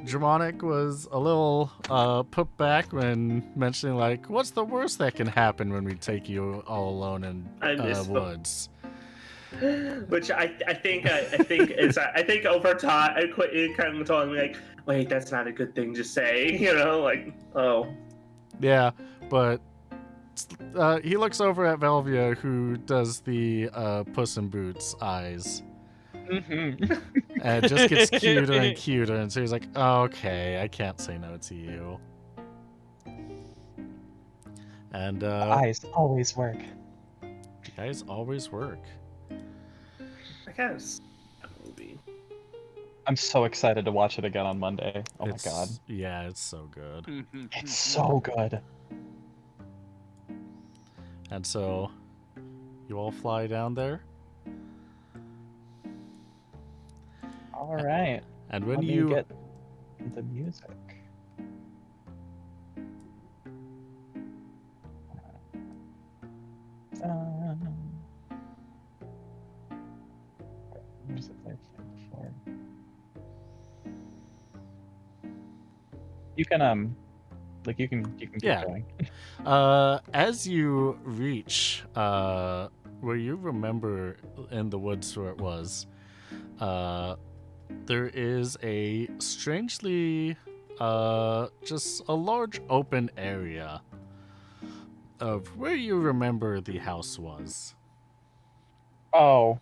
Germanic was a little put back when mentioning like, what's the worst that can happen when we take you all alone in I misspoke. woods? Which I think over time it kind of told me like, wait, that's not a good thing to say, like, oh. Yeah, but he looks over at Velvia, who does the Puss in Boots eyes, Mm-hmm. and it just gets cuter and cuter, and so he's like, okay, I can't say no to you. And Eyes always work. you guys always work. I guess that movie. I'm so excited to watch it again on Monday. Oh my god. Yeah, it's so good. It's so good. And so, you all fly down there, Alright. and when Let me you get the music. Where's it there before? You can you can keep Yeah. going. as you reach where you remember in the woods where it was, there is a strangely just a large open area of where you remember the house was. Oh,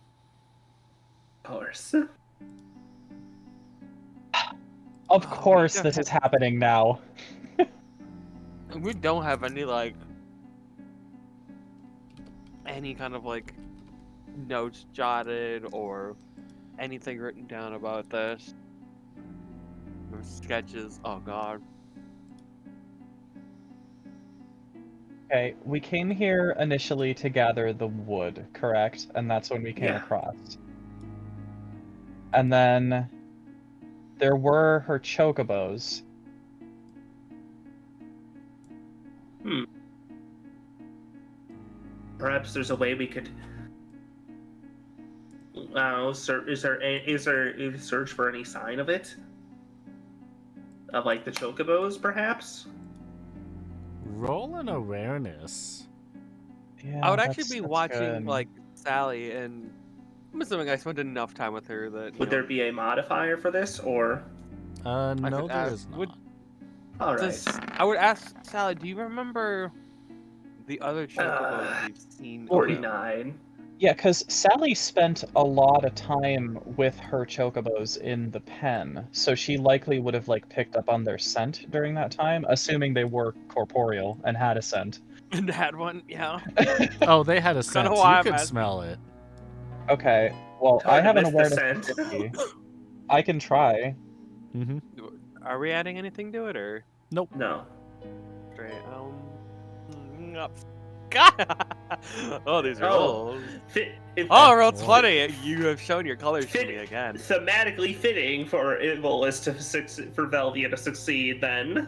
Of course. of Oh, course we this is happening now. We don't have any any kind of notes jotted or anything written down about this. Or sketches. Oh god. Okay, we came here initially to gather the wood, correct? And that's when we came Yeah. across. And then there were her chocobos. Perhaps there's a way we could. Is there a search for any sign of it? Of the chocobos, perhaps? Roll an awareness. Yeah, I would actually be that's watching good. Sally, and I'm assuming I spent enough time with her that Would there be a modifier for this, or? No, could there ask- is not. would- All right. I would ask Sally, do you remember the other chocobos we've seen? 49. Yeah, because Sally spent a lot of time with her chocobos in the pen, so she likely would have picked up on their scent during that time, assuming they were corporeal and had a scent. And had one, yeah. Oh, they had a Kinda scent. why You I'm could asking. smell it. Okay, well, It's hard I to have an miss the awareness scent. of 50. I can try. Mm-hmm. Are we adding anything to it, or Nope. No. straight? Up. God! Oh, these are Oh, old. if, Oh, roll 20. You have shown your colors to Fit- me again. thematically fitting for Volus to for Velvia to succeed. Then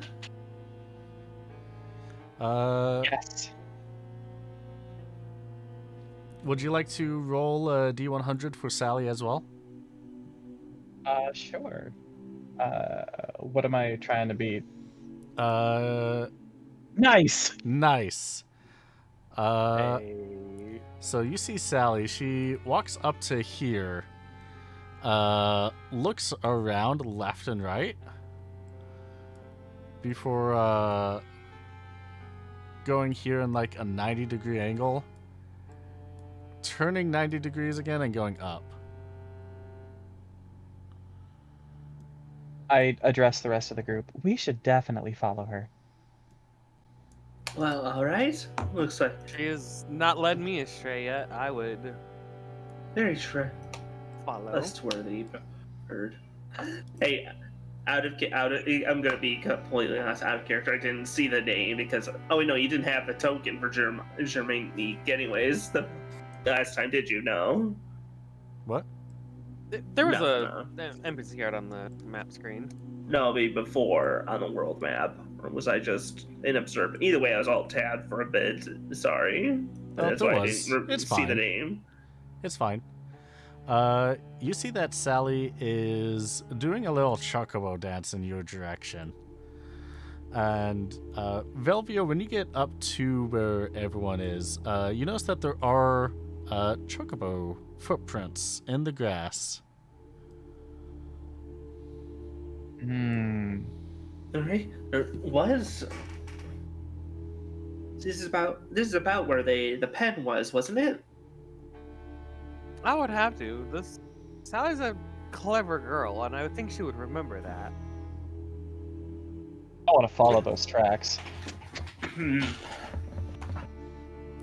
Yes. Would you like to roll a D100 for Sally as well? Sure. What am I trying to beat? Nice. Nice. Hey. So you see Sally. She walks up to here, looks around left and right before going here in like a 90-degree angle, turning 90 degrees again and going up. I address the rest of the group. We should definitely follow her. well, all right. Looks like She has not led me astray yet. I would very true. follow. Trustworthy bird. Hey, I'm gonna be completely honest. Out of character, I didn't see the name because no, you didn't have the token for Germaine anyways. The last time, did you? No. What? There was No. an NPC art on the map screen. No, before on the world map. Or was I just inobservant? Either way, I was alt tabbed for a bit. Sorry. That's there why was. I didn't It's see the fine. name. It's fine. You see that Sally is doing a little chocobo dance in your direction. And Velvia, when you get up to where everyone is, you notice that there are chocobo footprints in the grass. Hmm. All right. Was this is about where the pen was, wasn't it? I would have to. Sally's a clever girl, and I would think she would remember that. I want to follow those tracks.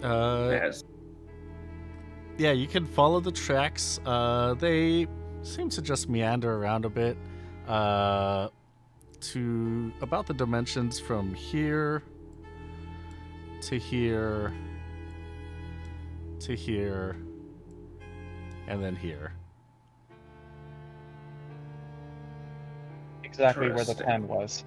Yes. Yeah, you can follow the tracks. They seem to just meander around a bit to about the dimensions from here to here to here and then here. Exactly where the Interesting. pen was.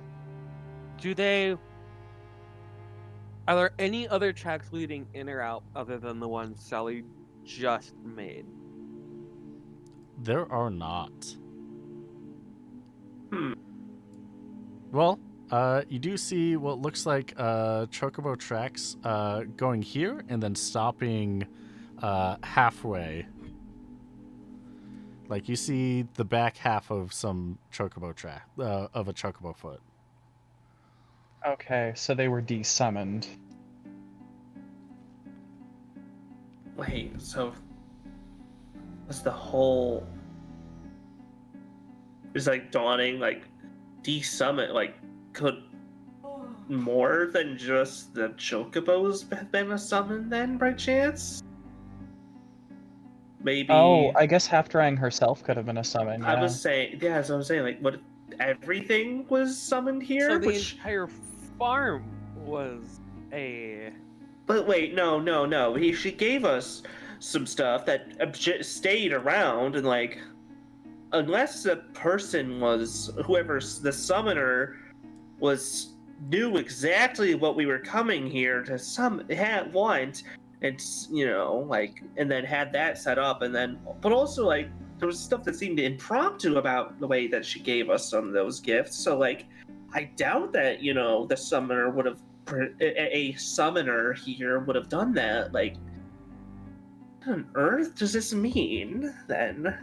Are there any other tracks leading in or out other than the one Sally just made? There are not. Hmm. Well, you do see what looks like chocobo tracks going here and then stopping halfway. Like you see the back half of some chocobo track of a chocobo foot. Okay, so they were desummoned. Wait. So was the whole? It's like dawning, like desummit, like could more than just the chocobos have been a summon then by chance? Maybe. Oh, I guess Half-Drying herself could have been a summon, yeah. I was saying, yeah, as I was saying, like, what if everything was summoned here? So the entire farm was a. But wait, no. She gave us some stuff that stayed around, and like, unless the person was whoever the summoner was knew exactly what we were coming here to want, and like, and then had that set up, and then, but also like there was stuff that seemed impromptu about the way that she gave us some of those gifts. So like, I doubt that the summoner would have a summoner here would have done that. Like, what on earth does this mean then?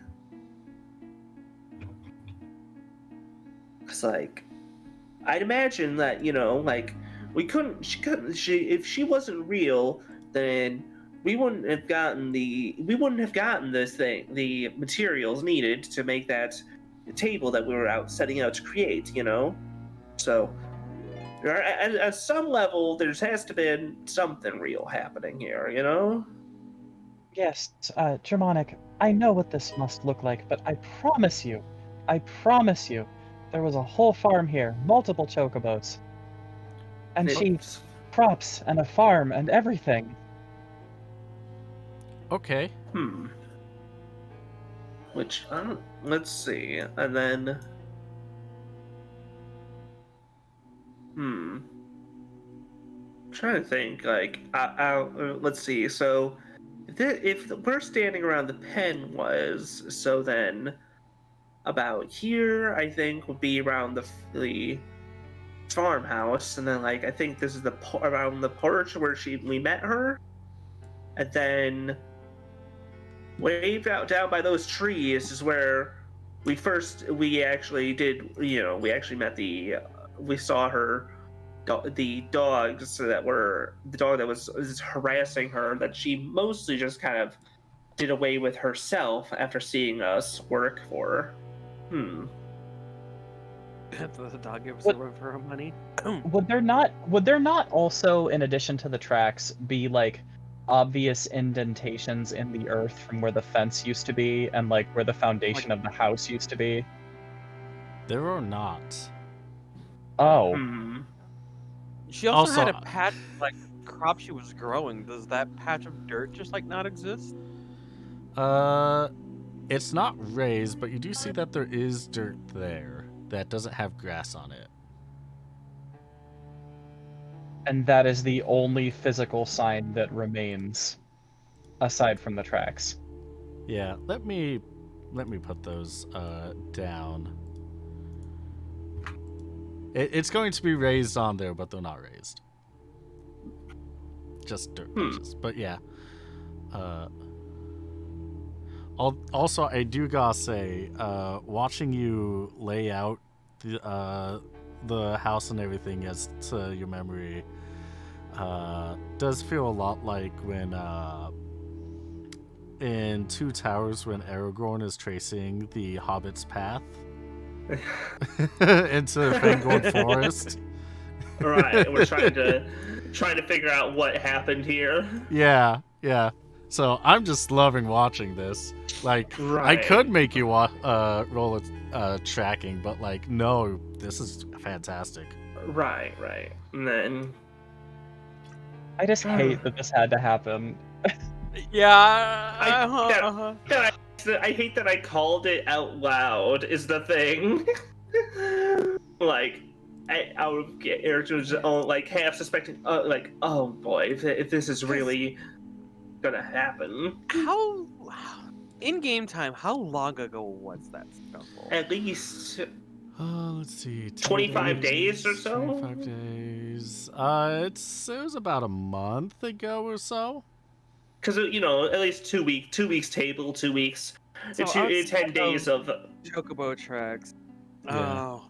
It's like, I'd imagine that like if she wasn't real, then we wouldn't have gotten the materials needed to make that table that we were setting out to create. So at some level, there has to been something real happening here. Yes, Germanic, I know what this must look like, but I promise you, there was a whole farm here, multiple chocobos. And she crops and a farm and everything. Okay. Which, let's see. And then... I'm trying to think, like, let's see. So, if we're standing around the pen was, so then about here, I think, would be around the farmhouse, and then, like, I think this is around the porch where we met her, and then way out down by those trees is where we actually met we saw her, the dogs that were the dog that was harassing her, that she mostly just kind of did away with herself after seeing us work for her. The dog gives a run for her money. Would there not also, in addition to the tracks, be like obvious indentations in the earth from where the fence used to be and like where the foundation of the house used to be? There are not. Oh. She also had a patch of, like, crop she was growing. Does that patch of dirt just like not exist? It's not raised, but you do see that there is dirt there that doesn't have grass on it. And that is the only physical sign that remains, aside from the tracks. Yeah, let me put those down. It's going to be raised on there, but they're not raised. Just dirt patches. But yeah. Also, I do gotta say, watching you lay out the house and everything as to your memory does feel a lot like when in Two Towers, when Aragorn is tracing the Hobbit's path into Fangorn Forest. Right, we're trying to figure out what happened here. Yeah. So I'm just loving watching this. Like, right. I could make you roll a tracking, but like, no, this is fantastic. Right. And then I just hate that this had to happen. Yeah. I hate that I called it out loud. Is the thing. Like, out of Eric's own, like, half suspecting, like, oh boy, if this is really gonna happen. How in game time? How long ago was that scuffle? At least. Let's see. 25 days or so? 25 days. It was about a month ago or so. Because, at least 2 weeks. 2 weeks table, 2 weeks. So 10 days of chocobo tracks. Yeah. Oh,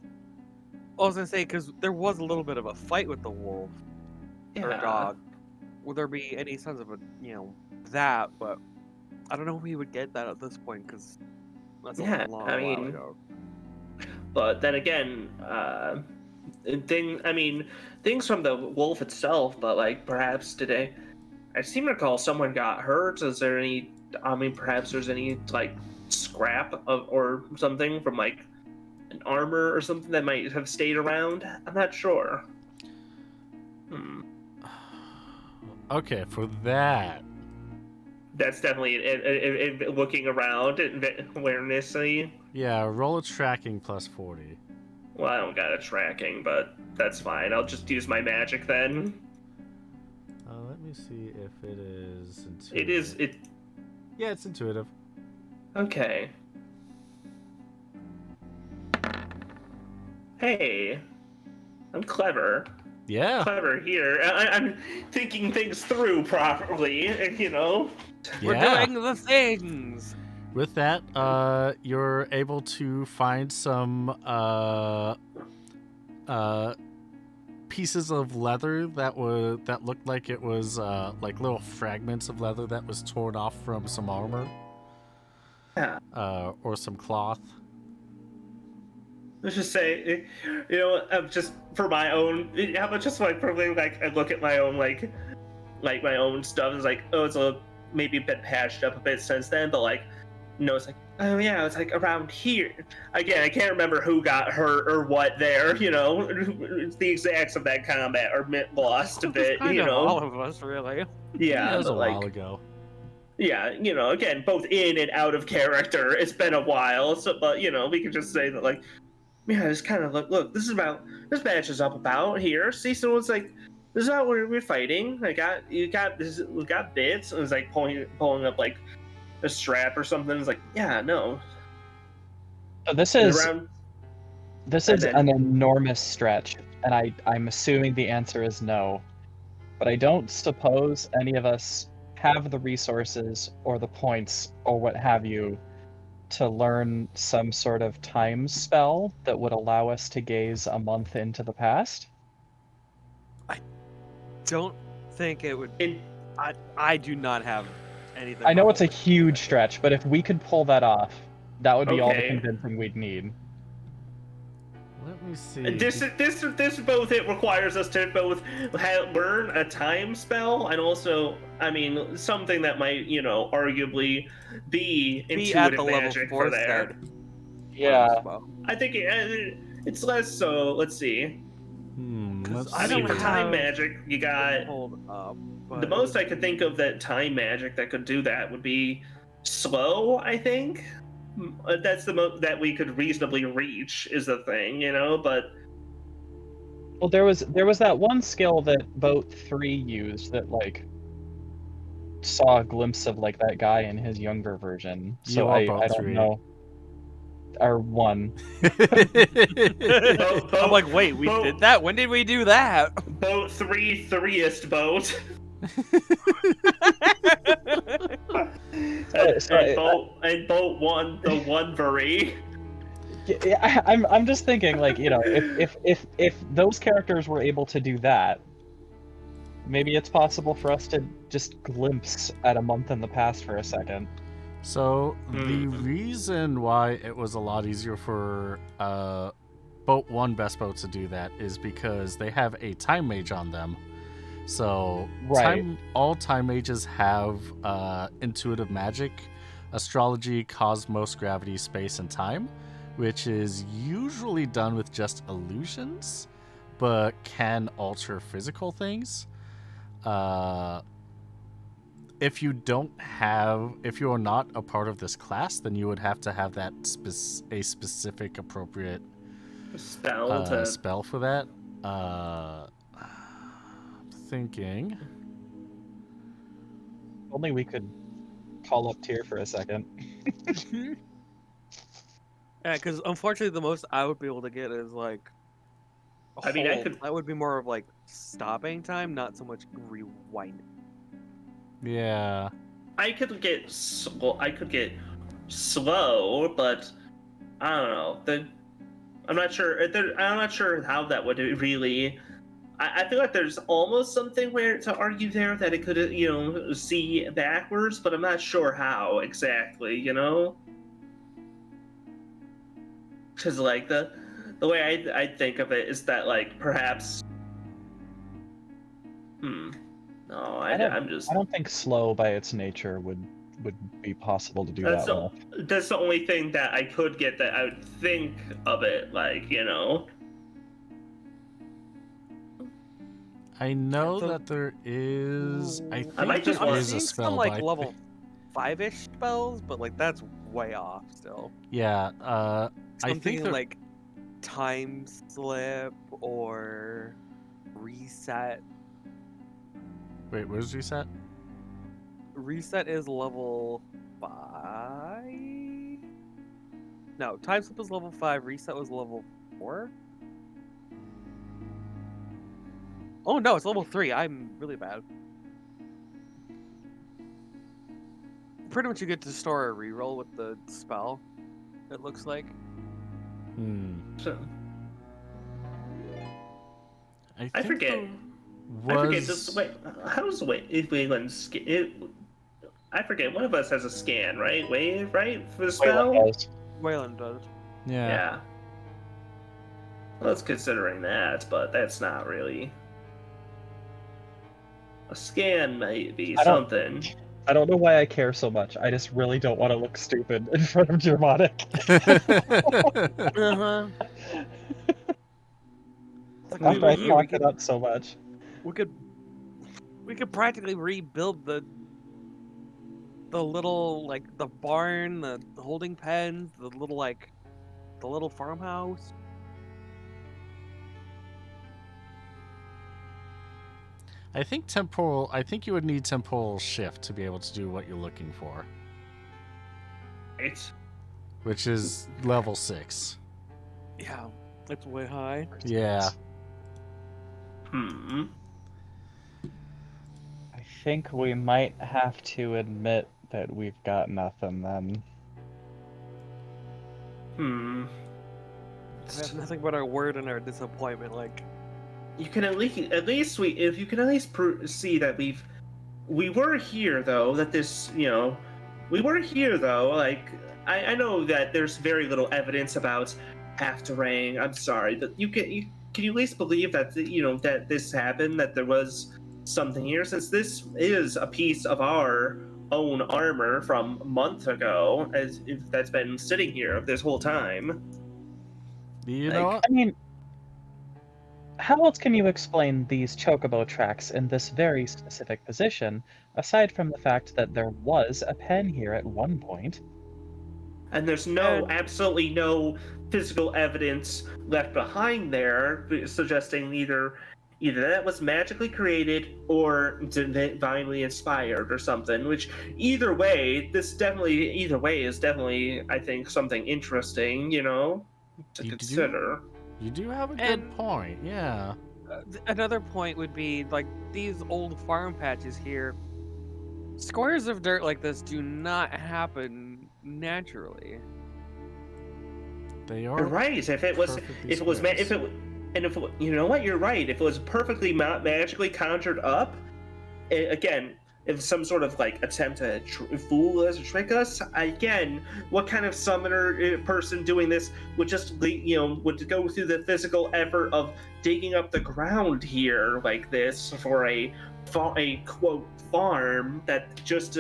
I was gonna say, because there was a little bit of a fight with the wolf or dog. Would there be any sense of that? But I don't know if we would get that at this point, because that's a long while ago. But then again, things from the wolf itself, but like perhaps today, I seem to recall someone got hurt. Is there any? Perhaps there's any like scrap or something from like an armor or something that might have stayed around. I'm not sure. Okay, for that. That's definitely looking around awarenessly. Yeah, roll a tracking plus 40. Well, I don't got a tracking, but that's fine. I'll just use my magic then. Let me see if it is intuitive. It is. Yeah, it's intuitive. Okay. Hey, I'm clever. Yeah. Clever here. I'm thinking things through properly, We're doing the things. With that, you're able to find some pieces of leather that looked like it was like little fragments of leather that was torn off from some armor. Yeah. Or some cloth. Let's just say, just for my own, how about just like probably like I look at my own like my own stuff. It's like, oh, it's maybe a bit patched up a bit since then, but like, it's like, oh yeah, it's like around here. Again, I can't remember who got hurt or what there. It's the exacts of that combat are lost a Just bit. kind of all of us, really. Yeah, Yeah, it was a but while like, ago. yeah, again, both in and out of character. It's been a while, so but we can just say that like, yeah, it's kind of like, look, this match is up about here. See, someone's like, this is how we're fighting. We got bits. And it's like pulling up like a strap or something. It's like, yeah, no. So this And is around, this and is an then enormous stretch, and I'm assuming the answer is no. But I don't suppose any of us have the resources or the points or what have you to learn some sort of time spell that would allow us to gaze a month into the past. Don't think it would. in I do not have anything. I know it's a remotely- huge stretch, but if we could pull that off, that would be all the Okay. convincing we'd need. Let me see. this both it requires us to both learn a time spell and also, I mean, something that might arguably be Be at intuitive the level magic 4 for there. stead. Yeah. Well, I think it's less so. Let's see. Let's I I see. mean, for don't time have- magic, you got hold up. But the most I could think of that time magic that could do that would be slow. I think that's the most that we could reasonably reach is the thing, But Well, there was that one skill that Boat 3 used that like saw a glimpse of like that guy in his younger version. You So are I Boat don't 3. know. Or one. I'm like, wait, we did that? When did we do that? boat threeiest boat. and boat one, the one very. Yeah, I'm just thinking like, if those characters were able to do that, maybe it's possible for us to just glimpse at a month in the past for a second. So the reason why it was a lot easier for Boat 1 Best Boat to do that is because they have a time mage on them. So Right. all time mages have intuitive magic, astrology, cosmos, gravity, space, and time, which is usually done with just illusions, but can alter physical things. If you are not a part of this class, then you would have to have that a specific appropriate spell for that. Thinking. Only we could call up Tyr for a second. Yeah, because unfortunately, the most I would be able to get is like. I mean, I hold. could- That would be more of like stopping time, not so much rewinding. Yeah. I could get slow, but I don't know. I'm not sure. I'm not sure how that would really. I feel like there's almost something where to argue there that it could, see backwards, but I'm not sure how exactly. Because like the way I think of it is that like perhaps. No, I don't think slow by its nature would be possible to do That's that with. that's the only thing that I could get that I would think of it like. I know So- that there is. I think I might just there want- is a seeing spell, some like but I level 5-ish spells, but like that's way off still. yeah. So I I'm think thinking there- like time slip or reset. Wait, where's reset? Reset is level 5. No, time slip is level 5. Reset was level 4. Oh no, it's level 3. I'm really bad. Pretty much you get to store a reroll with the spell, it looks like. So, I I think forget. there I forget was- this. Wait, how does Wayland's I forget. One of us has a scan, right? Wave, right, for the spell. Wayland does. Yeah. Yeah. Well, it's considering that, but that's not really. A scan might be I don't- something. I don't know why I care so much. I just really don't want to look stupid in front of Dramatic. Uh-huh. Like we After were I here, talked it up so much. we could practically rebuild the little like the barn, the holding pens, the little farmhouse. I think you would need temporal shift to be able to do what you're looking for, Right. which is level 6. Yeah, it's way high. Yeah. Hmm. I think we might have to admit that we've got nothing then. Hmm. We have nothing but our word and our disappointment. Like, You can if you can at least see that we were here though, that this, we were here though. Like, I know that there's very little evidence about Halfterang. I'm sorry, but can you at least believe that that this happened, that there was something here, since this is a piece of our own armor from a month ago, as if that's been sitting here this whole time. You know Like, what? I mean, how else can you explain these chocobo tracks in this very specific position, aside from the fact that there was a pen here at one point? And there's and absolutely no physical evidence left behind there suggesting either that was magically created or divinely inspired or something, which either way is definitely, I think, something interesting, to You consider. You do have a good And- point. Yeah. another point would be like these old farm patches here. Squares of dirt like this do not happen naturally. They are. You're right. If it was, perfectly if it was, squares. if it, and if you know what, you're right. If it was perfectly magically conjured up, again, if some sort of like attempt to fool us or trick us, again, what kind of summoner person doing this would just would go through the physical effort of digging up the ground here like this for a quote farm that just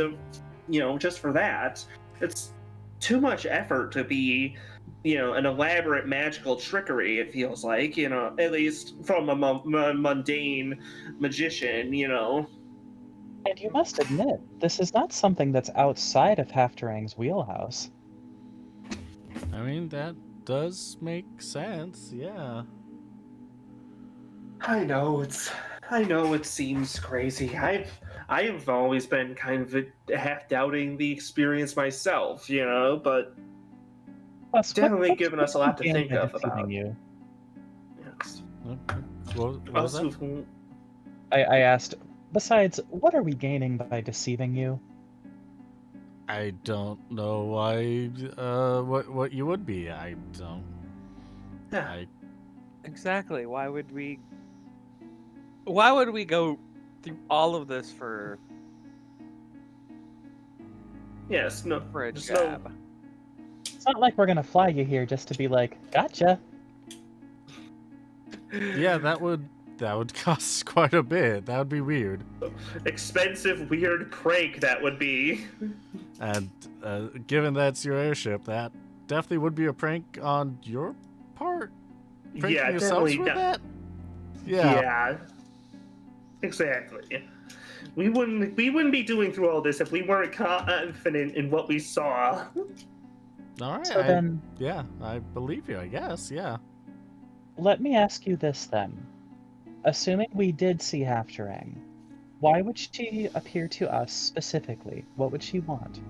just for that? It's too much effort to be an elaborate magical trickery. It feels like, at least from a mundane magician. And you must admit, this is not something that's outside of Halfterang's wheelhouse. I mean, that does make sense. Yeah. I know it seems crazy. I've always been kind of half doubting the experience myself, but Plus, definitely given us a lot to gain think by of deceiving about. you? Yes. What was that? Also, I asked, besides, what are we gaining by deceiving you? I don't know why. What you would be? I don't. yeah. I Exactly. Why would we go through all of this for Yes. No. a There's jab? It's not like we're gonna fly you here just to be like, gotcha. yeah, that would cost quite a bit. That would be weird. Expensive, weird prank that would be. And given that's your airship, that definitely would be a prank on your part. Pranking Yeah, yourselves definitely. with that. Yeah. Yeah. Exactly. We wouldn't be doing through all this if we weren't confident in what we saw. All right. So then, Yeah, I believe you. I guess. Yeah. let me ask you this then. Assuming we did see Halfterang, why would she appear to us specifically? What would she want?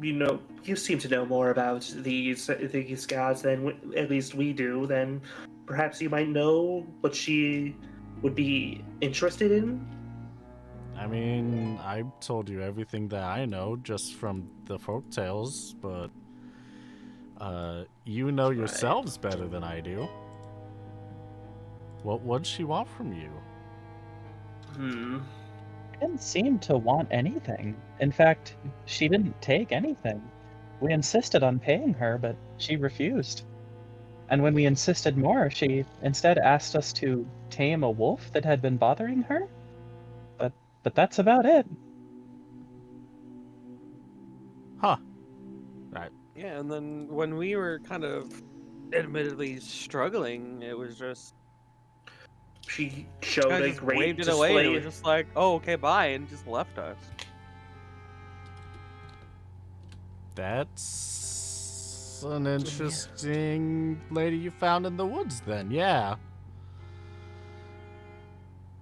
You seem to know more about these gods than at least we do. Then perhaps you might know what she would be interested in. I mean, I told you everything that I know just from the folk tales, but you know yourselves better than I do. What would she want from you? Didn't seem to want anything. In fact, she didn't take anything. We insisted on paying her, but she refused. And when we insisted more, she instead asked us to tame a wolf that had been bothering her. But but that's about it. Huh. Right. Yeah, and then when we were kind of admittedly struggling, it was just She showed guys a just great waved it away, and it was display. just like, "Oh, okay, bye," and just left us. That's an interesting lady you found in the woods then, yeah.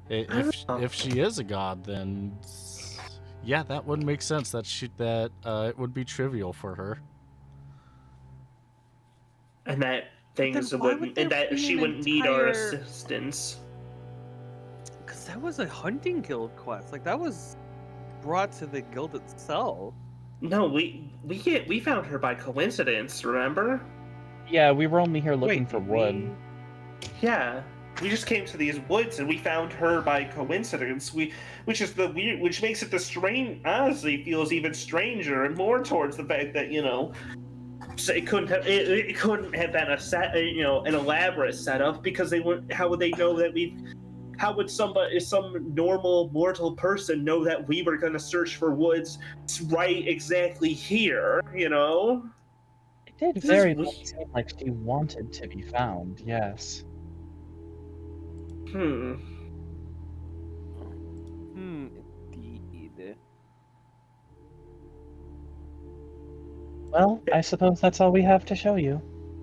If she is a god, then yeah, that would make sense that it would be trivial for her. And that But then things why would wouldn't, there and that be she an wouldn't need our entire? assistance. Because that was a hunting guild quest. Like that was brought to the guild itself. No, we found her by coincidence. Remember? Yeah, we were only here looking Wait, for did wood. we? Yeah, we just came to these woods and we found her by coincidence. Which is the weird, which makes it the strange. Honestly, feels even stranger and more towards the fact that so it couldn't have been a set, an elaborate setup because they would. How would they know that we? How would some normal mortal person know that we were going to search for woods right exactly here? It did This is very much seem like she wanted to be found, yes. Hmm. Indeed. Well, I suppose that's all we have to show you.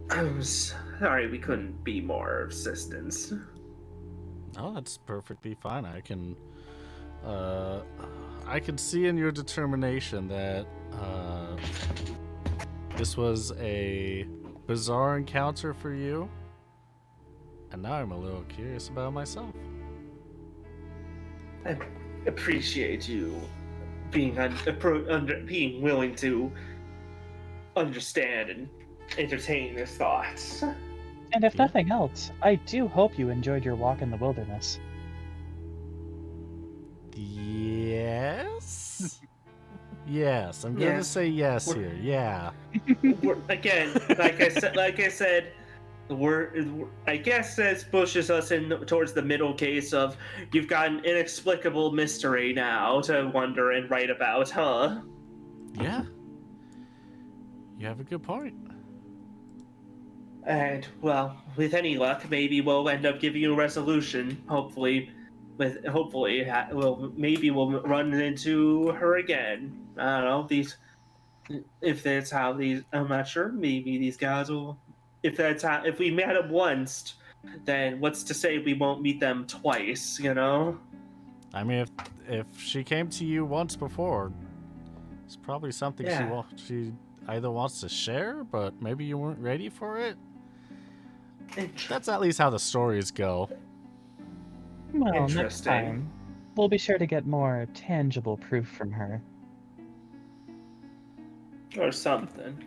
I'm sorry we couldn't be more of assistance. Oh, that's perfectly fine. I can see in your determination that this was a bizarre encounter for you, and now I'm a little curious about myself. I appreciate you being being willing to understand and entertain his thoughts. And if Yeah. nothing else, I do hope you enjoyed your walk in the wilderness. Yes. Yes, I'm gonna Yes. say yes here. Yeah. Again, like I said, I guess this pushes us in towards the middle case of you've got an inexplicable mystery now to wonder and write about, huh? Yeah. You have a good point. And well, with any luck, maybe we'll end up giving you a resolution. Hopefully, we'll run into her again. I don't know these. If that's how these, I'm not sure. Maybe these guys will. If we met them once, then what's to say we won't meet them twice? I mean, if she came to you once before, it's probably something Yeah. she either wants to share, but maybe you weren't ready for it. That's at least how the stories go. Well, next Interesting. time, we'll be sure to get more tangible proof from her. Or something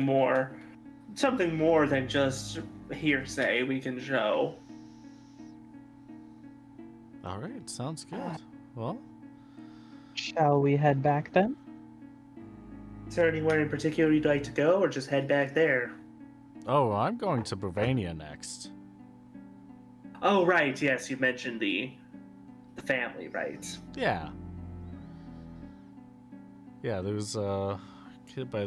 more than just hearsay we can show. All right, sounds good. Well, Shall we head back then? Is there anywhere in particular you'd like to go, or just head back there? oh, I'm going to Bravania next. Oh, right. Yes, you mentioned the family, right? Yeah. Yeah, there's a kid by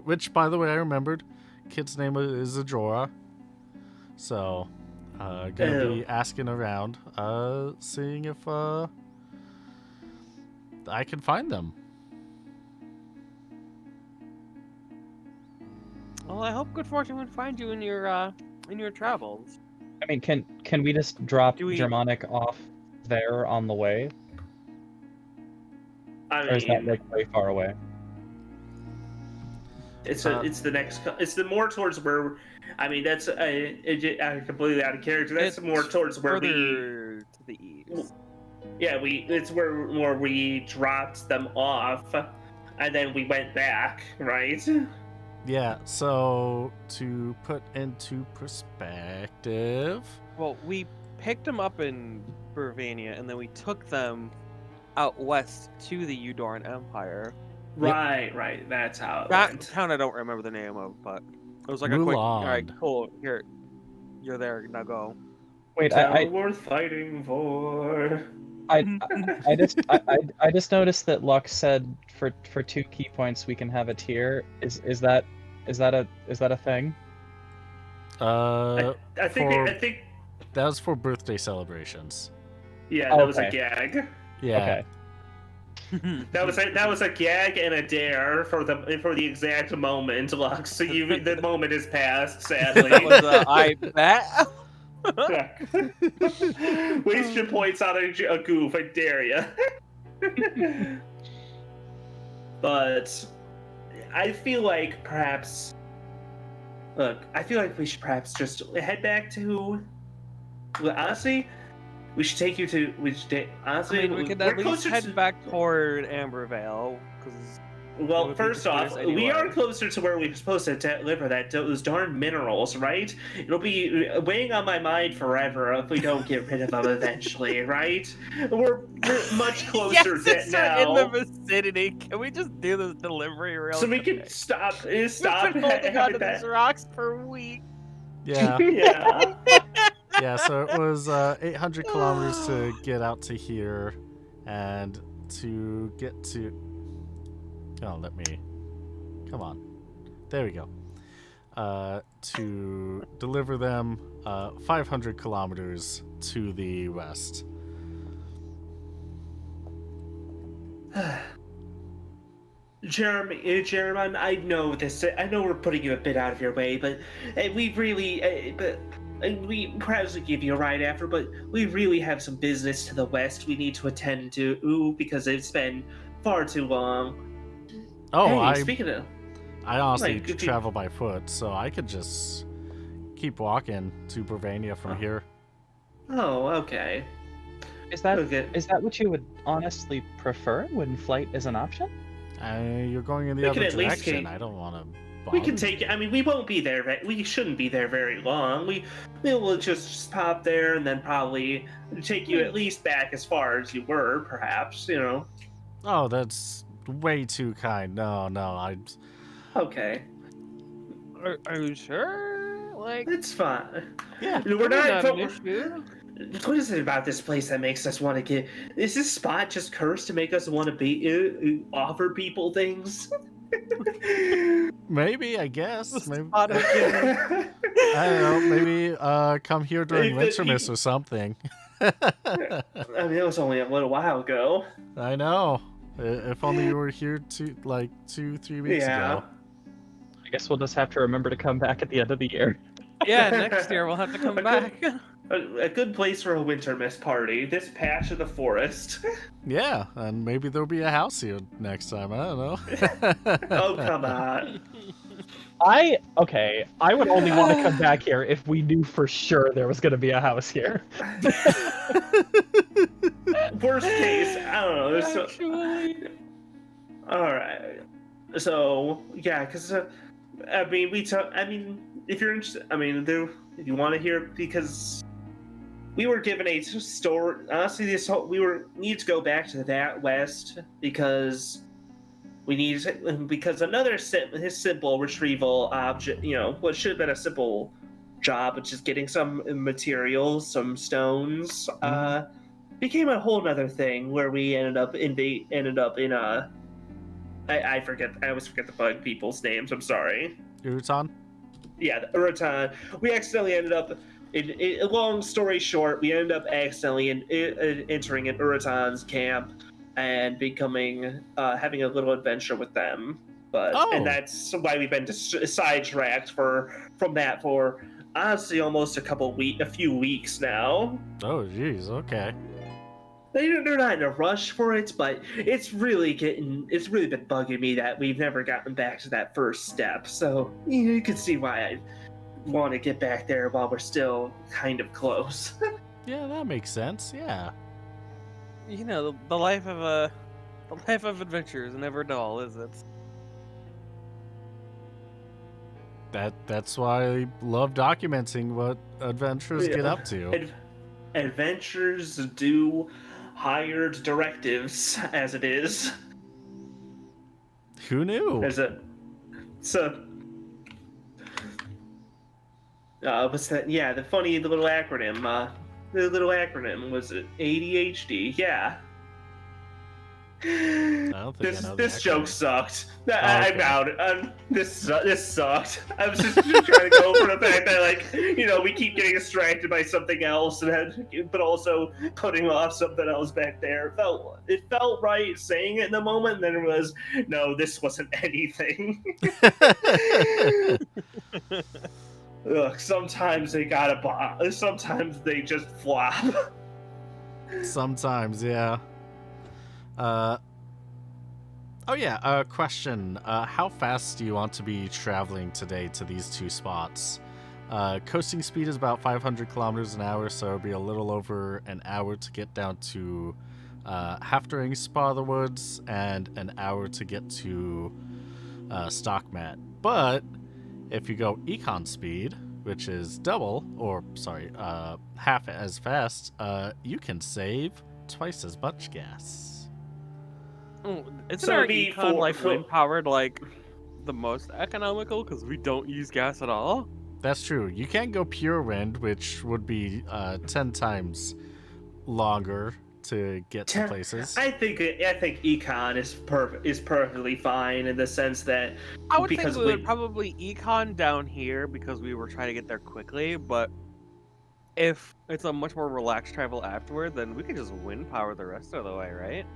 which by the way I remembered. Kid's name is Ajora. So, gonna be asking around, seeing if I can find them. Well, I hope good fortune would find you in your travels. I mean, can we just drop Do we- Germanic off there on the way? I Or is that mean, like way far away? it's the next. It's the more towards where. I mean, that's I'm completely out of character. That's It's more towards where further to the east. it's where we dropped them off, and then we went back, right? Yeah, so to put into perspective, Well, we picked them up in Bravania, and then we took them out west to the Udoran Empire. Right. That's how it That went. town I don't remember the name of, but it was like a quick. All right, Mulan. cool. Here, you're there. Now go. Wait, Town worth fighting for. I just noticed that Lux said for 2 key points we can have a tier. Is that a thing? Uh, I think for I think that was for birthday celebrations. yeah, that was a Okay. gag. Yeah. Okay. That was a gag and a dare for the exact moment, Lux. So the moment has passed, sadly. That was I bet. Waste your points on a goof, I dare you. But I feel like perhaps. Look, I feel like we should perhaps just head back to. Well, honestly, we should take you to. Honestly, I mean, we could we're at least closer head to. back toward Ambervale, because Well, would be first the off, clearest we are anyway. closer to where we're supposed to deliver those darn minerals, right? It'll be weighing on my mind forever if we don't get rid of them eventually, right? We're much closer yes, to we're in the now, vicinity. Can we just do this delivery real so we quick? can stop We've been holding on to these that. rocks for weeks. Yeah. Yeah. Yeah, so it was 800 kilometers to get out to here, and to get to. Oh, let me. Come on. There we go. To deliver them 500 kilometers to the west. Jeremy, I know this. I know we're putting you a bit out of your way, but we really, we perhaps we give you a ride after, but we really have some business to the west we need to attend to because it's been far too long. Oh, Hey, speaking of, I honestly like, if you- travel by foot, so I could just keep walking to Bravania from here. oh, okay. Is that Okay. what you would honestly prefer when flight is an option? You're going in the We other can at least direction. get- I don't want to. We can take. I mean, we won't be there. We shouldn't be there very long. We will just pop there and then probably take you at least back as far as you were, perhaps. You know. Oh, that's way too kind. No, Okay, Are you sure? Like, it's fine. Yeah. We're not not. an issue. What is it about this place that makes us want to get? Is this spot just cursed to make us want to offer people things? Maybe, I guess. Maybe. Spot of I don't know. Maybe come here during If it- Wintermas or something. I mean, it was only a little while ago. I know. If only you were here 2-3 weeks Yeah. ago. I guess we'll just have to remember to come back at the end of the year. Yeah, next year we'll have to come back. A good place for a winter mist party. This patch of the forest. Yeah, and maybe there'll be a house here next time. I don't know. Oh, come on. I would only want to come back here if we knew for sure there was going to be a house here. Worst case, I don't know. Actually. Alright. So, yeah, because, I mean, if you're interested, if you want to hear, because we were given a store, honestly, we need to go back to that west because another his simple retrieval object, what should have been a simple job, which is getting some materials, some stones, became a whole nother thing where we ended up in I always forget the bug people's names. I'm sorry. Urutan? Yeah, the Uratan. We accidentally ended up. Long story short, we ended up accidentally entering an Uratan's camp and having a little adventure with them. And that's why we've been sidetracked from that for honestly almost a few weeks now. Oh, jeez. Okay. They're not in a rush for it, but it's really been bugging me that we've never gotten back to that first step. So you can see why I want to get back there while we're still kind of close. Yeah, that makes sense. Yeah. You know, the life of adventure is never dull, is it? That's why I love documenting what adventurers get up to. Adventures do hired directives, as it is. Who knew? What's that? Yeah, the funny little acronym. the little acronym? Was it ADHD? Yeah. I don't think I know the This joke acronym. sucked. okay. I'm out. This sucked. I was just trying to go for the fact that, like, we keep getting distracted by something else, but also putting off something else back there. It felt right saying it in the moment, and then it was, no, this wasn't anything. Ugh, sometimes they gotta sometimes they just flop. Sometimes, yeah. Oh yeah, question. How fast do you want to be traveling today to these two spots? Coasting speed is about 500 kilometers an hour, so it'll be a little over an hour to get down to Haftering Spa of the Woods, and an hour to get to Stockmat. But if you go econ speed, which is half as fast, you can save twice as much gas. Oh, isn't So our it'd be econ like for- wind powered like the most economical because we don't use gas at all? That's true. You can go pure wind, which would be 10 times longer to get to places. I think econ is perfectly fine in the sense that I would because think we would probably econ down here because we were trying to get there quickly, but if it's a much more relaxed travel afterward, then we could just wind power the rest of the way, right?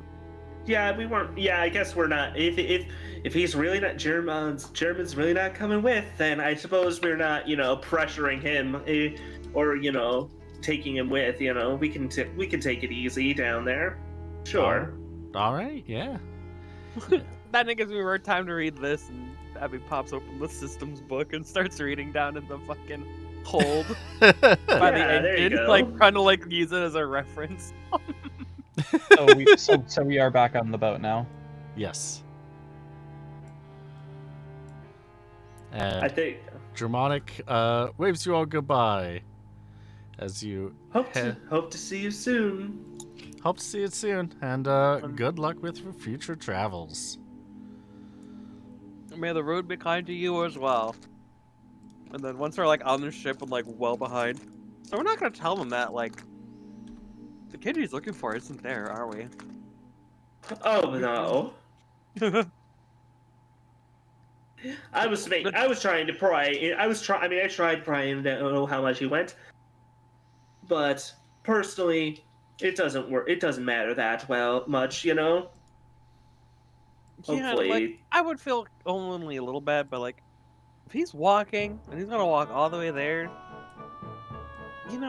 yeah, we weren't. Yeah, I guess we're not. If he's really not German's really not coming with, then I suppose we're not pressuring him or taking him with. We can take it easy down there. Sure. All right, yeah. Then it gives me more time to read this, and Abby pops open the systems book and starts reading down in the fucking hold by the Yeah, there you engine, go. like trying to use it as a reference. So we are back on the boat now. Yes. I And think Germanic waves you all goodbye as you hope to see you soon. hope to see you soon, and good luck with your future travels. May the road be kind to you as well. And then once they're on the ship and well behind, so we're not gonna tell them that the kid he's looking for isn't there, are we? Oh no. I tried to pry. I tried prying. I don't know how much he went, but personally, it doesn't work. It doesn't matter that much. Yeah, Hopefully, I would feel only a little bad, but if he's walking and he's gonna walk all the way there,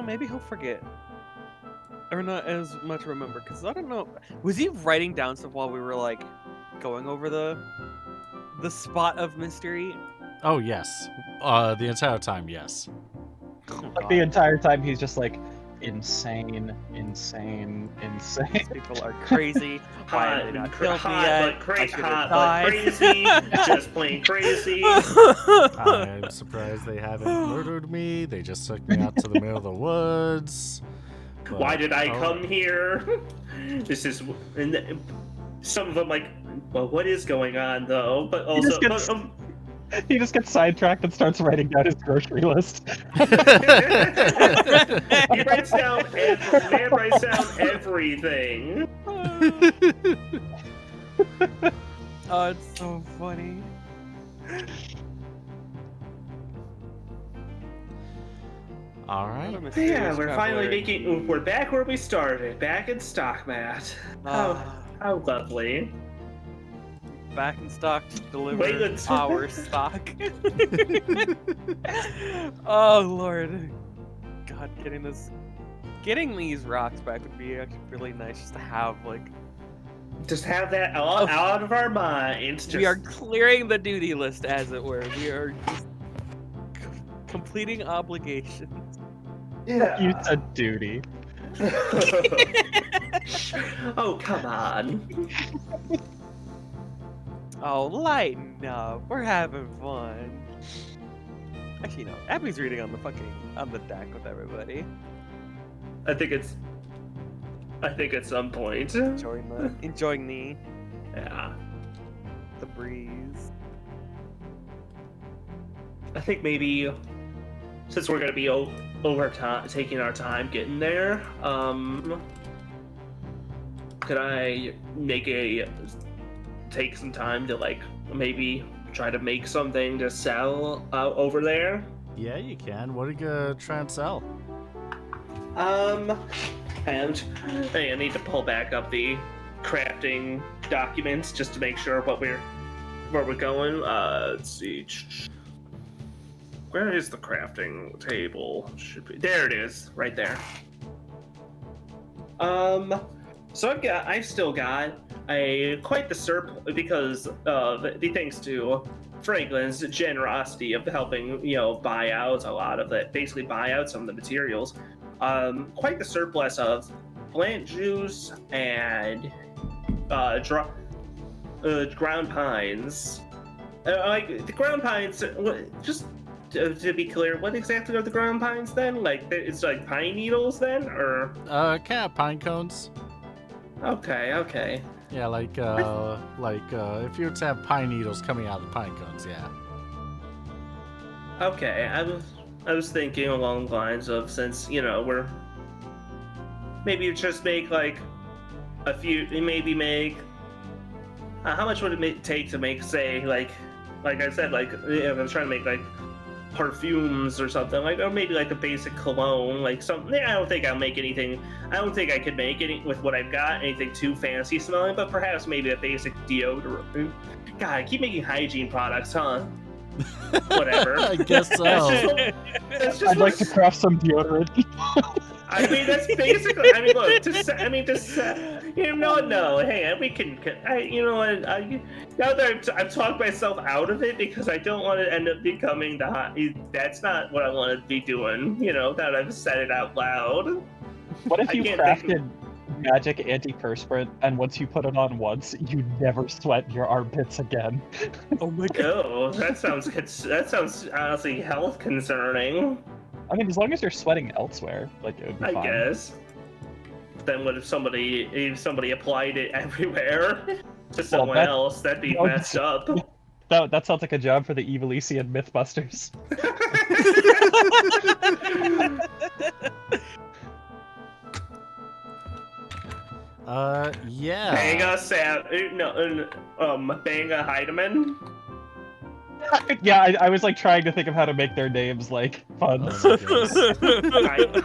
maybe he'll forget. Or not as much remember, because I don't know. Was he writing down stuff while we were going over the spot of mystery? Oh yes, the entire time, yes. The entire time he's just insane. People are crazy. Why have they not killed me yet? I should have but died. crazy, just plain crazy. I'm surprised they haven't murdered me. They just took me out to the middle of the woods. But, Why did I come here? This is, and some of them well, what is going on though? But also, He just gets sidetracked and starts writing down his grocery list. He writes down everything. Oh, it's so funny. All right. Yeah, we're back where we started, back in Stockmat. How lovely. Back in stock to deliver Wait, our stock. Oh lord, God, getting these rocks back would be actually really nice just to have Just have that out of our minds. we are clearing the duty list, as it were. We are just completing obligations. Yeah. You said duty. Oh, come on. Oh, lighten up. We're having fun. Actually, no. Abby's reading on the deck with everybody. I think at some point. Enjoying Yeah. the breeze. I think maybe since we're gonna be over time, taking our time getting there. Could I take some time to like maybe try to make something to sell over there? Yeah, you can. What are you gonna try and sell? And I need to pull back up the crafting documents just to make sure where we're going. Let's see. Where is the crafting table? Should be there. It is right there. So I've still got quite the SERP because thanks to Franklin's generosity of helping buy out a lot of it, basically buy out some of the materials. Quite the surplus of plant juice and ground pines. Like the ground pines, just to be clear, what exactly are the ground pines then? Like it's like pine needles then, or? Kind of pine cones. Okay. Yeah, like if you were to have pine needles coming out of the pine cones, yeah. Okay, I was thinking along the lines of, since we're maybe just make like a few, maybe make how much would it take to make, say, like I said, like if I was trying to make like perfumes or something, like, or maybe like a basic cologne, like something. I don't think I'll make anything. I don't think I could make any with what I've got, anything too fancy smelling, but perhaps maybe a basic deodorant. God, I keep making hygiene products, huh? Whatever. I guess so. That's just I'd like to craft some deodorant. I mean, that's basically. I mean, look. No. Hey, we can. You know what? Now that I've talked myself out of it because I don't want to end up becoming the hot. That's not what I want to be doing. Now that I've said it out loud. What if you crafted magic antiperspirant, and once you put it on once, you never sweat your armpits again? Oh my god. Oh, that sounds honestly health concerning. I mean, as long as you're sweating elsewhere, like, it would be fine. I guess. Then what if somebody applied it everywhere to someone else? That'd be messed up. That sounds like a job for the Evilisian Mythbusters. Yeah. Banga Heidemann. Yeah, I was like trying to think of how to make their names like fun.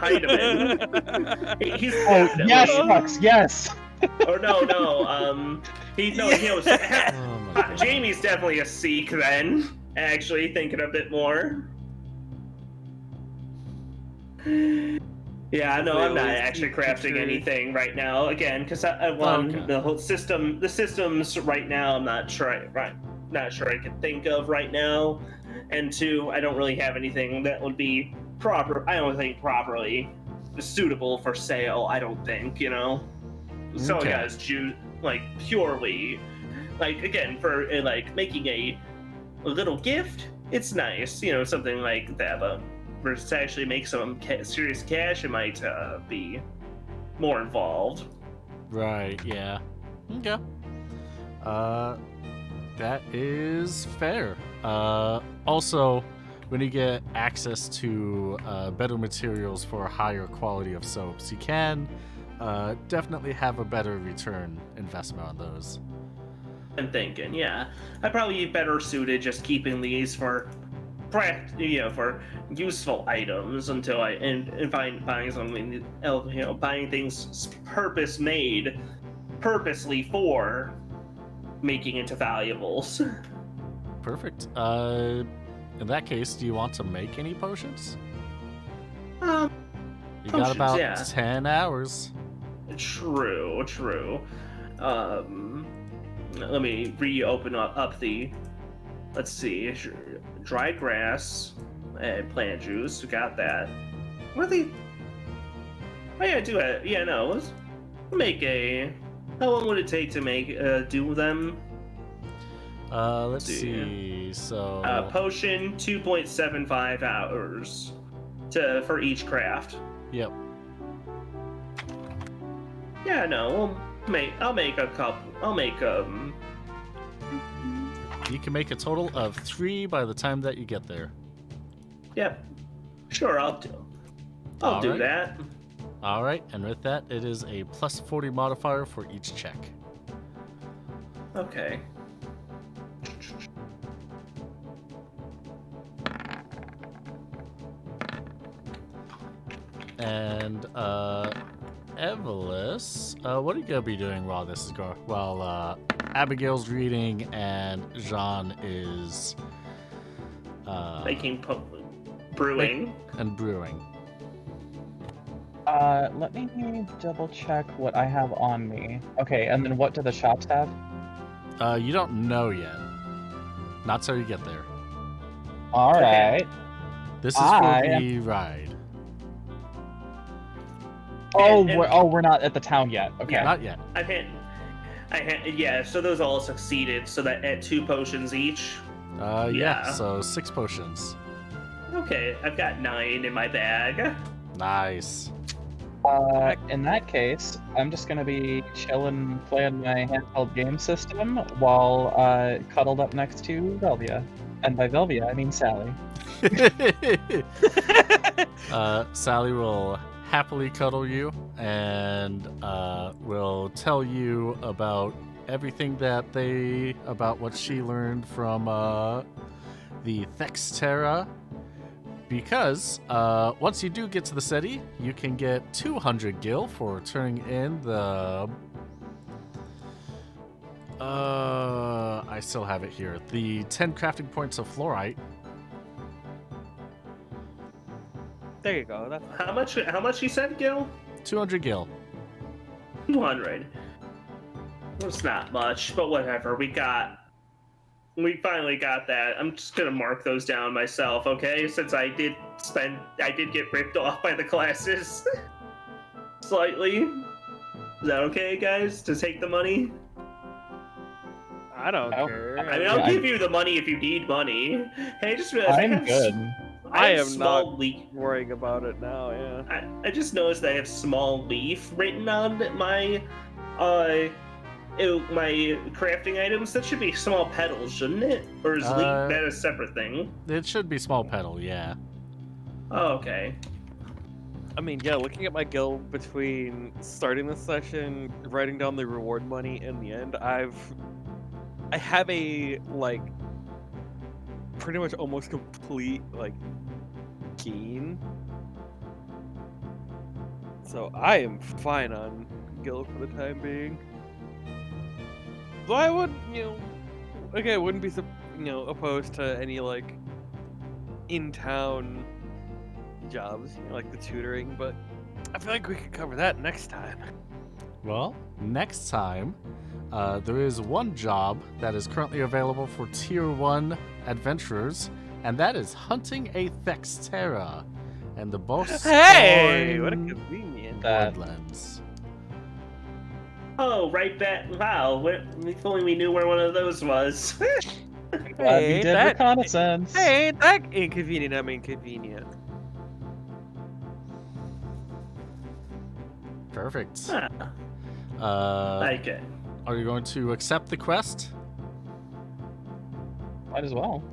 Heidemann. He's yes, Hux, yes. Or no. Jamie's definitely a Sikh then. Actually, thinking a bit more. Yeah, no, I'm not actually crafting anything right now. Again, because the whole system. The systems right now, I'm not sure I can think of right now, and two, I don't really have anything that would be proper. I don't think properly suitable for sale. I don't think So Okay. guys, purely, again, for making a little gift. It's nice, something like that. But versus to actually make some serious cash, it might be more involved. Right. Yeah. Okay. That is fair. Also, when you get access to better materials for a higher quality of soaps, you can definitely have a better return investment on those. I'm thinking, yeah, I'd probably be better suited just keeping these for useful items until buying something else, buying things purposely for making into valuables. Perfect. In that case, do you want to make any potions? You got about 10 hours. True. Let me reopen up the. Let's see. Dry grass and plant juice. We got that. What are they? Oh yeah, do it. Yeah, no. Let's make a. How long would it take to make do them? Let's see. So potion 2.75 hours for each craft. Yep. Yeah, no. I'll make a couple. You can make a total of 3 by the time that you get there. Yep. Sure, I'll do. I'll do Alright. that. All right, and with that, it is a plus 40 modifier for each check. Okay. And Evelys, what are you gonna be doing while this is going? While Abigail's reading and Jean is Making brewing. and brewing. Let me double check what I have on me. Okay, and then what do the shops have? You don't know yet. Not till you get there. All Okay. right. This is I for am- the ride. Oh, And- we're not at the town yet. Okay. Yeah. Not yet. Yeah, so those all succeeded, so that at 2 potions each. Yeah. Yeah. So 6 potions. Okay, I've got 9 in my bag. Nice. In that case, I'm just gonna be chilling, playing my handheld game system while cuddled up next to Velvia. And by Velvia, I mean Sally. Sally will happily cuddle you and will tell you about everything about what she learned from the Thexterra. Because once you do get to the city, you can get 200 gil for turning in the. I still have it here. The 10 crafting points of fluorite. There you go. That's How much you said, Gil? 200 gil. 200. It's not much, but whatever. We finally got that. I'm just gonna mark those down myself, okay? Since I did get ripped off by the classes. Slightly. Is that okay, guys? To take the money? I don't Oh, care. I mean, I'll Yeah, give you the money if you need money. Hey, I just realized I I'm have good. I have am small not leaf. worrying about it now. Yeah. I just noticed that I have small leaf written on my my crafting items. That should be small petals, shouldn't it? Or is leaf that a separate thing? It should be small petal, yeah. Oh, okay. I mean, yeah. Looking at my guild between starting this session, writing down the reward money, and the end, I have a pretty much almost complete gain. So I am fine on guild for the time being. So I would, I wouldn't be, opposed to any in-town jobs, like the tutoring, but I feel like we could cover that next time. Well, next time, there is one job that is currently available for Tier 1 adventurers, and that is hunting a Thexterra and the boss. Hey, what a convenient. Woodlands. Oh, right back. Wow. If only we knew where one of those was. Glad we Hey, did reconnaissance. Hey, ain't that inconvenient? I'm inconvenient. Perfect. Huh, like it. Are you going to accept the quest? Might as well.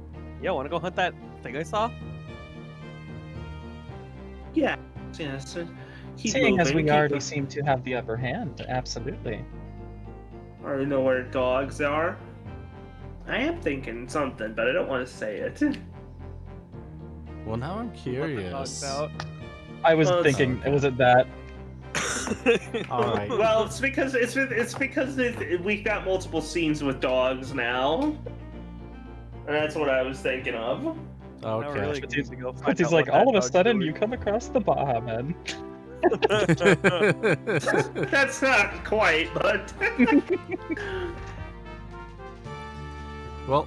Yeah, wanna go hunt that thing I saw? Yeah. So keep Seeing as moving, we keep already moving. seem to have the upper hand, absolutely. Already know where dogs are. I am thinking something, but I don't want to say it. Well, now I'm Let the curious. dogs out. I was Well, thinking, okay. was it that? All right. Well, it's because we've got multiple scenes with dogs now, and that's what I was thinking of. Now we're Okay. really But need to go find He's out like, what that all of a dog's sudden, doing. you come across the Baja Man. That's not quite, but Well,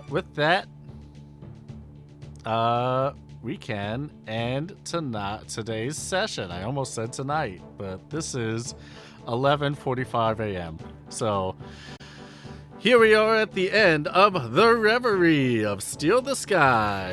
with that, we can end today's session. I almost said tonight, but this is 11:45 a.m. So here we are at the end of the Reverie of Steal the Sky.